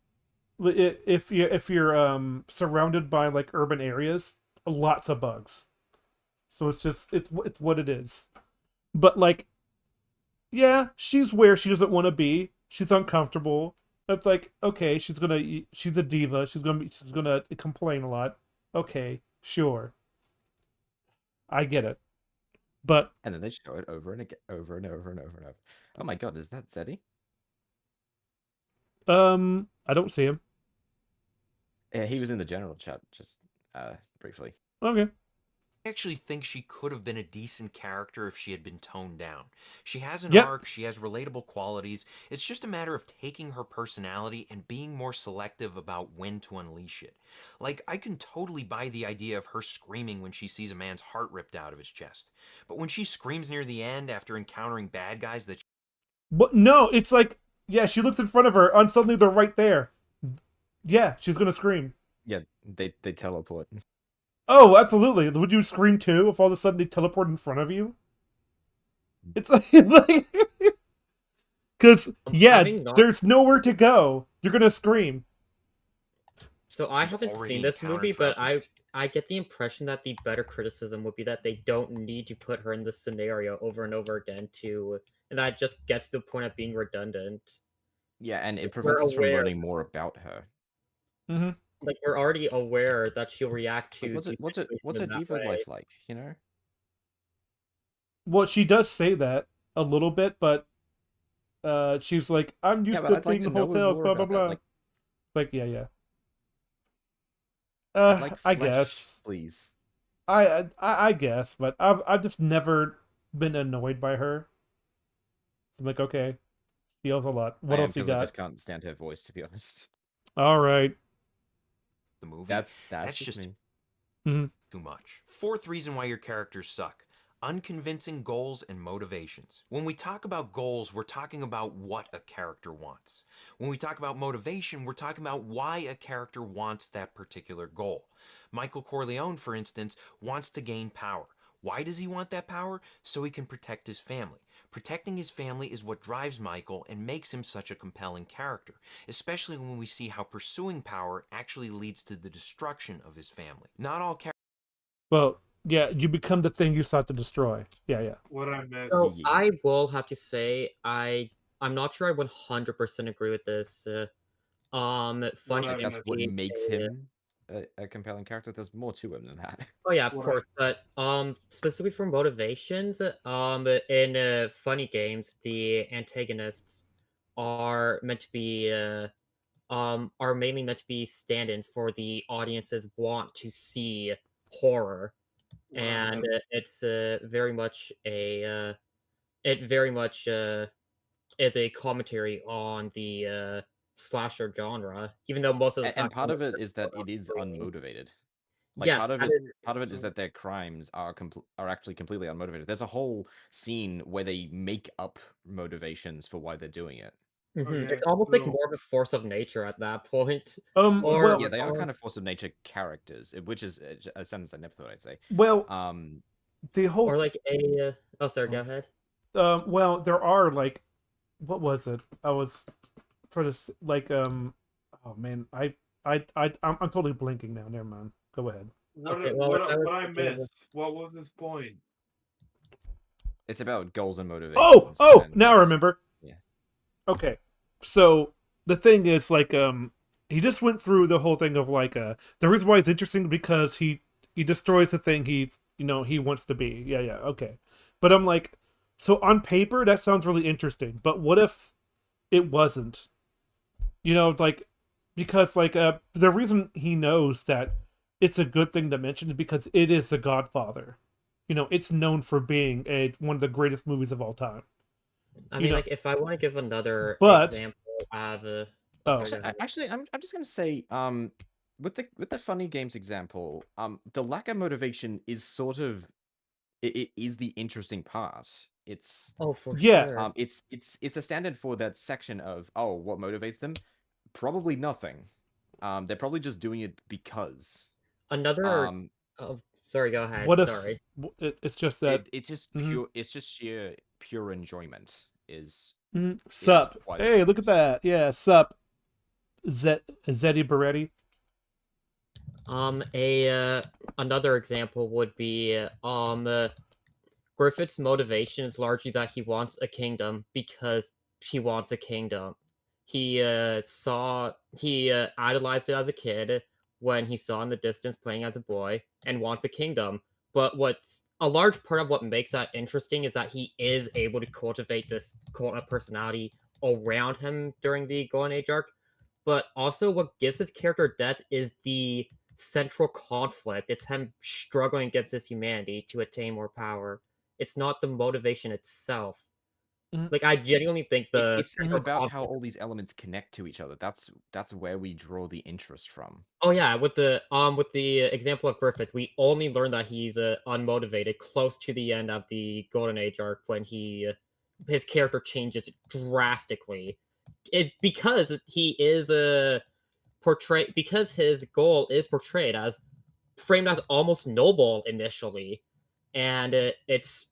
Speaker 1: if you're surrounded by like urban areas, lots of bugs. So it's just it's what it is. But like, yeah, she's where she doesn't want to be. She's uncomfortable. It's like, okay, she's a diva. She's gonna complain a lot. Okay, sure, I get it. But
Speaker 3: And then they show it over and again, over and over and over and over. Oh my god, is that Zeddy?
Speaker 1: I don't see him.
Speaker 3: Yeah, he was in the general chat just briefly.
Speaker 1: Okay.
Speaker 6: I actually think she could have been a decent character if she had been toned down. She has an
Speaker 1: Yep.
Speaker 6: arc, she has relatable qualities. It's just a matter of taking her personality and being more selective about when to unleash it. Like, I can totally buy the idea of her screaming when she sees a man's heart ripped out of his chest. But when she screams near the end after encountering bad guys that
Speaker 1: But no, it's like, yeah, she looks in front of her, and suddenly they're right there. Yeah, she's gonna scream.
Speaker 3: Yeah, they teleport.
Speaker 1: Oh, absolutely. Would you scream too if all of a sudden they teleport in front of you? It's like, because yeah,
Speaker 4: having not-
Speaker 1: there's nowhere to go. You're gonna scream.
Speaker 4: So I
Speaker 6: She's
Speaker 4: haven't
Speaker 6: already
Speaker 4: seen this
Speaker 6: encountered
Speaker 4: movie, but
Speaker 6: throughout
Speaker 4: I get the impression that the better criticism would be that they don't need to put her in this scenario over and over again and that just gets to the point of being redundant.
Speaker 3: Yeah, and it
Speaker 4: We're
Speaker 3: prevents us from
Speaker 4: aware.
Speaker 3: learning more about her.
Speaker 1: Mm-hmm.
Speaker 4: Like, we're already aware that she'll react
Speaker 3: Like,
Speaker 4: to
Speaker 3: what's
Speaker 4: these
Speaker 3: her
Speaker 4: situations in that
Speaker 3: diva
Speaker 4: way.
Speaker 3: life like? You know?
Speaker 1: Well, she does say that a little bit, but she's like, I'm
Speaker 3: Yeah,
Speaker 1: used
Speaker 3: but
Speaker 1: to
Speaker 3: I'd like
Speaker 1: being
Speaker 3: to
Speaker 1: in
Speaker 3: know
Speaker 1: hotels,
Speaker 3: more
Speaker 1: blah blah
Speaker 3: about that.
Speaker 1: blah.
Speaker 3: Like,
Speaker 1: Like, yeah.
Speaker 3: I'd like
Speaker 1: I
Speaker 3: flesh,
Speaker 1: guess.
Speaker 3: please.
Speaker 1: I guess, but I've just never been annoyed by her. So I'm like, okay, feels a lot. What
Speaker 3: I am
Speaker 1: else you
Speaker 3: because I
Speaker 1: got?
Speaker 3: just can't stand her voice, to be honest.
Speaker 1: All right.
Speaker 6: the movie,
Speaker 3: That's
Speaker 6: that's
Speaker 3: just
Speaker 6: just
Speaker 3: me.
Speaker 6: too much. Fourth reason why your characters suck: unconvincing goals and motivations. When we talk about goals, we're talking about what a character wants. When we talk about motivation, we're talking about why a character wants that particular goal. Michael Corleone, for instance, wants to gain power. Why does he want that power? So he can protect his family. Protecting his family is what drives Michael and makes him such a compelling character, especially when we see how pursuing power actually leads to the destruction of his family. Not all characters.
Speaker 1: Well, yeah, you become the thing you sought to destroy. Yeah.
Speaker 5: What I missed.
Speaker 4: So
Speaker 3: Yeah.
Speaker 4: I will have to say I'm not sure I 100% agree with this. Funny
Speaker 5: What I
Speaker 4: Games
Speaker 3: That's what
Speaker 4: being
Speaker 3: makes
Speaker 4: a-
Speaker 3: him a compelling character. There's more to him than that.
Speaker 4: Oh yeah, of
Speaker 5: What
Speaker 4: course. But specifically for motivations, in Funny Games, the antagonists are meant to be are mainly meant to be stand-ins for the audiences want to see horror,
Speaker 5: what I
Speaker 4: and
Speaker 5: missed.
Speaker 4: it's very much it very much is a commentary on the slasher genre, even though most of the
Speaker 3: And part of
Speaker 4: slasher
Speaker 3: it is that it is
Speaker 4: movies are
Speaker 3: unmotivated. Like
Speaker 4: yes,
Speaker 3: part of
Speaker 4: that
Speaker 3: it,
Speaker 4: is
Speaker 3: part of it is
Speaker 5: So-
Speaker 3: that their crimes are actually completely unmotivated. There's a whole scene where they make up motivations for why they're doing it.
Speaker 4: Mhm.
Speaker 5: Okay,
Speaker 4: It's almost like
Speaker 5: so-
Speaker 4: more of a force of nature at that point.
Speaker 1: Well,
Speaker 3: Yeah, they are kind of force of nature characters, which is a sentence I never thought I'd say.
Speaker 1: well, the whole
Speaker 4: or like a oh sorry, go ahead.
Speaker 1: well, there are like, what was it? I was trying to like oh man, I'm totally blinking now. Never mind. Go ahead.
Speaker 5: What,
Speaker 4: Okay,
Speaker 5: I-
Speaker 4: well,
Speaker 5: what,
Speaker 4: if
Speaker 5: I-
Speaker 4: I was
Speaker 5: what I
Speaker 4: to give-
Speaker 5: missed? What was his point?
Speaker 3: It's about goals and motivations.
Speaker 1: Oh,
Speaker 3: and
Speaker 1: now I
Speaker 3: it's-
Speaker 1: remember.
Speaker 3: Yeah.
Speaker 1: Okay, so the thing is, like, he just went through the whole thing of like, the reason why it's interesting because he destroys the thing he wants to be. Yeah, okay. But I'm like, so on paper that sounds really interesting, but what if it wasn't? You know, like because like the reason he knows that it's a good thing to mention is because it is The Godfather. You know, it's known for being one of the greatest movies of all time.
Speaker 4: I
Speaker 1: You
Speaker 4: mean,
Speaker 1: know,
Speaker 4: like, if I want to give another
Speaker 1: but
Speaker 4: example of
Speaker 1: oh,
Speaker 4: sorry, go ahead.
Speaker 3: Actually, I'm just gonna say, with the funny games example, the lack of motivation is sort of it is the interesting part. It's
Speaker 4: Oh, for
Speaker 1: yeah,
Speaker 4: sure.
Speaker 3: it's a standard for that section of, oh, what motivates them? Probably nothing. They're probably just doing it because.
Speaker 4: Another.
Speaker 3: Um,
Speaker 4: Oh, sorry, go ahead.
Speaker 1: what if
Speaker 4: Sorry.
Speaker 1: it's just that
Speaker 3: it's just
Speaker 1: mhm,
Speaker 3: it's just sheer pure enjoyment is
Speaker 1: sup?
Speaker 3: why they
Speaker 1: Hey,
Speaker 3: do
Speaker 1: look at
Speaker 3: it.
Speaker 1: that. Yeah, sup? Zeddy Beretti.
Speaker 4: Another example would be Griffith's motivation is largely that he wants a kingdom because he wants a kingdom. He idolized it as a kid when he saw in the distance playing as a boy and wants a kingdom. But what's a large part of what makes that interesting is that he is able to cultivate this cult of personality around him during the Golden Age arc. But also, what gives his character depth is the central conflict. It's him struggling against his humanity to attain more power. It's not the motivation itself.
Speaker 1: Mhm,
Speaker 4: Like, I genuinely think the
Speaker 3: It's
Speaker 1: mhm.
Speaker 4: central
Speaker 3: about how
Speaker 4: conflict.
Speaker 3: all these elements connect to each other. That's where we draw the interest from.
Speaker 4: Oh yeah, with the example of Griffith, we only learn that he's unmotivated close to the end of the Golden Age arc when his character changes drastically. It's because he is a portray because his goal is portrayed as framed as almost noble initially, and it's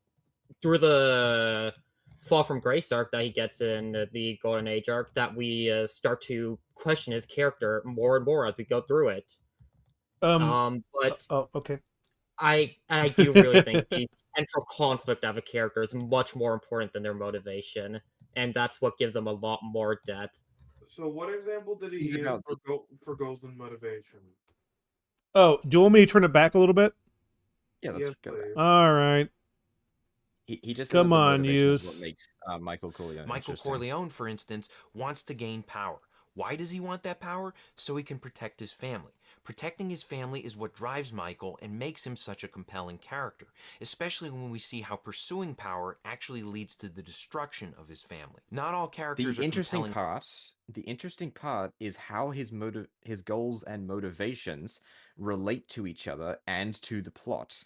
Speaker 4: through the Fall from Grace arc that he gets in the Golden Age arc that we start to question his character more and more as we go through it.
Speaker 1: Um.
Speaker 4: But
Speaker 1: Oh, okay.
Speaker 4: I do really think the central conflict of a character is much more important than their motivation, and that's what gives them a lot more depth.
Speaker 5: So, what example did he
Speaker 3: He's
Speaker 5: use
Speaker 3: about
Speaker 5: for goals and motivation?
Speaker 1: Oh, do you want me to turn it back a little bit?
Speaker 3: yeah, let's
Speaker 5: Yes,
Speaker 3: go back.
Speaker 5: please.
Speaker 1: All right.
Speaker 3: He just said that
Speaker 1: Come
Speaker 3: the
Speaker 1: on,
Speaker 3: motivation is what
Speaker 1: use.
Speaker 3: makes Michael Corleone
Speaker 6: Michael
Speaker 3: interesting.
Speaker 6: Corleone, for instance, wants to gain power. Why does he want that power? So he can protect his family. Protecting his family is what drives Michael and makes him such a compelling character, especially when we see how pursuing power actually leads to the destruction of his family. Not all characters are compelling.
Speaker 3: The interesting part is how his goals and motivations relate to each other and to the plot.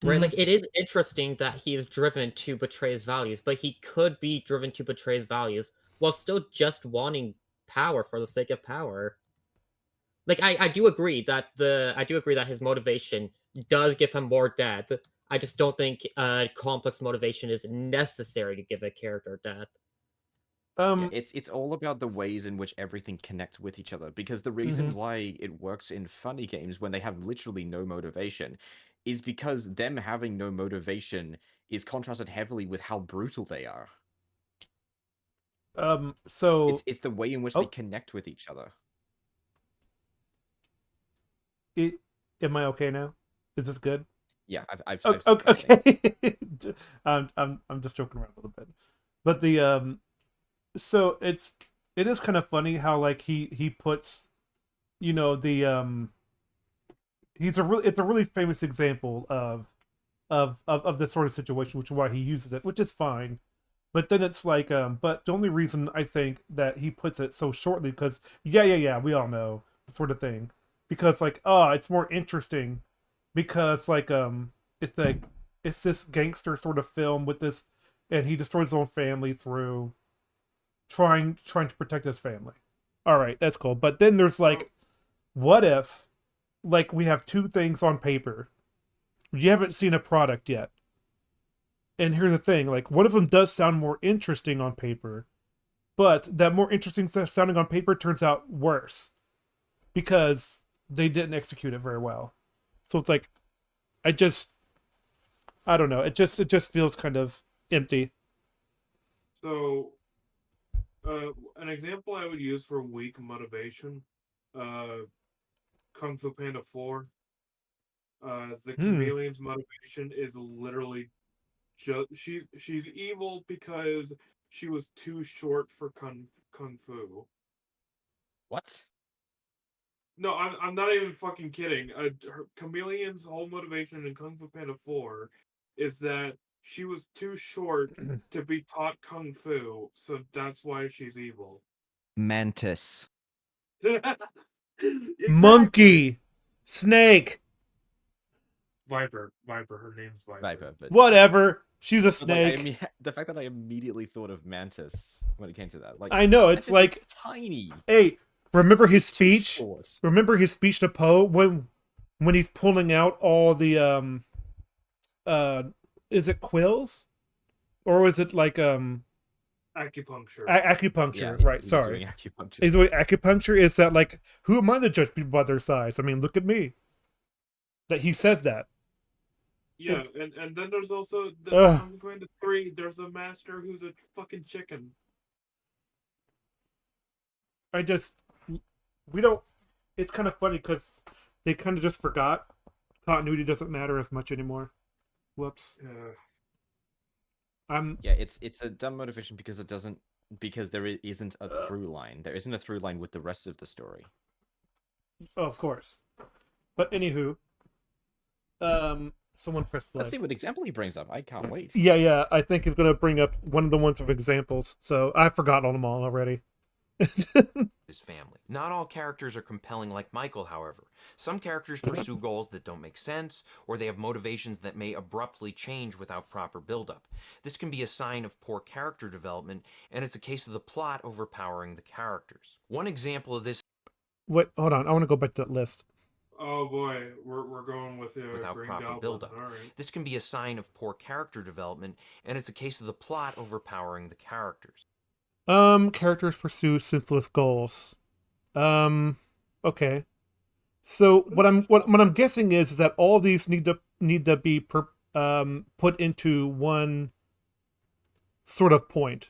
Speaker 4: Right,
Speaker 1: Mhm.
Speaker 4: like it is interesting that he is driven to betray his values, but he could be driven to betray his values while still just wanting power for the sake of power. Like I do agree that his motivation does give him more depth. I just don't think complex motivation is necessary to give a character depth.
Speaker 3: Yeah,
Speaker 1: Um.
Speaker 3: it's all about the ways in which everything connects with each other. Because the reason
Speaker 1: Mhm.
Speaker 3: why it works in funny games when they have literally no motivation is because them having no motivation is contrasted heavily with how brutal they are.
Speaker 1: So.
Speaker 3: It's the way in which they
Speaker 1: Oh.
Speaker 3: connect with each other.
Speaker 1: It, am I okay now? Is this good?
Speaker 3: Yeah,
Speaker 1: Okay.
Speaker 3: I've said everything.
Speaker 1: Okay. I'm just joking around a little bit, but so it is kind of funny how like he puts you know the it's a really famous example of this sort of situation, which is why he uses it, which is fine. But then it's like, but the only reason I think that he puts it so shortly, because yeah, we all know sort of thing, because like, it's more interesting, because like, it's this gangster sort of film with this, and he destroys his own family through trying to protect his family. All right, that's cool. But then there's like, what if, like, we have two things on paper, you haven't seen a product yet, and here's the thing, like one of them does sound more interesting on paper, but that more interesting sounding on paper turns out worse because they didn't execute it very well. So it's like, I just, I don't know, it just feels kind of empty.
Speaker 5: So, an example I would use for weak motivation, uh, Kung Fu Panda 4. The
Speaker 1: Hmm.
Speaker 5: chameleon's motivation is literally just she's evil because she was too short for kung fu.
Speaker 3: What?
Speaker 5: No, I'm not even fucking kidding. Her chameleon's whole motivation in Kung Fu Panda 4 is that she was too short to be taught kung fu, so that's why she's evil.
Speaker 3: Mantis.
Speaker 5: Exactly.
Speaker 1: Monkey, snake,
Speaker 5: Viper. Her name's Viper.
Speaker 3: Viper, but
Speaker 1: whatever. She's a
Speaker 3: but, like,
Speaker 1: snake.
Speaker 3: the fact that I immediately thought of Mantis when it came to that, like,
Speaker 1: I know, it's
Speaker 3: Mantis is
Speaker 1: like,
Speaker 3: tiny.
Speaker 1: hey, remember his
Speaker 3: Too
Speaker 1: speech?
Speaker 3: short.
Speaker 1: Remember his speech to Poe when he's pulling out all the is it quills? Or was it like
Speaker 5: Acupuncture.
Speaker 1: acupuncture,
Speaker 3: Yeah,
Speaker 1: right,
Speaker 3: he was
Speaker 1: sorry.
Speaker 3: doing acupuncture.
Speaker 1: Is what acupuncture is that like who am I to judge people by their size? I mean, look at me. That he says that.
Speaker 5: Yeah, and then there's also the
Speaker 1: Ugh.
Speaker 5: Kung Fu Panda 3. There's a master who's a fucking chicken.
Speaker 1: We don't. It's kind of funny because they kind of just forgot continuity doesn't matter as much anymore. Whoops.
Speaker 3: Yeah, it's a dumb motivation because it doesn't because there isn't a through line. There isn't a through line with the rest of the story.
Speaker 1: Oh, of course. But anywho, someone pressed play.
Speaker 3: Let's see what example he brings up. I can't wait.
Speaker 1: Yeah. I think he's gonna bring up one of the ones of examples. So I've forgotten them all already.
Speaker 6: His family. Not all characters are compelling like Michael, however. Some characters pursue goals that don't make sense, or they have motivations that may abruptly change without proper build-up. This can be a sign of poor character development, and it's a case of the plot overpowering the characters. One example of this.
Speaker 1: Wait, hold on. I want to go back to that list.
Speaker 5: Oh boy, we're going with
Speaker 6: Without
Speaker 5: Green
Speaker 6: proper
Speaker 5: Goblin.
Speaker 6: build-up.
Speaker 5: All right.
Speaker 6: This can be a sign of poor character development, and it's a case of the plot overpowering the characters.
Speaker 1: Characters pursue senseless goals. Okay. So what I'm guessing is that all these need to be put into one sort of point.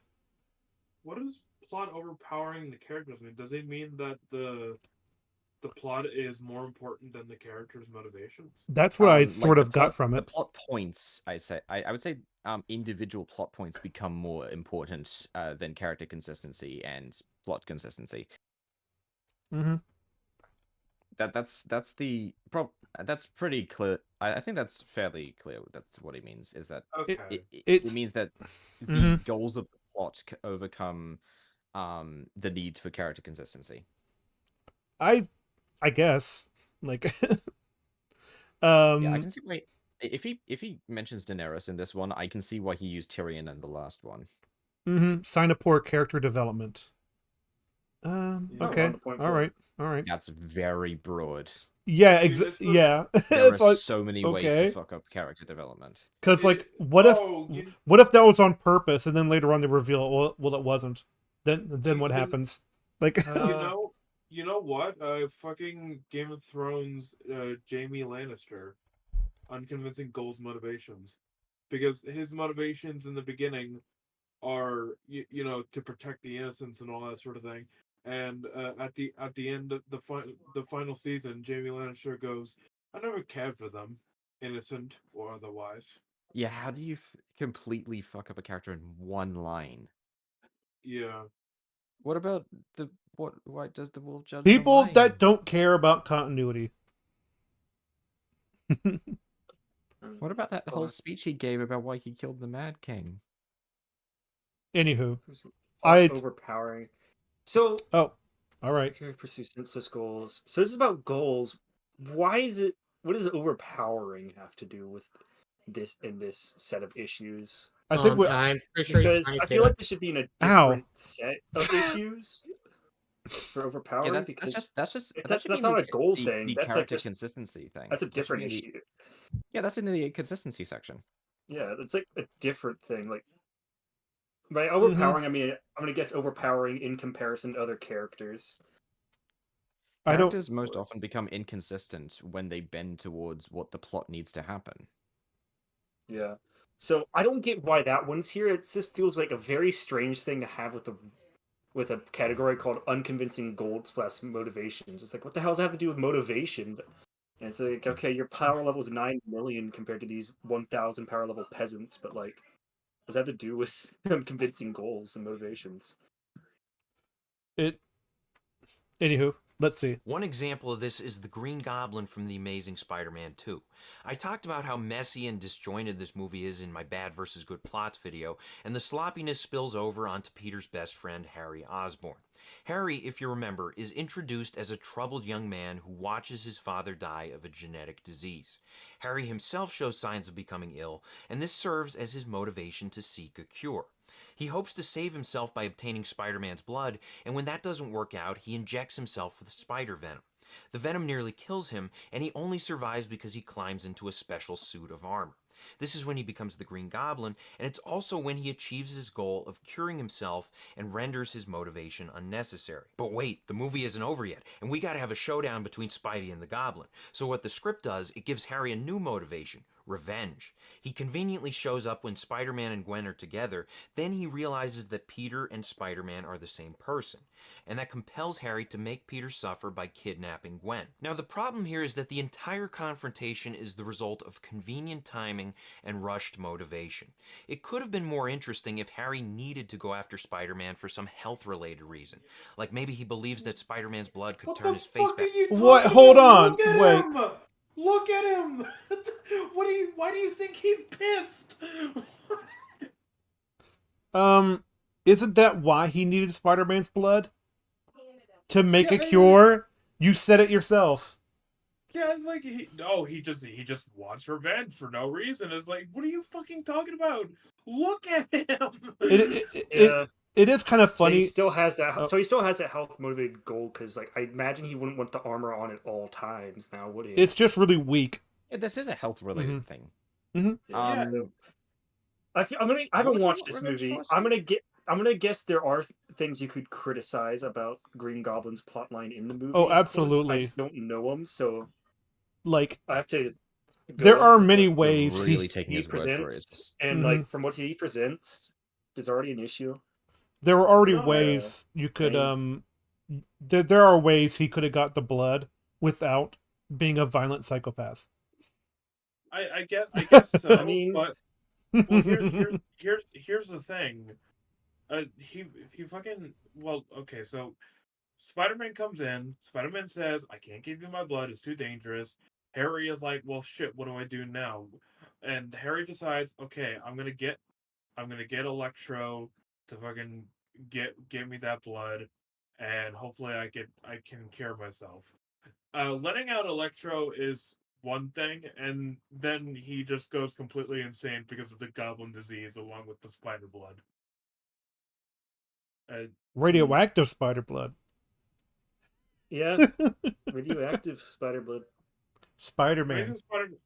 Speaker 5: What does plot overpowering the characters mean? Does it mean that the plot is more important than the characters' motivations?
Speaker 1: That's what I
Speaker 3: Like
Speaker 1: sort
Speaker 3: the
Speaker 1: of got
Speaker 3: plot-
Speaker 1: from
Speaker 3: The
Speaker 1: it.
Speaker 3: plot points, I would say, individual plot points become more important than character consistency and plot consistency.
Speaker 1: Mm-hmm.
Speaker 3: That's the that's pretty clear. I think that's fairly clear. That's what it means. Is that
Speaker 5: Okay.
Speaker 3: it means that the
Speaker 1: Mhm.
Speaker 3: goals of the plot overcome the need for character consistency.
Speaker 1: I guess like
Speaker 3: Yeah, I can see why. If he mentions Daenerys in this one, I can see why he used Tyrion in the last one.
Speaker 1: sign of poor character development.
Speaker 5: Yeah,
Speaker 1: Okay.
Speaker 8: on the point
Speaker 1: All
Speaker 8: for
Speaker 1: right. All right.
Speaker 3: That's very broad.
Speaker 1: Yeah.
Speaker 5: Dude, it's the-
Speaker 1: Yeah.
Speaker 3: There
Speaker 1: It's
Speaker 3: are
Speaker 1: like,
Speaker 3: so many ways
Speaker 1: okay.
Speaker 3: to fuck up character development.
Speaker 1: Because like,
Speaker 5: It-
Speaker 1: what
Speaker 5: oh, you-
Speaker 1: if that was on purpose, and then later on they reveal, well, it wasn't. Then what
Speaker 5: Then-
Speaker 1: happens? Like,
Speaker 5: You know what? Fucking Game of Thrones, Jaime Lannister, unconvincing goals motivations, because his motivations in the beginning are you know to protect the innocents and all that sort of thing, and at the end of the final season, Jaime Lannister goes, "I never cared for them, innocent or otherwise."
Speaker 3: Yeah, how do you completely fuck up a character in one line?
Speaker 5: Yeah.
Speaker 3: What about the what? Why does the wolf judge
Speaker 1: people
Speaker 3: the lion?
Speaker 1: that don't care about continuity.
Speaker 3: What about that whole speech he gave about why he killed the Mad King?
Speaker 1: Anywho,
Speaker 8: overpowering. So
Speaker 1: all right.
Speaker 8: can pursue senseless goals. So this is about goals. Why is it? What does overpowering have to do with this in this set of issues?
Speaker 1: I think
Speaker 4: I'm pretty sure you're
Speaker 8: Because
Speaker 4: trying to
Speaker 8: I
Speaker 4: say
Speaker 8: feel
Speaker 4: that.
Speaker 8: like this should be in a
Speaker 1: Ow.
Speaker 8: different set of issues for overpowering.
Speaker 3: Yeah,
Speaker 8: because
Speaker 3: that's just
Speaker 8: that's
Speaker 3: should be
Speaker 8: not
Speaker 3: in
Speaker 8: a goal
Speaker 3: the,
Speaker 8: thing.
Speaker 3: The
Speaker 8: That's like
Speaker 3: character
Speaker 8: just
Speaker 3: consistency thing.
Speaker 8: that's a
Speaker 3: That should
Speaker 8: different
Speaker 3: be in the-
Speaker 8: issue.
Speaker 3: Yeah, that's in the consistency section.
Speaker 8: Yeah, it's like a different thing. Like by overpowering, I mean I'm gonna guess overpowering in comparison to other characters.
Speaker 3: Characters most often become inconsistent when they bend towards what the plot needs to happen.
Speaker 8: Yeah. So I don't get why that one's here. It just feels like a very strange thing to have with a category called unconvincing gold / motivations. It's like, what the hell does that have to do with motivation? And it's like, okay, your power level is 9 million compared to these 1,000 power level peasants, but like, what does that have to do with them convincing goals and motivations?
Speaker 1: Anywho, let's see.
Speaker 6: One example of this is the Green Goblin from The Amazing Spider-Man 2. I talked about how messy and disjointed this movie is in my bad versus good plots video, and the sloppiness spills over onto Peter's best friend, Harry Osborn. Harry, if you remember, is introduced as a troubled young man who watches his father die of a genetic disease. Harry himself shows signs of becoming ill, and this serves as his motivation to seek a cure. He hopes to save himself by obtaining Spider-Man's blood, and when that doesn't work out, he injects himself with spider venom. The venom nearly kills him, and he only survives because he climbs into a special suit of armor. This is when he becomes the Green Goblin, and it's also when he achieves his goal of curing himself and renders his motivation unnecessary. But wait, the movie isn't over yet, and we gotta have a showdown between Spidey and the Goblin. So what the script does, it gives Harry a new motivation: revenge. He conveniently shows up when Spider-Man and Gwen are together, then he realizes that Peter and Spider-Man are the same person, and that compels Harry to make Peter suffer by kidnapping Gwen. Now the problem here is that the entire confrontation is the result of convenient timing and rushed motivation. It could have been more interesting if Harry needed to go after Spider-Man for some health-related reason. Like maybe he believes that Spider-Man's blood could turn his face back.
Speaker 1: What? Hold on. Wait.
Speaker 5: Look at him! Why do you think he's pissed?
Speaker 1: Isn't that why he needed Spider-Man's blood? To make a cure? You said it yourself.
Speaker 5: Yeah, it's like he just wants revenge for no reason. It's like, what are you fucking talking about? Look at him.
Speaker 1: It is kind of funny.
Speaker 8: So he still has that. So he still has that health motivated goal because, like, I imagine he wouldn't want the armor on at all times. Now, would he?
Speaker 1: It's just really weak.
Speaker 3: Yeah, this is a health related thing.
Speaker 8: I haven't watched this movie. I'm gonna guess there are things you could criticize about Green Goblin's plotline in the movie.
Speaker 1: Oh, absolutely.
Speaker 8: I just don't know them, so
Speaker 1: like
Speaker 8: I have to.
Speaker 1: There are many ways
Speaker 3: really taking his word for it.
Speaker 8: presents, and like from what he presents, there's already an issue.
Speaker 1: There were already ways you could there are ways he could have got the blood without being a violent psychopath.
Speaker 5: I guess so. I mean, but well, here's the thing. He fucking okay. So Spider-Man comes in. Spider-Man says, "I can't give you my blood. It's too dangerous." Harry is like, "Well, shit. What do I do now?" And Harry decides, "Okay, I'm gonna get Electro to fucking get me that blood, and hopefully I can cure myself." Letting out Electro is one thing, and then he just goes completely insane because of the goblin disease along with the spider blood.
Speaker 1: Radioactive spider blood.
Speaker 8: Yeah, radioactive spider blood.
Speaker 1: Spider-Man.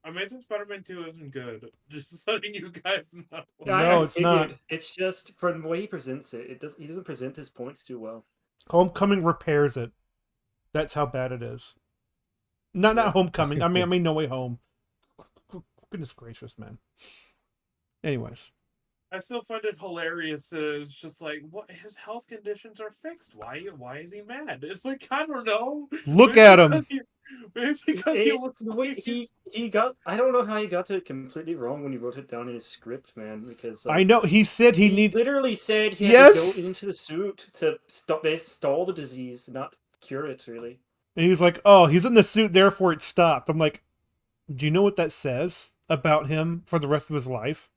Speaker 5: Amazing Spider-Man 2 isn't good. Just letting you guys know.
Speaker 1: No, it's not.
Speaker 8: It's just from the way he presents it. He doesn't present his points too well.
Speaker 1: Homecoming repairs it. That's how bad it is. Not Homecoming. I mean No Way Home. Goodness gracious, man. Anyways.
Speaker 5: I still find it hilarious. It's just like, what? His health conditions are fixed. Why is he mad? It's like, I don't know.
Speaker 1: Look at him.
Speaker 5: Maybe because he looks like
Speaker 8: he got. I don't know how he got it completely wrong when he wrote it down in his script, man. Because
Speaker 1: I know he said he
Speaker 8: literally said he had to go into the suit to stall the disease, not cure it, really.
Speaker 1: And he was like, "Oh, he's in the suit, therefore it stopped." I'm like, "Do you know what that says about him for the rest of his life?"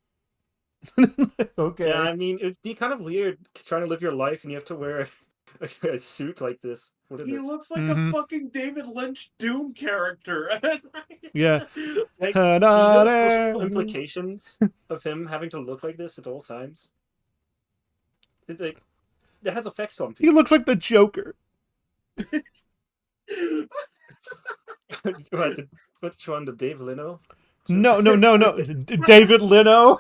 Speaker 1: Okay.
Speaker 8: Yeah, I mean, it'd be kind of weird trying to live your life and you have to wear a suit like this.
Speaker 5: He looks like a fucking David Lynch Doom character.
Speaker 1: Yeah.
Speaker 8: Like, you know the social implications of him having to look like this at all times? It has effects on people.
Speaker 1: He looks like the Joker.
Speaker 8: Which one? The Dave Leno?
Speaker 1: No. David Leno.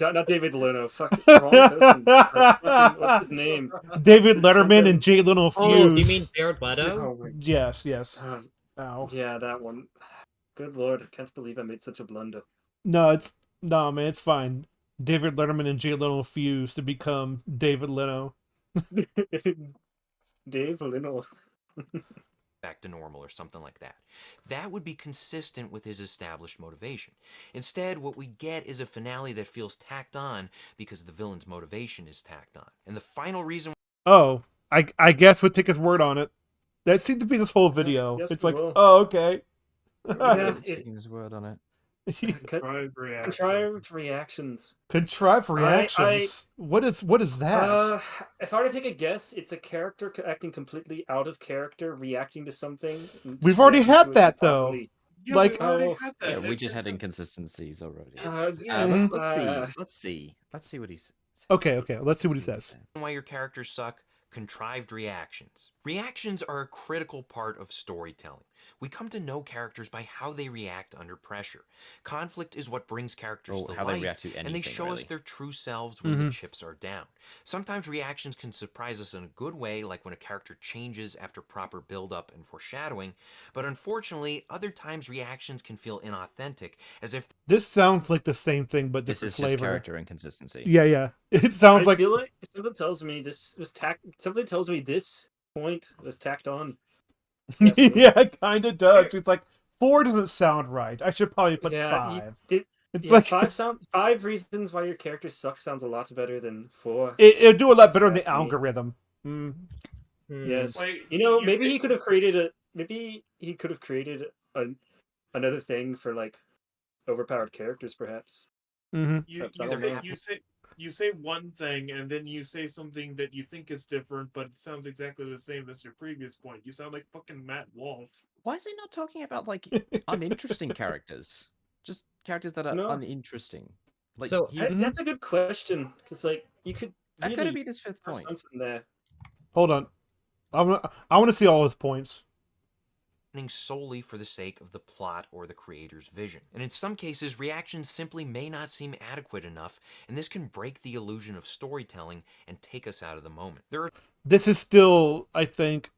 Speaker 8: Not David Leno. Fuck. Wrong person. What's his name?
Speaker 1: David Letterman and Jay Leno fuse.
Speaker 4: Oh, do you mean Jared Leto?
Speaker 1: Yes.
Speaker 8: Ow. Yeah, that one. Good lord, I can't believe I made such a blunder.
Speaker 1: No, man, it's fine. David Letterman and Jay Leno fuse to become David Leno.
Speaker 8: Dave Leno.
Speaker 6: back to normal or something like that. That would be consistent with his established motivation. Instead, what we get is a finale that feels tacked on because the villain's motivation is tacked on. And the final reason...
Speaker 1: Oh, I guess we'll take his word on it. That seemed to be this whole video.
Speaker 8: yes,
Speaker 1: It's
Speaker 8: we
Speaker 1: like,
Speaker 8: will.
Speaker 1: oh, okay.
Speaker 8: Yeah,
Speaker 3: Taking his word on it.
Speaker 5: Contrived reaction.
Speaker 8: Contrived reactions.
Speaker 1: Contrived reactions. What is that?
Speaker 8: If I were to take a guess, it's a character acting completely out of character, reacting to something. and
Speaker 1: We've
Speaker 8: just
Speaker 1: already
Speaker 8: reacting
Speaker 1: had
Speaker 8: to it
Speaker 1: that, though.
Speaker 8: improperly.
Speaker 5: Yeah,
Speaker 1: Like-
Speaker 5: we already
Speaker 8: Oh,
Speaker 5: had that.
Speaker 3: Yeah, we just had inconsistencies already.
Speaker 8: Yeah,
Speaker 3: Let's see.
Speaker 8: uh,
Speaker 3: Let's see what he says.
Speaker 1: Okay, let's see what he says.
Speaker 6: why your characters suck: contrived reactions. Reactions are a critical part of storytelling. We come to know characters by how they react under pressure. Conflict is what brings characters to
Speaker 3: How they
Speaker 6: life,
Speaker 3: react to anything,
Speaker 6: and they show us
Speaker 3: really.
Speaker 6: their true selves when the chips are down. Sometimes reactions can surprise us in a good way, like when a character changes after proper build-up and foreshadowing, but unfortunately, other times reactions can feel inauthentic, as if
Speaker 1: This sounds like the same thing, but
Speaker 3: This
Speaker 1: different
Speaker 3: is just
Speaker 1: flavor.
Speaker 3: character inconsistency.
Speaker 1: Yeah. It sounds
Speaker 8: I
Speaker 1: like
Speaker 8: feel like something tells me this was Something tells me this point was tacked on.
Speaker 1: yeah, it kind of does. It's like 4 doesn't sound right. I should probably put 5. It's
Speaker 8: Yeah,
Speaker 1: like
Speaker 8: 5 reasons why your character sucks sounds a lot better than 4.
Speaker 1: it'll do a lot better on the
Speaker 8: That's me.
Speaker 1: algorithm. Mm.
Speaker 8: Yes,
Speaker 5: Like,
Speaker 8: maybe he could have created another thing for like overpowered characters, perhaps.
Speaker 1: Hmm.
Speaker 8: Perhaps, I don't know.
Speaker 5: You say one thing and then you say something that you think is different, but it sounds exactly the same as your previous point. You sound like fucking Matt Walsh.
Speaker 3: Why is he not talking about like uninteresting characters? Just characters that are
Speaker 8: No.
Speaker 3: uninteresting. Like
Speaker 4: So,
Speaker 8: That's a good question, because like you could
Speaker 3: that could
Speaker 8: really
Speaker 3: have been his fifth
Speaker 8: throw
Speaker 3: point.
Speaker 8: something there.
Speaker 1: Hold on. I want to see all his points.
Speaker 6: solely for the sake of the plot or the creator's vision. And in some cases, reactions simply may not seem adequate enough, and this can break the illusion of storytelling and take us out of the moment.
Speaker 1: This is still, I think,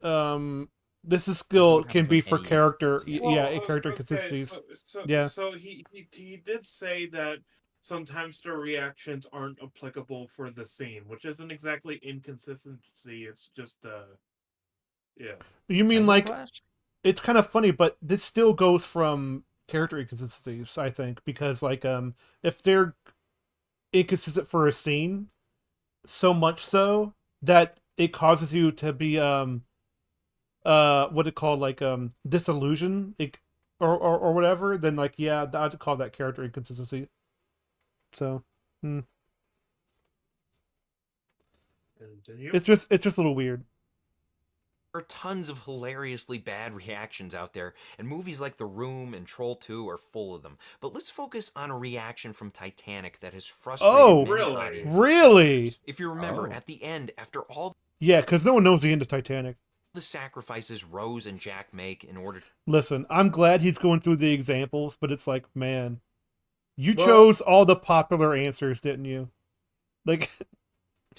Speaker 1: this is still
Speaker 3: Doesn't
Speaker 1: can
Speaker 3: have
Speaker 1: be
Speaker 3: to
Speaker 1: for
Speaker 3: any
Speaker 1: character,
Speaker 3: inconsistency.
Speaker 1: yeah, character consistencies. Yeah.
Speaker 5: So he did say that sometimes the reactions aren't applicable for the scene, which isn't exactly inconsistency. It's just yeah.
Speaker 1: You mean
Speaker 3: Tempo
Speaker 1: like
Speaker 3: clash?
Speaker 1: it's kind of funny, but this still goes from character inconsistencies, I think, because like if they're inconsistent for a scene, so much so that it causes you to be what it called like disillusion or whatever, then like yeah, I'd call that character inconsistency. So
Speaker 5: Continue.
Speaker 1: it's just a little weird.
Speaker 6: There are tons of hilariously bad reactions out there, and movies like The Room and Troll 2 are full of them. But let's focus on a reaction from Titanic that has frustrated
Speaker 1: Oh,
Speaker 6: many
Speaker 5: really?
Speaker 6: audiences.
Speaker 1: Really?
Speaker 6: If you remember,
Speaker 3: Oh.
Speaker 6: at the end, after all
Speaker 1: Yeah, because no one knows the end of Titanic.
Speaker 6: the sacrifices Rose and Jack make in order to
Speaker 1: Listen, I'm glad he's going through the examples, but it's like, man, you
Speaker 8: Well-
Speaker 1: chose all the popular answers, didn't you? Like,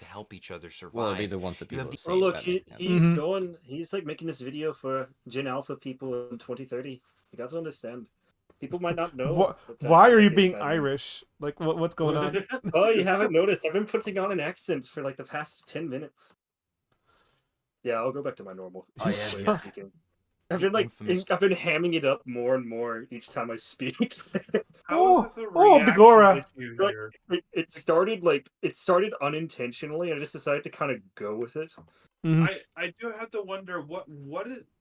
Speaker 6: help each other survive.
Speaker 3: Well, it'd be the ones that
Speaker 6: You
Speaker 3: people
Speaker 6: have
Speaker 3: have
Speaker 6: the-
Speaker 3: seen.
Speaker 8: Well, look,
Speaker 3: that
Speaker 8: he,
Speaker 3: make sense.
Speaker 8: he's
Speaker 1: Mhm.
Speaker 8: going. He's like making this video for Gin Alpha people in 2030. You got to understand. People might not know.
Speaker 1: wh-
Speaker 8: that that's
Speaker 1: why
Speaker 8: what
Speaker 1: are
Speaker 8: it
Speaker 1: you
Speaker 8: is
Speaker 1: being
Speaker 8: by then.
Speaker 1: Irish? Like, what's going on?
Speaker 8: Oh, you haven't noticed? I've been putting on an accent for like the past 10 minutes. Yeah, I'll go back to my normal.
Speaker 6: Oh, yeah,
Speaker 8: way of
Speaker 6: yeah.
Speaker 8: speaking. I've been like,
Speaker 6: Infamous-
Speaker 8: I've been hamming it up more and more each time I speak.
Speaker 5: How is this a
Speaker 1: oh,
Speaker 5: reaction
Speaker 1: Begora.
Speaker 5: issue
Speaker 8: Like,
Speaker 5: here?
Speaker 8: it started unintentionally, and I just decided to kind of go with it.
Speaker 1: Mhm.
Speaker 5: I do have to wonder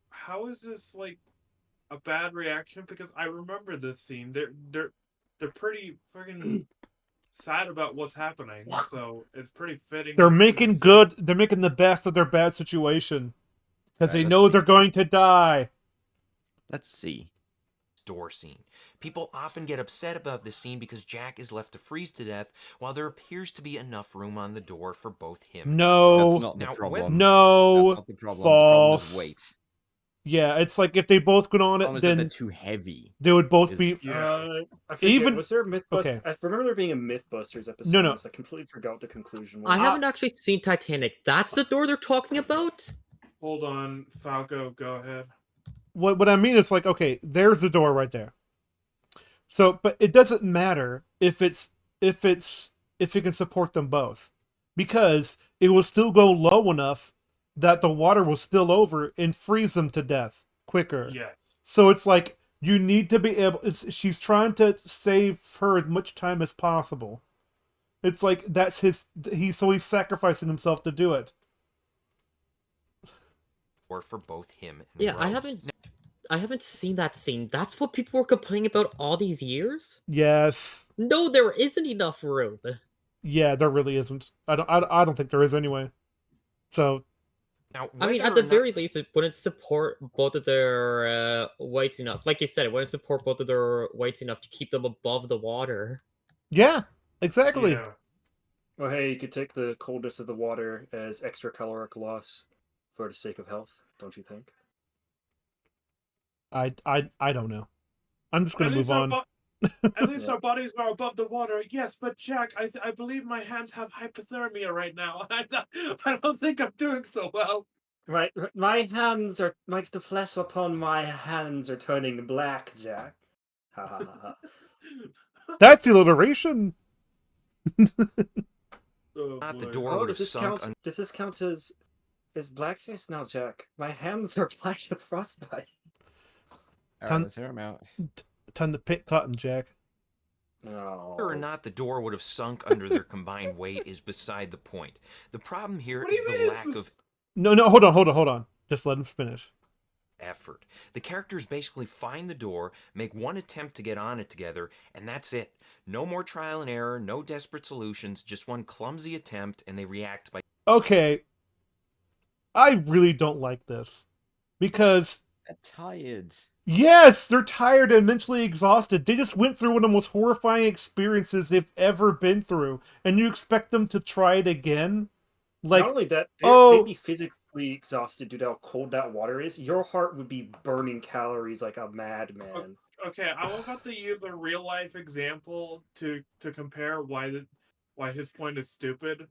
Speaker 5: how is this like a bad reaction, because I remember this scene. They're pretty freaking sad about what's happening, so it's pretty fitting.
Speaker 1: They're
Speaker 5: for
Speaker 1: making
Speaker 5: this
Speaker 1: good. They're making the best of their bad situation because
Speaker 3: Alright,
Speaker 1: they
Speaker 3: let's
Speaker 1: know
Speaker 3: see.
Speaker 1: they're going to die.
Speaker 3: Let's see.
Speaker 6: door scene. People often get upset about this scene because Jack is left to freeze to death while there appears to be enough room on the door for both him and
Speaker 1: No,
Speaker 3: That's not the
Speaker 6: Now,
Speaker 3: problem.
Speaker 1: no,
Speaker 3: That's not the problem. The problem
Speaker 1: false.
Speaker 3: is weight.
Speaker 1: Yeah, it's like if they both go on
Speaker 3: The
Speaker 1: it,
Speaker 3: problem is that they're
Speaker 1: then
Speaker 3: too heavy.
Speaker 1: they would both
Speaker 3: is-
Speaker 1: be.
Speaker 5: Yeah.
Speaker 8: I forget,
Speaker 1: Even-
Speaker 8: was there a Mythbusters?
Speaker 1: okay.
Speaker 8: I remember there being a Mythbusters episode.
Speaker 1: No,
Speaker 8: on
Speaker 1: no.
Speaker 8: this. I completely forgot what the conclusion was.
Speaker 4: I haven't actually seen Titanic. That's the door they're talking about?
Speaker 5: Hold on, Falco, go ahead.
Speaker 1: What I mean is like, okay, there's the door right there. So, but it doesn't matter if it can support them both, because it will still go low enough that the water will spill over and freeze them to death quicker.
Speaker 5: Yes.
Speaker 1: So it's like you need to be able. She's trying to save her as much time as possible. It's like that's his. He's sacrificing himself to do it.
Speaker 6: Or for both him and
Speaker 4: Yeah,
Speaker 6: Rose.
Speaker 4: I haven't seen that scene. That's what people were complaining about all these years?
Speaker 1: Yes.
Speaker 4: No, there isn't enough room.
Speaker 1: Yeah, there really isn't. I don't think there is anyway. So.
Speaker 6: Now,
Speaker 4: I mean,
Speaker 6: whether
Speaker 4: at the
Speaker 6: or not-
Speaker 4: very least, it wouldn't support both of their weights enough. Like you said, it wouldn't support both of their weights enough to keep them above the water.
Speaker 1: Yeah, exactly.
Speaker 5: Yeah.
Speaker 8: Well, hey, you could take the coldness of the water as extra caloric loss for the sake of health, don't you think?
Speaker 1: I don't know. I'm just gonna move on.
Speaker 5: At least our bodies are above the water. Yes, but Jack, I believe my hands have hypothermia right now. I don't think I'm doing so well.
Speaker 8: Right, my hands are like the flesh upon my hands are turning black, Jack. Ha ha ha ha.
Speaker 1: That's alliteration.
Speaker 5: Oh,
Speaker 6: Not the
Speaker 5: boy.
Speaker 6: door
Speaker 8: Oh,
Speaker 6: would
Speaker 8: does
Speaker 6: have
Speaker 8: this
Speaker 6: sunk.
Speaker 8: count? Does this count as blackface now, Jack? My hands are black with frostbite.
Speaker 1: Ton-
Speaker 3: let's hear him out.
Speaker 1: Time to pick cotton, Jack.
Speaker 8: Oh.
Speaker 6: Whether or not the door would have sunk under their combined weight is beside the point. The problem here
Speaker 5: What do
Speaker 6: is
Speaker 5: you mean
Speaker 6: the
Speaker 5: it's
Speaker 6: lack of
Speaker 1: No, hold on. Just let him finish.
Speaker 6: effort. The characters basically find the door, make one attempt to get on it together, and that's it. No more trial and error, no desperate solutions, just one clumsy attempt, and they react by
Speaker 1: Okay. I really don't like this. Because,
Speaker 3: They're tired.
Speaker 1: yes, they're tired and mentally exhausted. They just went through one of the most horrifying experiences they've ever been through. And you expect them to try it again? Like,
Speaker 8: Not only that,
Speaker 1: oh,
Speaker 8: they'd be physically exhausted due to how cold that water is. Your heart would be burning calories like a madman.
Speaker 5: Okay, I'm about to use a real life example to compare why his point is stupid.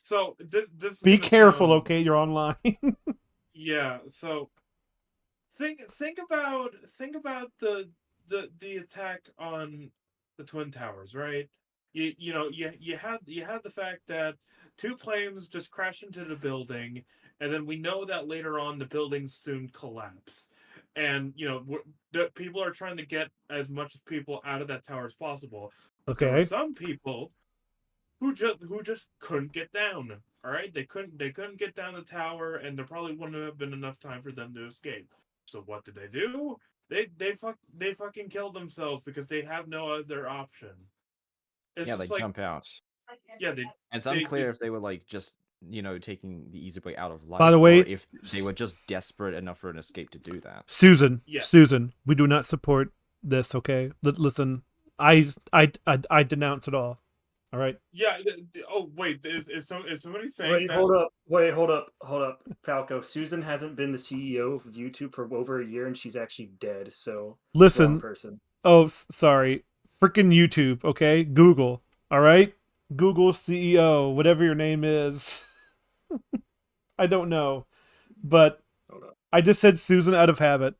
Speaker 5: So this is
Speaker 1: be
Speaker 5: gonna
Speaker 1: careful,
Speaker 5: sound-
Speaker 1: okay? You're online.
Speaker 5: Yeah. So think about the attack on the Twin Towers, right? You had the fact that two planes just crashed into the building, and then we know that later on the buildings soon collapse, and the people are trying to get as much people out of that tower as possible. But there were
Speaker 1: Okay.
Speaker 5: some people who just couldn't get down. All right, they couldn't get down the tower, and there probably wouldn't have been enough time for them to escape. So what did they do? They fucking killed themselves because they have no other option. It's
Speaker 3: Yeah, they
Speaker 5: just like,
Speaker 3: jump out.
Speaker 5: yeah,
Speaker 3: And it's
Speaker 5: they-
Speaker 3: unclear if they were like just taking the easy way out of life,
Speaker 1: By the way,
Speaker 3: or if they were just desperate enough for an escape to do that.
Speaker 1: Susan,
Speaker 5: Yeah.
Speaker 1: Susan, we do not support this, okay? Listen, I denounce it all. All right?
Speaker 5: yeah. Oh wait, is somebody saying
Speaker 8: Wait,
Speaker 5: that?
Speaker 8: hold up. Falco, Susan hasn't been the CEO of YouTube for over a year, and she's actually dead. So
Speaker 1: Listen.
Speaker 8: wrong person.
Speaker 1: Oh, sorry. Freaking YouTube, okay? Google, all right? Google CEO, whatever your name is. I don't know. But
Speaker 8: Hold up.
Speaker 1: I just said Susan out of habit.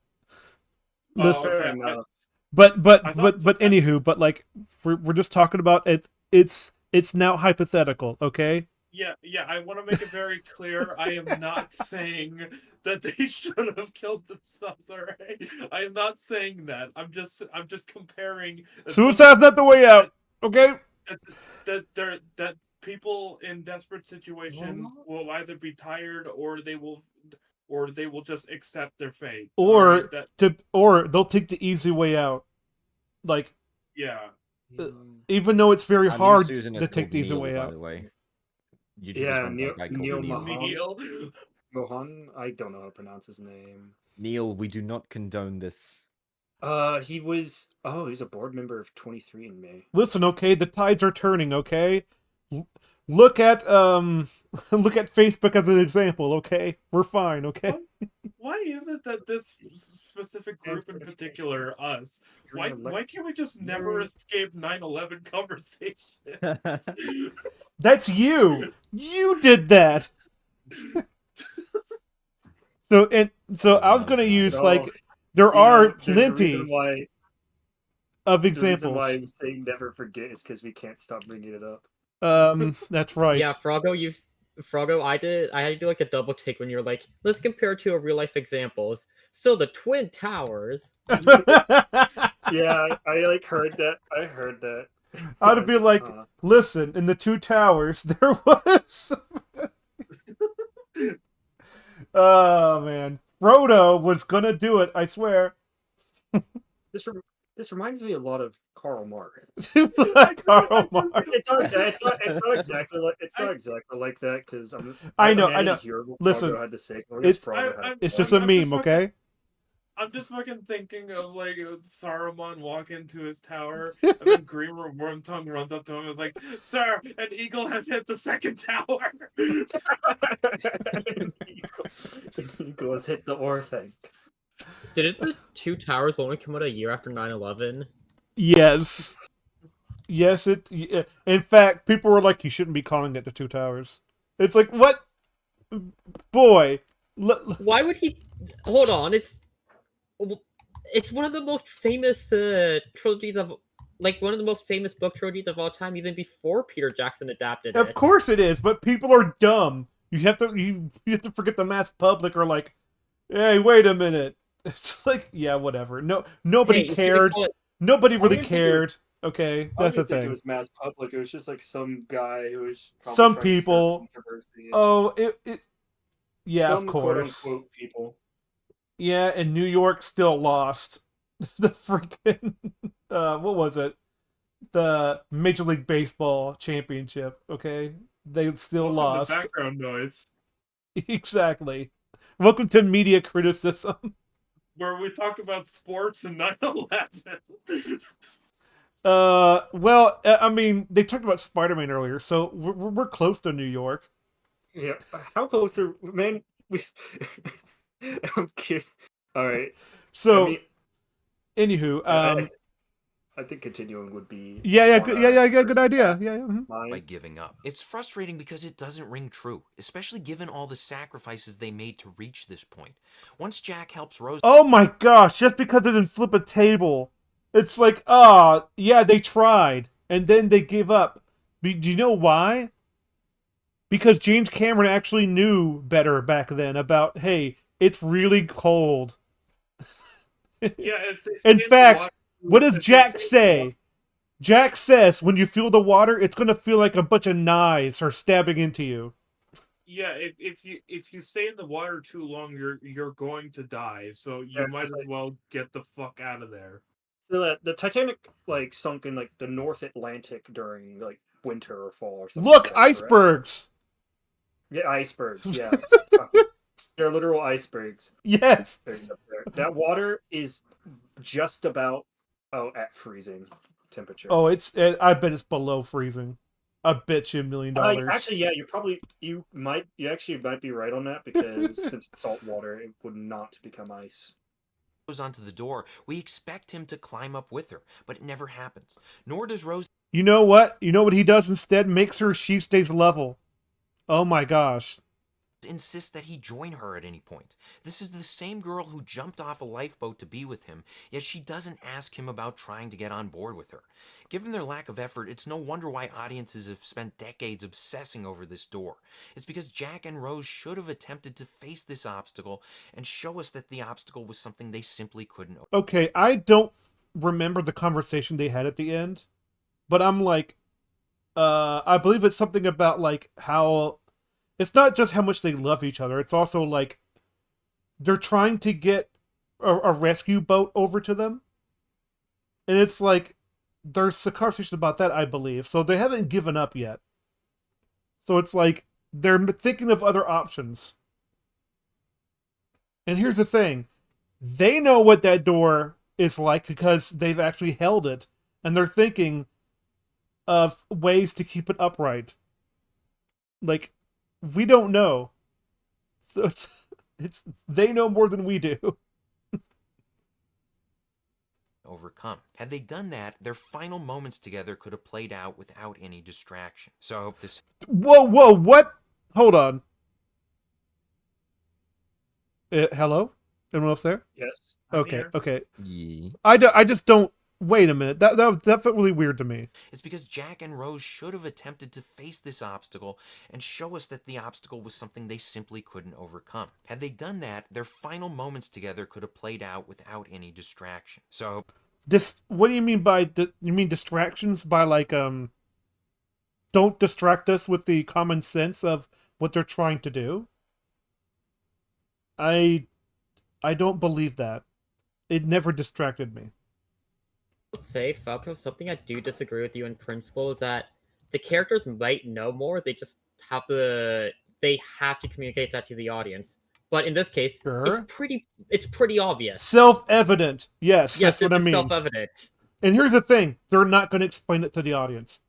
Speaker 5: Oh,
Speaker 1: Listen,
Speaker 8: Fair
Speaker 5: okay.
Speaker 8: enough.
Speaker 1: but
Speaker 5: I thought
Speaker 1: anywho, but like we're just talking about it. It's now hypothetical, okay?
Speaker 5: Yeah. I want to make it very clear. I am not saying that they should have killed themselves. All right, I am not saying that. I'm just comparing.
Speaker 1: Suicide's not the way out, okay?
Speaker 5: That people in desperate situations will either be tired or they will just accept their fate.
Speaker 1: Or
Speaker 5: Alright,
Speaker 1: or they'll take the easy way out. Like
Speaker 5: yeah.
Speaker 1: even though it's very
Speaker 3: I knew
Speaker 1: hard
Speaker 3: Susan
Speaker 1: to
Speaker 3: is
Speaker 1: take
Speaker 3: called
Speaker 1: the easy
Speaker 3: Neil,
Speaker 1: way
Speaker 3: by
Speaker 1: out.
Speaker 3: the way. You
Speaker 8: Yeah,
Speaker 3: just
Speaker 8: Neil-
Speaker 3: guy called
Speaker 8: Neil
Speaker 3: Neil.
Speaker 8: Mahan.
Speaker 5: Neil.
Speaker 8: Mohan, I don't know how to pronounce his name.
Speaker 3: Neil, we do not condone this.
Speaker 8: He's a board member of 23andMe.
Speaker 1: Listen, okay, the tides are turning, okay? Look at look at Facebook as an example, okay? We're fine, okay?
Speaker 5: Why is it that this specific group in particular, us, why can't we just never escape 9/11 conversation?
Speaker 1: That's you. You did that. So I was gonna use like there are plenty of
Speaker 8: The reason
Speaker 1: examples.
Speaker 8: why I'm saying never forget is because we can't stop bringing it up.
Speaker 1: That's right.
Speaker 4: Yeah, Froggo, I had to do like a double take when you're like, let's compare to a real life examples. So the Twin Towers.
Speaker 8: Yeah, I like heard that. I heard that.
Speaker 1: I'd
Speaker 8: I
Speaker 1: be
Speaker 8: was
Speaker 1: like, listen, in the Two Towers, there was. Oh man, Frodo was gonna do it. I swear.
Speaker 8: This reminds me a lot of Karl Marx.
Speaker 1: Karl Marx.
Speaker 8: It's not exactly like that because
Speaker 1: I know.
Speaker 8: need to hear what
Speaker 1: Listen,
Speaker 8: Frodo had to say. Or at least Frodo had
Speaker 1: it's just a meme, okay?
Speaker 5: I'm just fucking thinking of like Saruman walk into his tower, and then Greener Wormtongue runs up to him and is like, "Sir, an eagle has hit the second tower."
Speaker 8: An eagle has hit the Orthanc.
Speaker 4: Didn't the Two Towers only come out a year after 9/11?
Speaker 1: Yes. Yes, in fact, people were like, you shouldn't be calling it the Two Towers. It's like, what? Boy.
Speaker 4: Why would he... Hold on, it's one of the most famous trilogies of... Like, one of the most famous book trilogies of all time, even before Peter Jackson adapted it.
Speaker 1: Of course it is, but people are dumb. You have to forget the mass public are like, hey, wait a minute. It's like, yeah, whatever. Nobody cared. Nobody really cared. Okay, that's the thing.
Speaker 8: It was mass public. It was just like some guy who was
Speaker 1: some people. Oh, yeah,
Speaker 8: some
Speaker 1: of course.
Speaker 8: Quote unquote people.
Speaker 1: Yeah, and New York still lost the freaking what was it? The Major League Baseball championship. Okay, they still lost.
Speaker 5: The background noise.
Speaker 1: Exactly. Welcome to media criticism,
Speaker 5: where we talk about sports and 9/11.
Speaker 1: Well, I mean, they talked about Spider-Man earlier, so we're close to New York.
Speaker 8: Yeah, how close are man? I'm kidding. All right.
Speaker 1: So, anywho,
Speaker 8: I think continuing would be
Speaker 1: yeah, good idea. Yeah.
Speaker 6: By giving up. It's frustrating because it doesn't ring true, especially given all the sacrifices they made to reach this point. Once Jack helps Rose...
Speaker 1: Oh my gosh, just because they didn't flip a table. It's like, yeah, they tried, and then they give up. Do you know why? Because James Cameron actually knew better back then about, hey, it's really cold.
Speaker 5: Yeah,
Speaker 1: in fact, what does Jack say? Jack says, when you feel the water, it's going to feel like a bunch of knives are stabbing into you.
Speaker 5: Yeah, if you stay in the water too long, you're going to die. So you might as well get the fuck out of there.
Speaker 8: So the Titanic sunk in the North Atlantic during winter or fall or something.
Speaker 1: Look,
Speaker 8: like that,
Speaker 1: icebergs.
Speaker 8: Right? Yeah, icebergs. Yeah, they're literal icebergs.
Speaker 1: Yes.
Speaker 8: That water is just about at freezing temperature.
Speaker 1: Oh, I bet it's below freezing. I bet you $1 million.
Speaker 8: Actually, yeah, you actually might be right on that because since it's salt water, it would not become ice.
Speaker 6: Goes onto the door, we expect him to climb up with her, but it never happens. Nor does Rose...
Speaker 1: You know what? You know what he does instead? Makes her she stays level. Oh my gosh.
Speaker 6: Insist that he join her at any point. This is the same girl who jumped off a lifeboat to be with him, yet she doesn't ask him about trying to get on board with her. Given their lack of effort, it's no wonder why audiences have spent decades obsessing over this door. It's because Jack and Rose should have attempted to face this obstacle and show us that the obstacle was something they simply couldn't.
Speaker 1: Okay, I don't remember the conversation they had at the end, but I'm like, I believe it's something about how it's not just how much they love each other. It's also they're trying to get a rescue boat over to them. And it's there's a conversation about that, I believe. So they haven't given up yet. So it's they're thinking of other options. And here's the thing. They know what that door is like because they've actually held it. And they're thinking of ways to keep it upright. We don't know. So it's they know more than we do.
Speaker 6: Overcome. Had they done that, their final moments together could have played out without any distraction. So I hope this...
Speaker 1: Whoa, what? Hold on. Hello? Anyone else there?
Speaker 8: Yes.
Speaker 1: Okay.
Speaker 3: Yeah.
Speaker 1: I just don't... Wait a minute. That felt really weird to me.
Speaker 6: It's because Jack and Rose should have attempted to face this obstacle and show us that the obstacle was something they simply couldn't overcome. Had they done that, their final moments together could have played out without any distraction. So,
Speaker 1: What do you mean by you mean distractions? By like don't distract us with the common sense of what they're trying to do? I don't believe that. It never distracted me.
Speaker 4: Say, Falco, something I do disagree with you in principle is that the characters might know more. They just have to communicate that to the audience. But in this case,
Speaker 1: Sure.
Speaker 4: it's pretty obvious.
Speaker 1: Self-evident. Yes, that's what I mean.
Speaker 4: Self-evident.
Speaker 1: And here's the thing: they're not going to explain it to the audience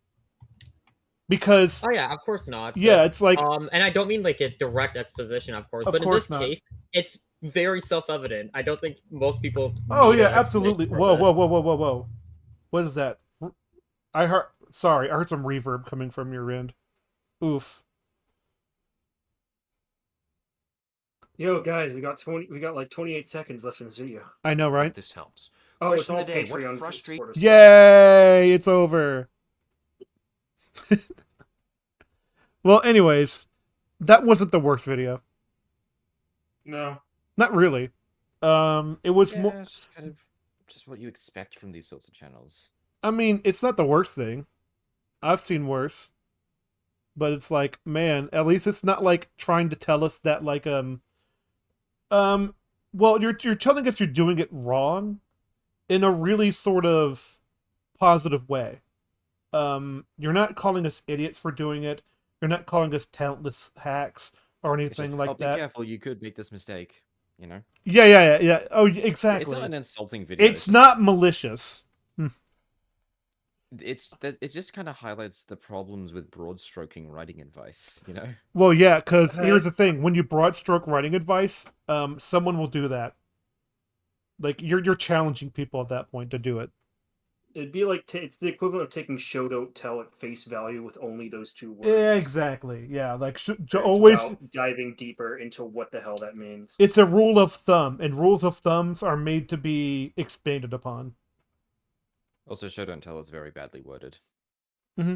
Speaker 1: because.
Speaker 4: Oh yeah, of course not.
Speaker 1: Yeah, it's like.
Speaker 4: And I don't mean like a direct exposition, of course. But in this case, it's very self-evident. I don't think most people.
Speaker 1: Oh yeah, absolutely. Whoa! What is that? I heard some reverb coming from your end. Oof.
Speaker 8: Yo, guys, we got like 28 seconds left in this video.
Speaker 1: I know, right?
Speaker 6: This helps.
Speaker 8: Oh,
Speaker 6: Question
Speaker 8: it's all
Speaker 6: of the day.
Speaker 8: Patreon
Speaker 6: What frustrates?
Speaker 1: Yay! It's over. Well, anyways, that wasn't the worst video.
Speaker 5: No.
Speaker 1: Not really. It was more.
Speaker 3: It's kind of just what you expect from these sorts of channels.
Speaker 1: I mean, it's not the worst thing. I've seen worse. But it's like, man, at least it's not like trying to tell us that like well, you're telling us you're doing it wrong in a really sort of positive way. You're not calling us idiots for doing it. You're not calling us talentless hacks or anything like that.
Speaker 3: Be careful, you could make this mistake, you know?
Speaker 1: Yeah. Oh, exactly.
Speaker 3: It's not an insulting video.
Speaker 1: It's not malicious.
Speaker 3: It just kind of highlights the problems with broad stroking writing advice, you know?
Speaker 1: Well, yeah, because here's the thing: when you broad stroke writing advice, someone will do that. Like you're challenging people at that point to do it.
Speaker 8: It'd be like it's the equivalent of taking show don't tell at face value with only those two words.
Speaker 1: Yeah, exactly. Yeah, like always
Speaker 8: diving deeper into what the hell that means.
Speaker 1: It's a rule of thumb, and rules of thumbs are made to be expanded upon.
Speaker 3: Also, show don't tell is very badly worded.
Speaker 1: Mm-hmm.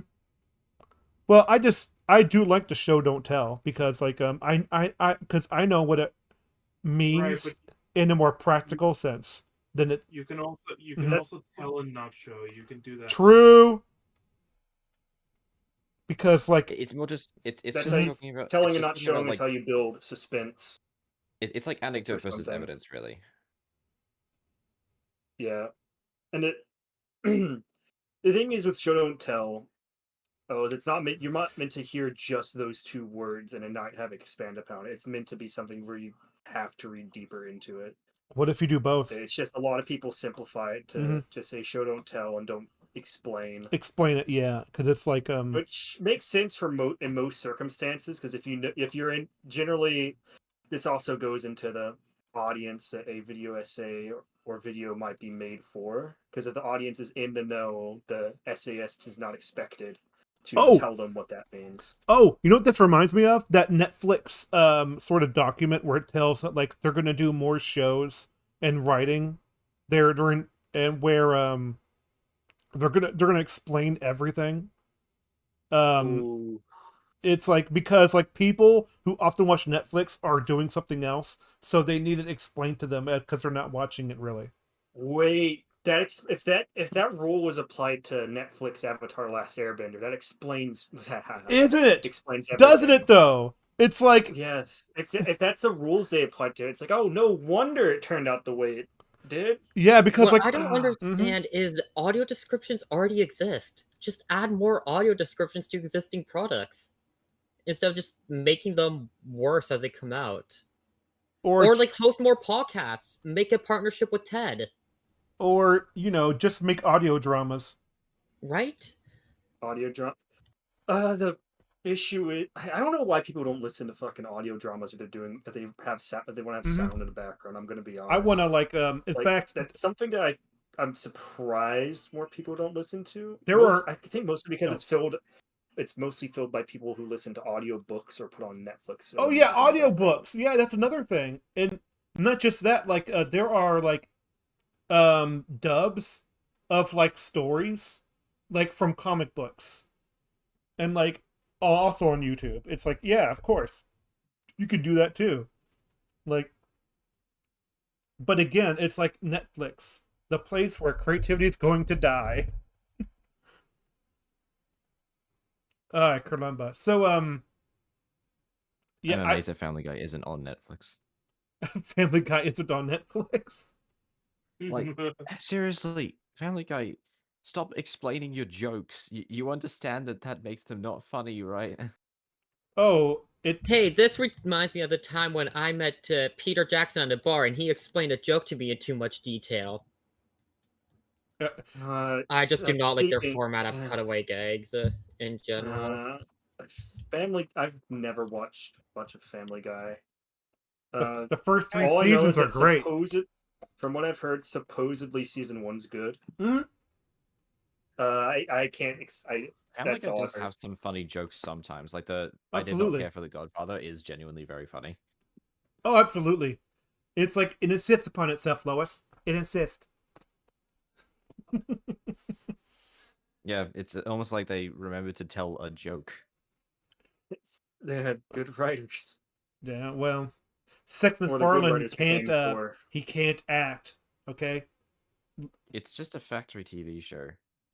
Speaker 1: Well, I do like the show don't tell because like because I know what it means in a more practical sense than it.
Speaker 5: You can also tell and not show. You can do that.
Speaker 1: True. Because like
Speaker 3: it's more just it's
Speaker 8: just
Speaker 3: talking about
Speaker 8: telling and not showing is how you build suspense.
Speaker 3: It's like anecdote versus evidence, really.
Speaker 8: Yeah, and it. The thing is with show don't tell, it's not you're not meant to hear just those two words and then not have it expand upon it. It's meant to be something where you have to read deeper into it.
Speaker 1: What if you do both?
Speaker 8: It's just a lot of people simplify it to just say show don't tell and don't explain.
Speaker 1: Explain it, yeah, because it's like
Speaker 8: which makes sense for in most circumstances, because if you're in generally, this also goes into the audience that a video essay or video might be made for, because if the audience is in the know, the essayist is not expected to tell them what that means.
Speaker 1: Oh, you know what this reminds me of? That Netflix sort of document where it tells that like they're gonna do more shows and writing there during and where they're gonna explain everything.
Speaker 8: Ooh.
Speaker 1: It's like because like people who often watch Netflix are doing something else, so they need it explained to them because they're not watching it really.
Speaker 8: Wait, if that rule was applied to Netflix Avatar: Last Airbender, that explains.
Speaker 1: Isn't it?
Speaker 8: Explains everything.
Speaker 1: Doesn't it though? It's like
Speaker 8: yes. If that's the rules they applied to it, it's like, oh, no wonder it turned out the way it did.
Speaker 1: Yeah, because
Speaker 4: what I don't understand is audio descriptions already exist. Just add more audio descriptions to existing products instead of just making them worse as they come out. Or like host more podcasts, make a partnership with TED.
Speaker 1: Or, just make audio dramas.
Speaker 4: Right?
Speaker 8: Audio drama. The issue is, I don't know why people don't listen to fucking audio dramas if they want to have sound in the background. I'm gonna be honest.
Speaker 1: I want to in fact,
Speaker 8: that's something that I'm surprised more people don't listen to. I think mostly because it's mostly filled by people who listen to audiobooks or put on Netflix.
Speaker 1: Oh yeah, audiobooks. Yeah, that's another thing. And not just that, like there are like dubs of like stories, like from comic books, and like also on YouTube. It's like, yeah, of course, you could do that too. Like, but again, it's like Netflix, the place where creativity is going to die. All right, Carlumba. So, yeah,
Speaker 3: I'm amazed that Family Guy isn't on Netflix.
Speaker 1: Family Guy isn't on Netflix.
Speaker 3: Like, seriously, Family Guy, stop explaining your jokes. You understand that that makes them not funny, right?
Speaker 1: Oh, it.
Speaker 4: Hey, this reminds me of the time when I met Peter Jackson at a bar and he explained a joke to me in too much detail. I just do not like their format of cutaway gags in general.
Speaker 8: Family. I've never watched much of Family Guy.
Speaker 1: The first 3
Speaker 8: all I know
Speaker 1: seasons
Speaker 8: is
Speaker 1: are
Speaker 8: that
Speaker 1: great.
Speaker 8: From what I've heard, supposedly season 1's good.
Speaker 1: Mm-hmm.
Speaker 8: I can't.
Speaker 3: Family
Speaker 8: That's
Speaker 3: Guy
Speaker 8: all
Speaker 3: does
Speaker 8: I've heard.
Speaker 3: have some funny jokes sometimes. Like the I Did Not
Speaker 1: Absolutely.
Speaker 3: Care for the Godfather is genuinely very funny.
Speaker 1: Oh, absolutely. It's like it insists upon itself, Lois. It insists.
Speaker 3: Yeah, it's almost like they remembered to tell a joke.
Speaker 8: They had good writers.
Speaker 1: Yeah, well, Seth
Speaker 8: Or the good
Speaker 1: MacFarlane
Speaker 8: writers
Speaker 1: can't.
Speaker 8: became poor.
Speaker 1: He can't act. Okay.
Speaker 3: It's just a factory TV show.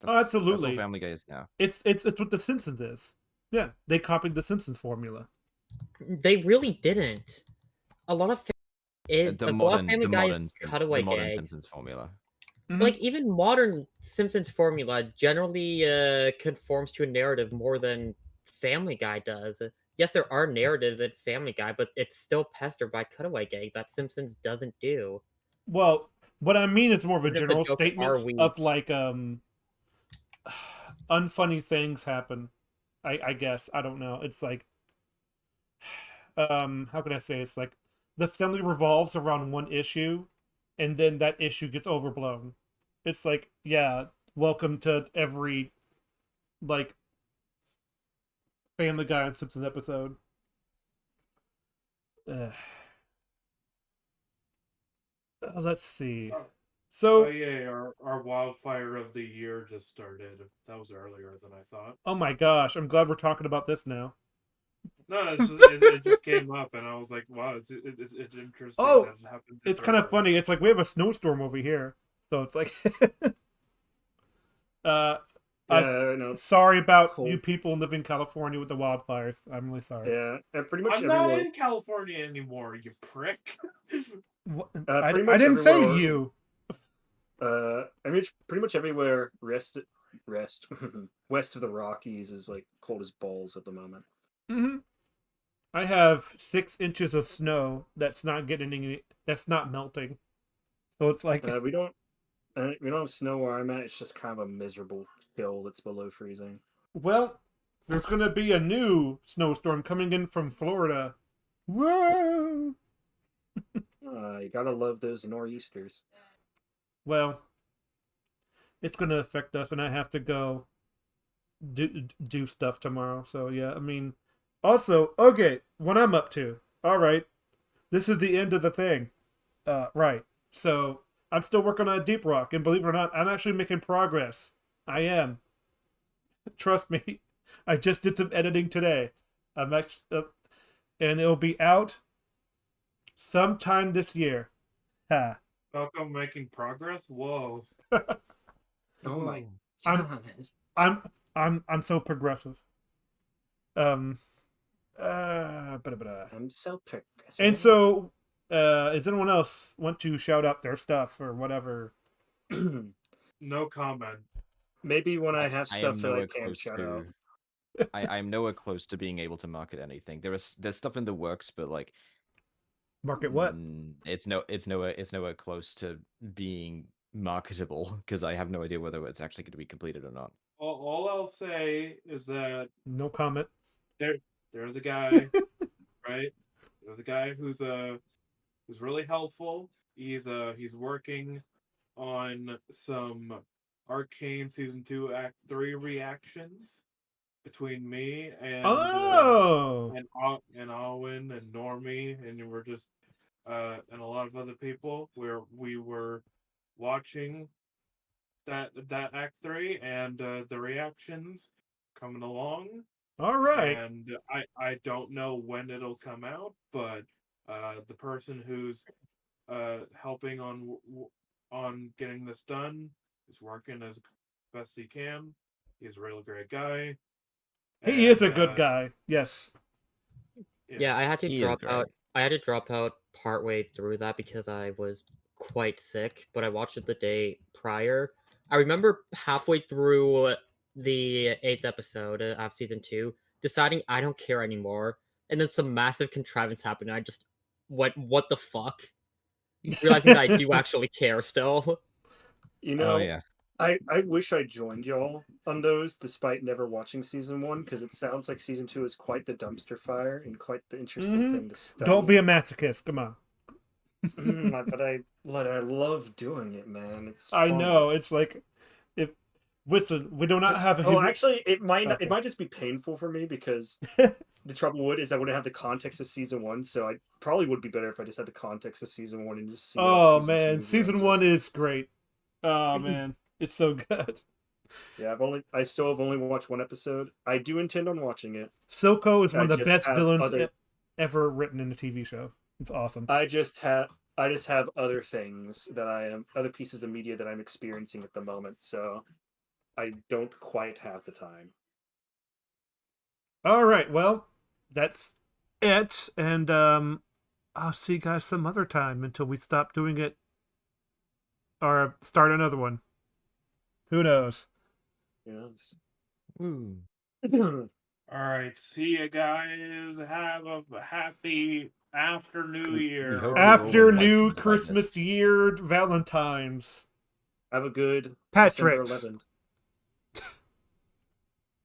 Speaker 1: Oh, absolutely.
Speaker 3: That's all Family Guy is now.
Speaker 1: It's what The Simpsons is. Yeah, they copied The Simpsons formula.
Speaker 4: They really didn't. A lot of Family Guy is cutaway
Speaker 3: the modern
Speaker 4: gags.
Speaker 3: Simpsons formula.
Speaker 1: Mm-hmm.
Speaker 4: Like even modern Simpsons formula generally conforms to a narrative more than Family Guy does. Yes, there are narratives at Family Guy, but it's still pestered by cutaway gags that Simpsons doesn't do.
Speaker 1: Well, what I mean is more of a
Speaker 4: Even if the
Speaker 1: general
Speaker 4: jokes are
Speaker 1: statement
Speaker 4: weak.
Speaker 1: of like unfunny things happen. I guess I don't know. It's like how can I say? It's like the family revolves around one issue, and then that issue gets overblown. It's like, yeah, welcome to every like Family Guy and Simpsons episode. Let's see. So,
Speaker 5: Oh yeah, our wildfire of the year just started. That was earlier than I thought.
Speaker 1: oh my gosh, I'm glad we're talking about this now.
Speaker 5: No, it just came up, and I was like, wow, it's interesting.
Speaker 1: Oh,
Speaker 5: that it happened this
Speaker 1: it's kind of
Speaker 5: early.
Speaker 1: funny. It's like we have a snowstorm over here, so it's like,
Speaker 8: No.
Speaker 1: sorry about
Speaker 8: Cold.
Speaker 1: you people living in California with the wildfires. I'm really sorry.
Speaker 8: Yeah, and pretty much
Speaker 5: I'm not
Speaker 8: everywhere.
Speaker 5: in California anymore, you prick.
Speaker 1: I
Speaker 8: Pretty much
Speaker 1: didn't say
Speaker 8: everywhere-
Speaker 1: you.
Speaker 8: I mean, pretty much everywhere west of the Rockies is like cold as balls at the moment.
Speaker 1: Mm-hmm. I have 6 inches of snow that's not melting. So it's like
Speaker 8: We don't have snow where I'm at. It's just kind of a miserable hill that's below freezing.
Speaker 1: well, there's gonna be a new snowstorm coming in from Florida. Whoa!
Speaker 8: You gotta love those nor'easters.
Speaker 1: Well, it's gonna affect us, and I have to go do stuff tomorrow. So yeah, I mean, also, okay, what I'm up to. All right, this is the end of the thing. Right. So I'm still working on Deep Rock, and believe it or not, I'm actually making progress. I am. Trust me. I just did some editing today. I'm actually, and it'll be out sometime this year. Ha.
Speaker 5: Falco making progress? Whoa.
Speaker 8: Oh my
Speaker 1: I'm so progressive.
Speaker 8: I'm so progressive.
Speaker 1: And so, does anyone else want to shout out their stuff or whatever?
Speaker 5: No comment.
Speaker 8: Maybe when I have
Speaker 3: am
Speaker 8: stuff that I
Speaker 3: nowhere
Speaker 8: can
Speaker 3: close
Speaker 8: shout
Speaker 3: to-
Speaker 8: out.
Speaker 3: I'm nowhere close to being able to market anything. There's stuff in the works, but like
Speaker 1: Market what?
Speaker 3: it's nowhere close to being marketable because I have no idea whether it's actually going to be completed or not.
Speaker 5: All I'll say is that
Speaker 1: No comment.
Speaker 5: there's a guy, right? There's a guy who's really helpful. He's working on some Arcane Season 2 Act 3 reactions between me and and Alwyn and Normie, and we're just and a lot of other people where we were watching that Act 3 and the reactions coming along.
Speaker 1: All right.
Speaker 5: And I don't know when it'll come out, but the person who's helping on getting this done is working as best he can. He's a really great guy.
Speaker 1: He is a
Speaker 5: And,
Speaker 1: good guy. Yes.
Speaker 4: Yeah, I had to
Speaker 3: He is
Speaker 4: drop
Speaker 3: great.
Speaker 4: out. I had to drop out partway through that because I was quite sick, but I watched it the day prior. I remember halfway through the 8th episode of season 2, deciding I don't care anymore, and then some massive contrivance happened. And I just went, "What the fuck?" Realizing that I do actually care still.
Speaker 8: You know,
Speaker 3: Oh yeah.
Speaker 8: I wish I joined y'all on those, despite never watching season 1, because it sounds like season 2 is quite the dumpster fire and quite the interesting thing to study.
Speaker 1: Don't be a masochist. Come on.
Speaker 8: But I love doing it, man. It's
Speaker 1: I
Speaker 8: fun.
Speaker 1: know. It's like, if listen, we do not have a.
Speaker 8: Oh, actually, it might
Speaker 1: Okay.
Speaker 8: it might just be painful for me because the trouble is I wouldn't have the context of season 1, so I probably would be better if I just had the context of season 1 and just see.
Speaker 1: Oh
Speaker 8: season 2
Speaker 1: man,
Speaker 8: is
Speaker 1: season
Speaker 8: around,
Speaker 1: 1 is great. Oh man, it's so good.
Speaker 8: Yeah, I still have only watched 1 episode. I do intend on watching it.
Speaker 1: Silco is one of the
Speaker 8: just
Speaker 1: best
Speaker 8: have
Speaker 1: villains
Speaker 8: other-
Speaker 1: ever written in a TV show. It's awesome.
Speaker 8: I just have other things that other pieces of media that I'm experiencing at the moment, so I don't quite have the time.
Speaker 1: All right, well, that's it, and I'll see you guys some other time until we stop doing it or start another one. Who knows?
Speaker 8: Yes.
Speaker 3: Woo.
Speaker 5: All right, see you guys. Have a happy after New Year.
Speaker 3: hope
Speaker 5: or
Speaker 3: you
Speaker 1: After
Speaker 3: roll
Speaker 1: New
Speaker 3: like
Speaker 1: Christmas
Speaker 3: this.
Speaker 1: year, Valentine's.
Speaker 8: Have a good
Speaker 1: Patrick.
Speaker 8: December 11th.